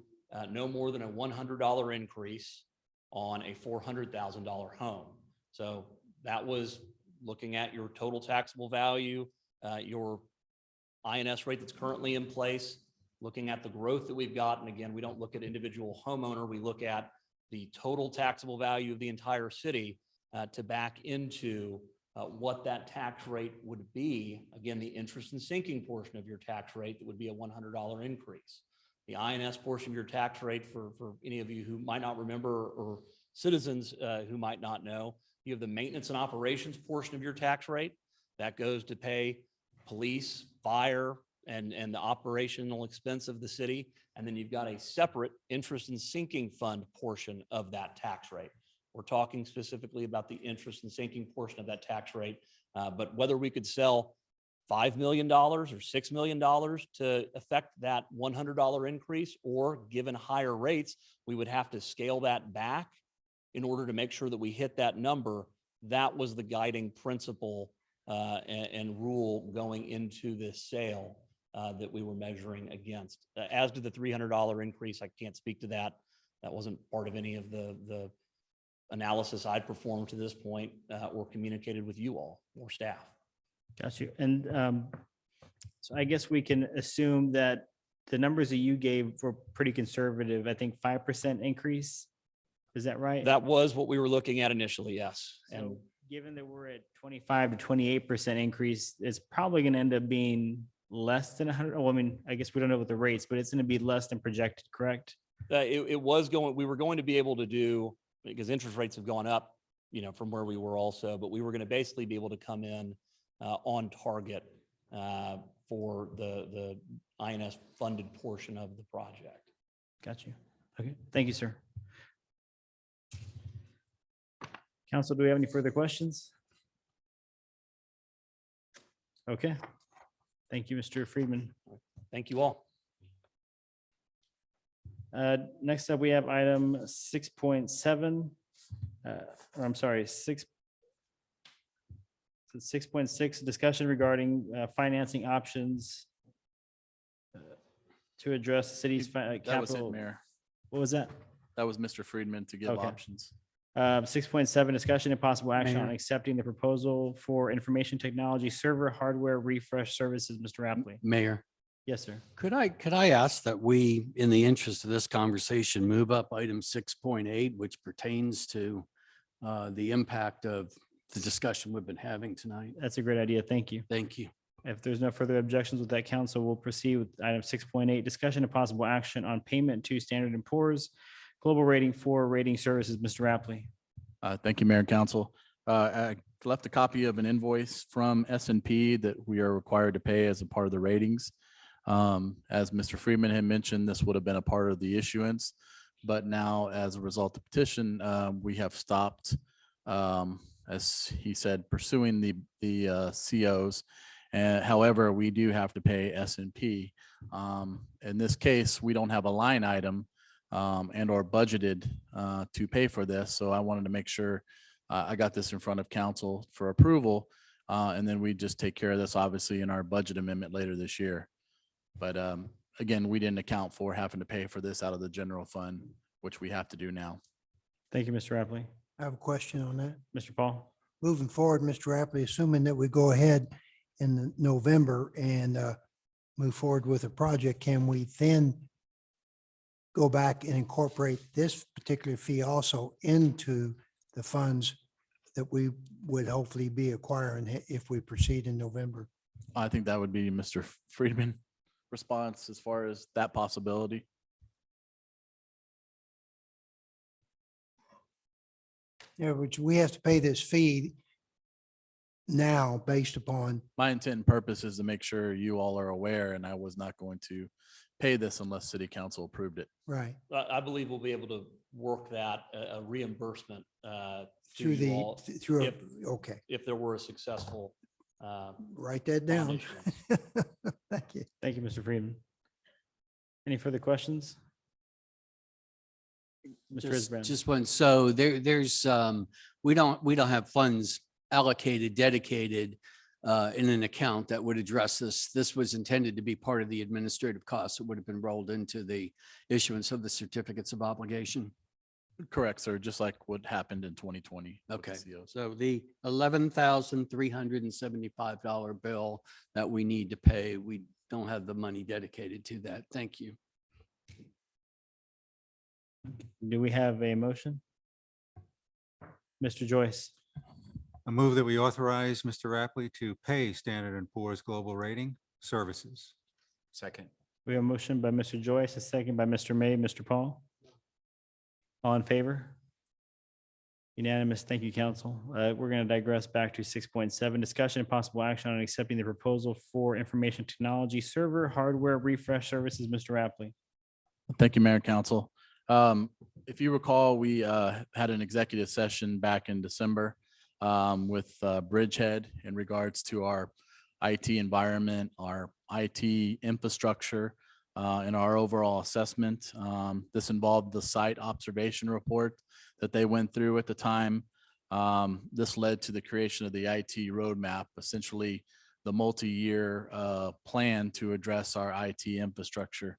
no more than a $100 increase on a $400,000 home. So that was looking at your total taxable value, your INS rate that's currently in place, looking at the growth that we've got. And again, we don't look at individual homeowner, we look at the total taxable value of the entire city to back into what that tax rate would be. Again, the interest and sinking portion of your tax rate, that would be a $100 increase. The INS portion of your tax rate, for any of you who might not remember or citizens who might not know, you have the maintenance and operations portion of your tax rate. That goes to pay police, fire, and the operational expense of the city. And then you've got a separate interest and sinking fund portion of that tax rate. We're talking specifically about the interest and sinking portion of that tax rate. But whether we could sell $5 million or $6 million to affect that $100 increase, or given higher rates, we would have to scale that back in order to make sure that we hit that number. That was the guiding principle and rule going into this sale that we were measuring against. As to the $300 increase, I can't speak to that. That wasn't part of any of the analysis I'd performed to this point or communicated with you all or staff. Got you. And so I guess we can assume that the numbers that you gave were pretty conservative. I think 5% increase. Is that right? That was what we were looking at initially, yes. And So given that we're at 25 to 28% increase, it's probably going to end up being less than 100. Well, I mean, I guess we don't know what the rates, but it's going to be less than projected, correct? we were going to be able to do, because interest rates have gone up, you know, from where we were also, but we were going to basically be able to come in on target for the INS funded portion of the project. Got you. Okay. Thank you, sir. Council, do we have any further questions? Okay. Thank you, Mr. Friedman. Thank you all. Next up, we have item 6.7. Or I'm sorry, 6.6, discussion regarding financing options to address the city's That was it, capital. Mayor. What was that? That was Mr. Friedman to give Okay. options. 6.7, discussion and possible action on Mayor. accepting the proposal for information technology server hardware refresh services. Mr. Rapley. Mayor, Yes, sir. could I ask that we, in the interest of this conversation, move up item 6.8, which pertains to the impact of the discussion we've been having tonight? That's a great idea. Thank you. Thank you. If there's no further objections with that, council will proceed with item 6.8, discussion and possible action on payment to Standard and Poor's Global Rating for rating services. Mr. Rapley. Thank you, Mayor and Council. I left a copy of an invoice from S&P that we are required to pay as a part of the ratings. As Mr. Freeman had mentioned, this would have been a part of the issuance, but now as a result of petition, we have stopped, as he said, pursuing the COs. However, we do have to pay S&P. In this case, we don't have a line item and or budgeted to pay for this. So I wanted to make sure I got this in front of council for approval. And then we just take care of this obviously in our budget amendment later this year. But again, we didn't account for having to pay for this out of the general fund, which we have to do now. Thank you, Mr. Rapley. I have a question on that. Mr. Paul. Moving forward, Mr. Rapley, assuming that we go ahead in November and move forward with a project, can we then go back and incorporate this particular fee also into the funds that we would hopefully be acquiring if we proceed in November? I think that would be Mr. Friedman response as far as that possibility. Yeah, which we have to pay this fee now based upon, My intent and purpose is to make sure you all are aware, and I was not going to pay this unless city council approved it. right, I believe we'll be able to work that, a reimbursement to through you all through, if- okay, if there were a successful. write that down. bond issuance. Thank you. Thank you, Mr. Friedman. Any further questions? Mr. Isbrand. Just one. So there's, we don't have funds allocated, dedicated in an account that would address this. This was intended to be part of the administrative costs that would have been rolled into the issuance of the certificates of obligation. Correct, sir, just like what happened in 2020. with the Okay, COs. so the $11,375 bill that we need to pay, we don't have the money dedicated to that. Thank you. Do we have a motion? Mr. Joyce. I move that we authorize Mr. Rapley to pay Standard and Poor's Global Rating Services. Second. We have a motion by Mr. Joyce, a second by Mr. May. Mr. Paul? All in favor? Unanimous. Thank you, council. We're going to digress back to 6.7, discussion and possible action on accepting the proposal for information technology server hardware refresh services. Mr. Rapley. Thank you, Mayor and Council. If you recall, we had an executive session back in December with Bridgehead in regards to our IT environment, our IT infrastructure, and our overall assessment. This involved the site observation report that they went through at the time. This led to the creation of the IT roadmap, essentially the multi-year plan to address our IT infrastructure.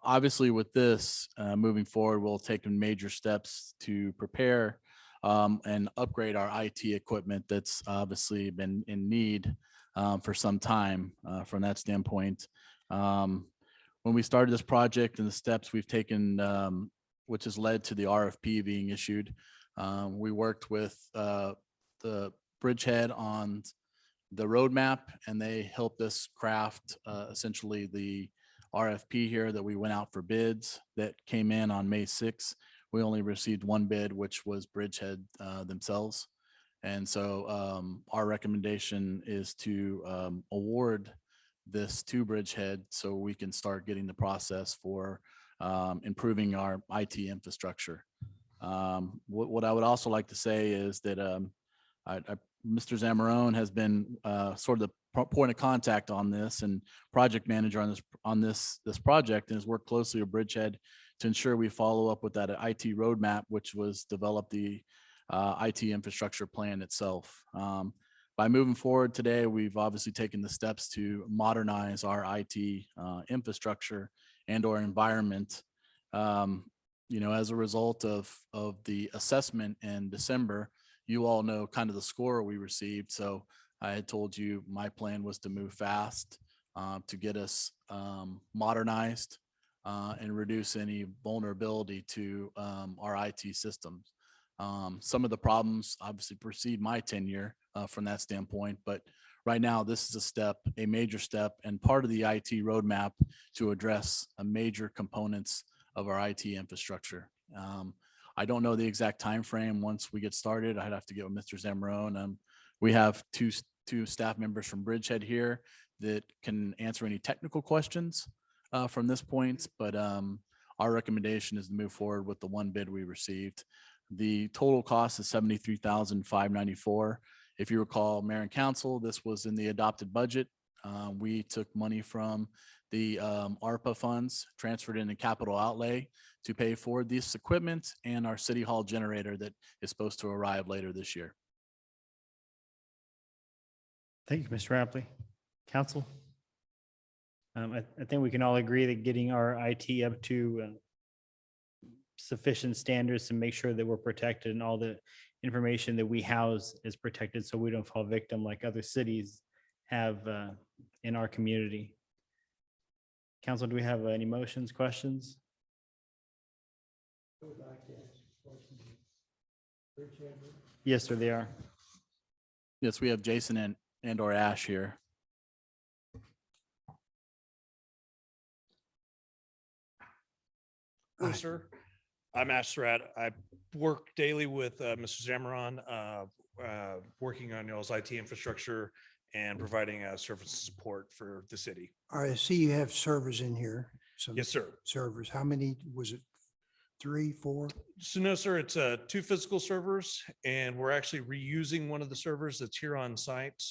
Obviously, with this moving forward, we'll take major steps to prepare and upgrade our IT equipment that's obviously been in need for some time from that standpoint. When we started this project and the steps we've taken, which has led to the RFP being issued, we worked with the Bridgehead on the roadmap, and they helped us craft essentially the RFP here that we went out for bids that came in on May 6th. We only received one bid, which was Bridgehead themselves. And so our recommendation is to award this to Bridgehead so we can start getting the process for improving our IT infrastructure. What I would also like to say is that Mr. Zamarone has been sort of the point of contact on this and project manager on this project, and has worked closely with Bridgehead to ensure we follow up with that IT roadmap, which was developed the IT infrastructure plan itself. By moving forward today, we've obviously taken the steps to modernize our IT infrastructure and or environment. As a result of the assessment in December, you all know kind of the score we received. So I had told you my plan was to move fast to get us modernized and reduce any vulnerability to our IT systems. Some of the problems obviously precede my tenure from that standpoint, but right now this is a major step and part of the IT roadmap to address major components of our IT infrastructure. I don't know the exact time frame. Once we get started, I'd have to get with Mr. Zamorone. We have two staff members from Bridgehead here that can answer any technical questions from this point, but our recommendation is to move forward with the one bid we received. The total cost is $73,594. If you recall, Mayor and Council, this was in the adopted budget. We took money from the ARPA funds, transferred into capital outlay to pay for this equipment and our city hall generator that is supposed to arrive later this year. Thank you, Mr. Rapley. Council? I think we can all agree that getting our IT up to sufficient standards to make sure that we're protected and all the information that we house is protected so we don't fall victim like other cities have in our community. Council, do we have any motions, questions? Yes, sir, they are. Yes, we have Jason and or Ash here. Hello, sir. I'm Ash Surratt. I work daily with Mr. Zamaron, working on y'all's IT infrastructure and providing service support for the city. All right, I see you have servers in here. Some Yes, sir. servers. How many was it? 3, 4? So no, sir, it's 2 physical servers, and we're actually reusing one of the servers that's here on site.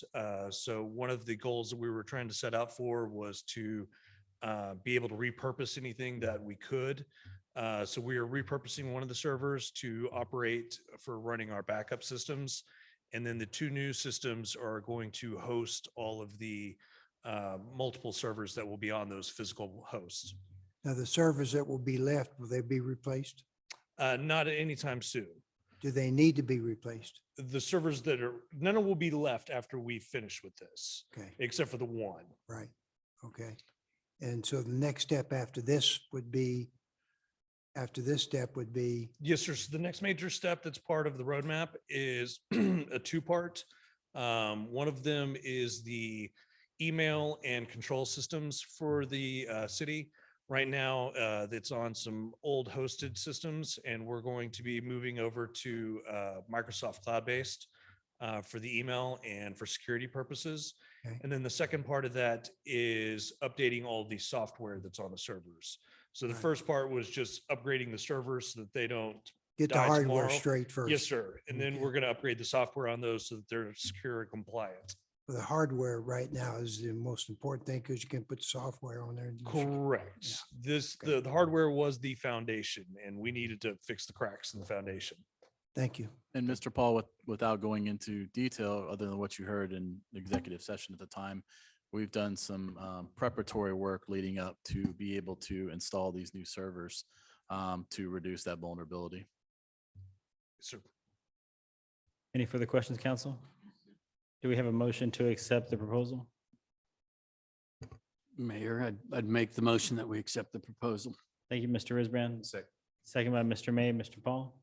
So one of the goals that we were trying to set out for was to be able to repurpose anything that we could. So we are repurposing one of the servers to operate for running our backup systems. And then the 2 new systems are going to host all of the multiple servers that will be on those physical hosts. Now, the servers that will be left, will they be replaced? Not anytime soon. Do they need to be replaced? The servers that are, none will be left after we finish with this, Okay, except for the one. right, okay. And so the next step after this would be, Yes, sir. So the next major step that's part of the roadmap is a 2-part. One of them is the email and control systems for the city. Right now, it's on some old hosted systems, and we're going to be moving over to Microsoft Cloud-based for the email and for security purposes. Okay. And then the second part of that is updating all the software that's on the servers. So the Right. first part was just upgrading the servers so that they don't get the die hardware tomorrow. straight first. Yes, sir. And then Okay. we're going to upgrade the software on those so that they're secure and compliant. The hardware right now is the most important thing because you can put software on there. and you should- Correct. Yeah. This, Okay. the hardware was the foundation, and we needed to fix the cracks in the foundation. Thank you. And Mr. Paul, without going into detail, other than what you heard in executive session at the time, we've done some preparatory work leading up to be able to install these new servers to reduce that vulnerability. So Any further questions, council? Do we have a motion to accept the proposal? Mayor, I'd make the motion that we accept the proposal. Thank you, Mr. Risbrand. Second by Mr. May. Mr. Paul?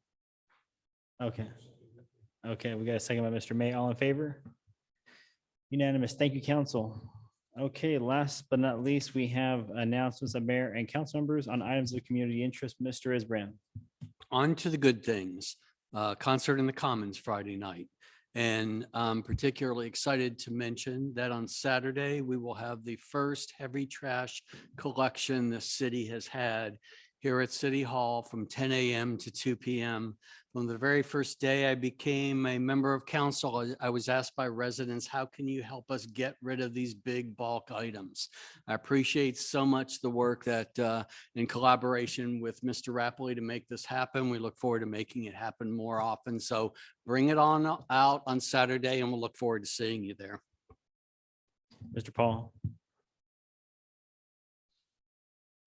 Okay. Okay, we got a second by Mr. May. All in favor? Unanimous. Thank you, council. Okay, last but not least, we have announcements of mayor and council members on items of community interest. Mr. Risbrand. On to the good things. Concert in the Commons Friday night. And I'm particularly excited to mention that on Saturday, we will have the first heavy trash collection the city has had here at City Hall from 10 a.m. to 2 p.m. From the very first day I became a member of council, I was asked by residents, how can you help us get rid of these big bulk items? I appreciate so much the work that in collaboration with Mr. Rapley to make this happen. We look forward to making it happen more often. So bring it on out on Saturday and we'll look forward to seeing you there. Mr. Paul.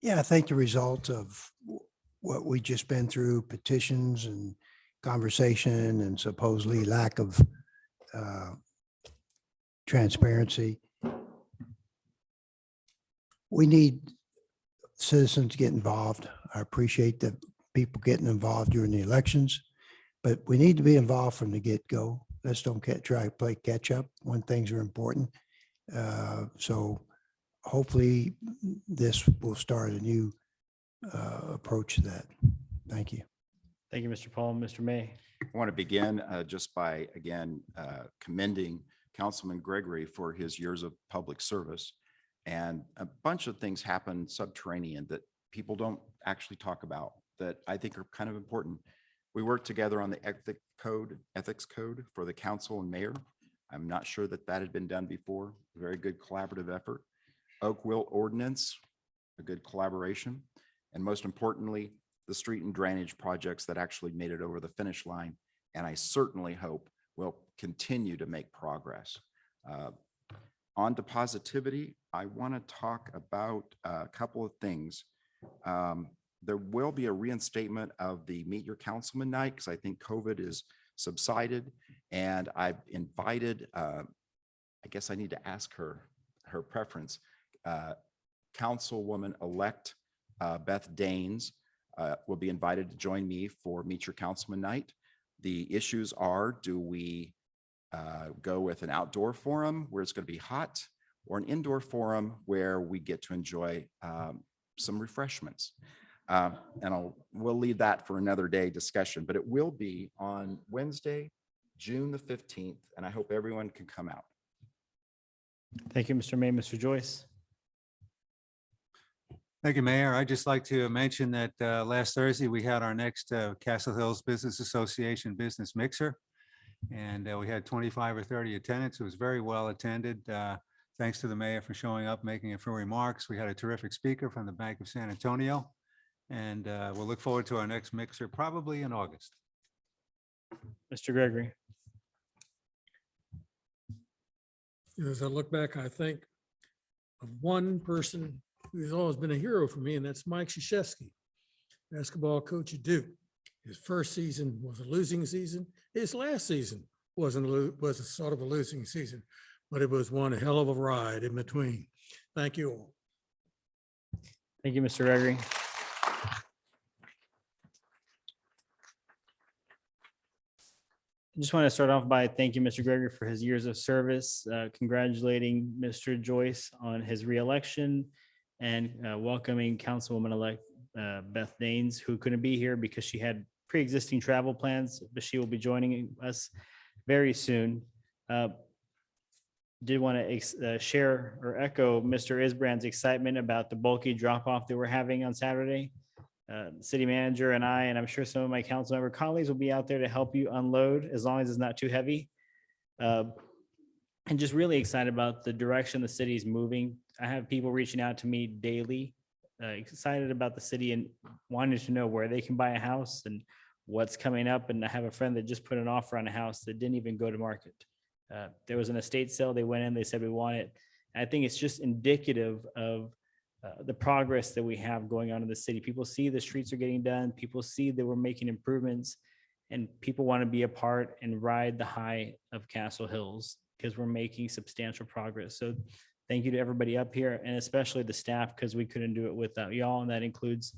Yeah, I think the result of what we just been through, petitions and conversation and supposedly lack of transparency. We need citizens to get involved. I appreciate the people getting involved during the elections, but we need to be involved from the get-go. Let's don't try to play catch up when things are important. So hopefully this will start a new approach to that. Thank you. Thank you, Mr. Paul. Mr. May. I want to begin just by, again, commending Councilman Gregory for his years of public service. And a bunch of things happen subterranean that people don't actually talk about that I think are kind of important. We worked together on the ethics code for the council and mayor. I'm not sure that that had been done before. Very good collaborative effort. Oakville ordinance, a good collaboration. And most importantly, the street and drainage projects that actually made it over the finish line. And I certainly hope we'll continue to make progress. On to positivity, I want to talk about a couple of things. There will be a reinstatement of the Meet Your Councilman night because I think COVID is subsided. And I've invited, I guess I need to ask her preference, Councilwoman-elect Beth Daines will be invited to join me for Meet Your Councilman night. The issues are, do we go with an outdoor forum where it's going to be hot or an indoor forum where we get to enjoy some refreshments? And we'll leave that for another day discussion, but it will be on Wednesday, June the 15th, and I hope everyone can come out. Thank you, Mr. May. Mr. Joyce. Thank you, Mayor. I'd just like to mention that last Thursday, we had our next Castle Hills Business Association Business Mixer. And we had 25 or 30 attendants. It was very well attended. Thanks to the mayor for showing up, making a few remarks. We had a terrific speaker from the Bank of San Antonio. And we'll look forward to our next mixer probably in August. Mr. Gregory. As I look back, I think of one person who's always been a hero for me, and that's Mike Krzyzewski, basketball coach at Duke. His first season was a losing season. His last season was a sort of a losing season, but it was one hell of a ride in between. Thank you all. Thank you, Mr. Gregory. I just want to start off by thanking Mr. Gregory for his years of service, congratulating Mr. Joyce on his reelection, and welcoming Councilwoman-elect Beth Daines, who couldn't be here because she had pre-existing travel plans, but she will be joining us very soon. Did want to share or echo Mr. Isbrand's excitement about the bulky drop-off that we're having on Saturday. The city manager and I, and I'm sure some of my council member colleagues will be out there to help you unload as long as it's not too heavy. And just really excited about the direction the city is moving. I have people reaching out to me daily, excited about the city and wanting to know where they can buy a house and what's coming up. And I have a friend that just put an offer on a house that didn't even go to market. There was an estate sale. They went in, they said, we want it. And I think it's just indicative of the progress that we have going on in the city. People see the streets are getting done. People see that we're making improvements, and people want to be a part and ride the high of Castle Hills because we're making substantial progress. So thank you to everybody up here, and especially the staff, because we couldn't do it without y'all, and that includes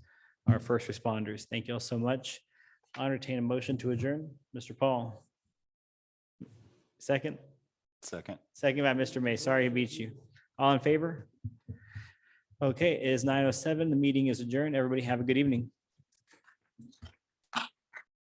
our first responders. Thank you all so much. I'll entertain a motion to adjourn. Mr. Paul. Second? Second. Second by Mr. May. Sorry he beat you. All in favor? Okay, it is 9:07. The meeting is adjourned. Everybody have a good evening.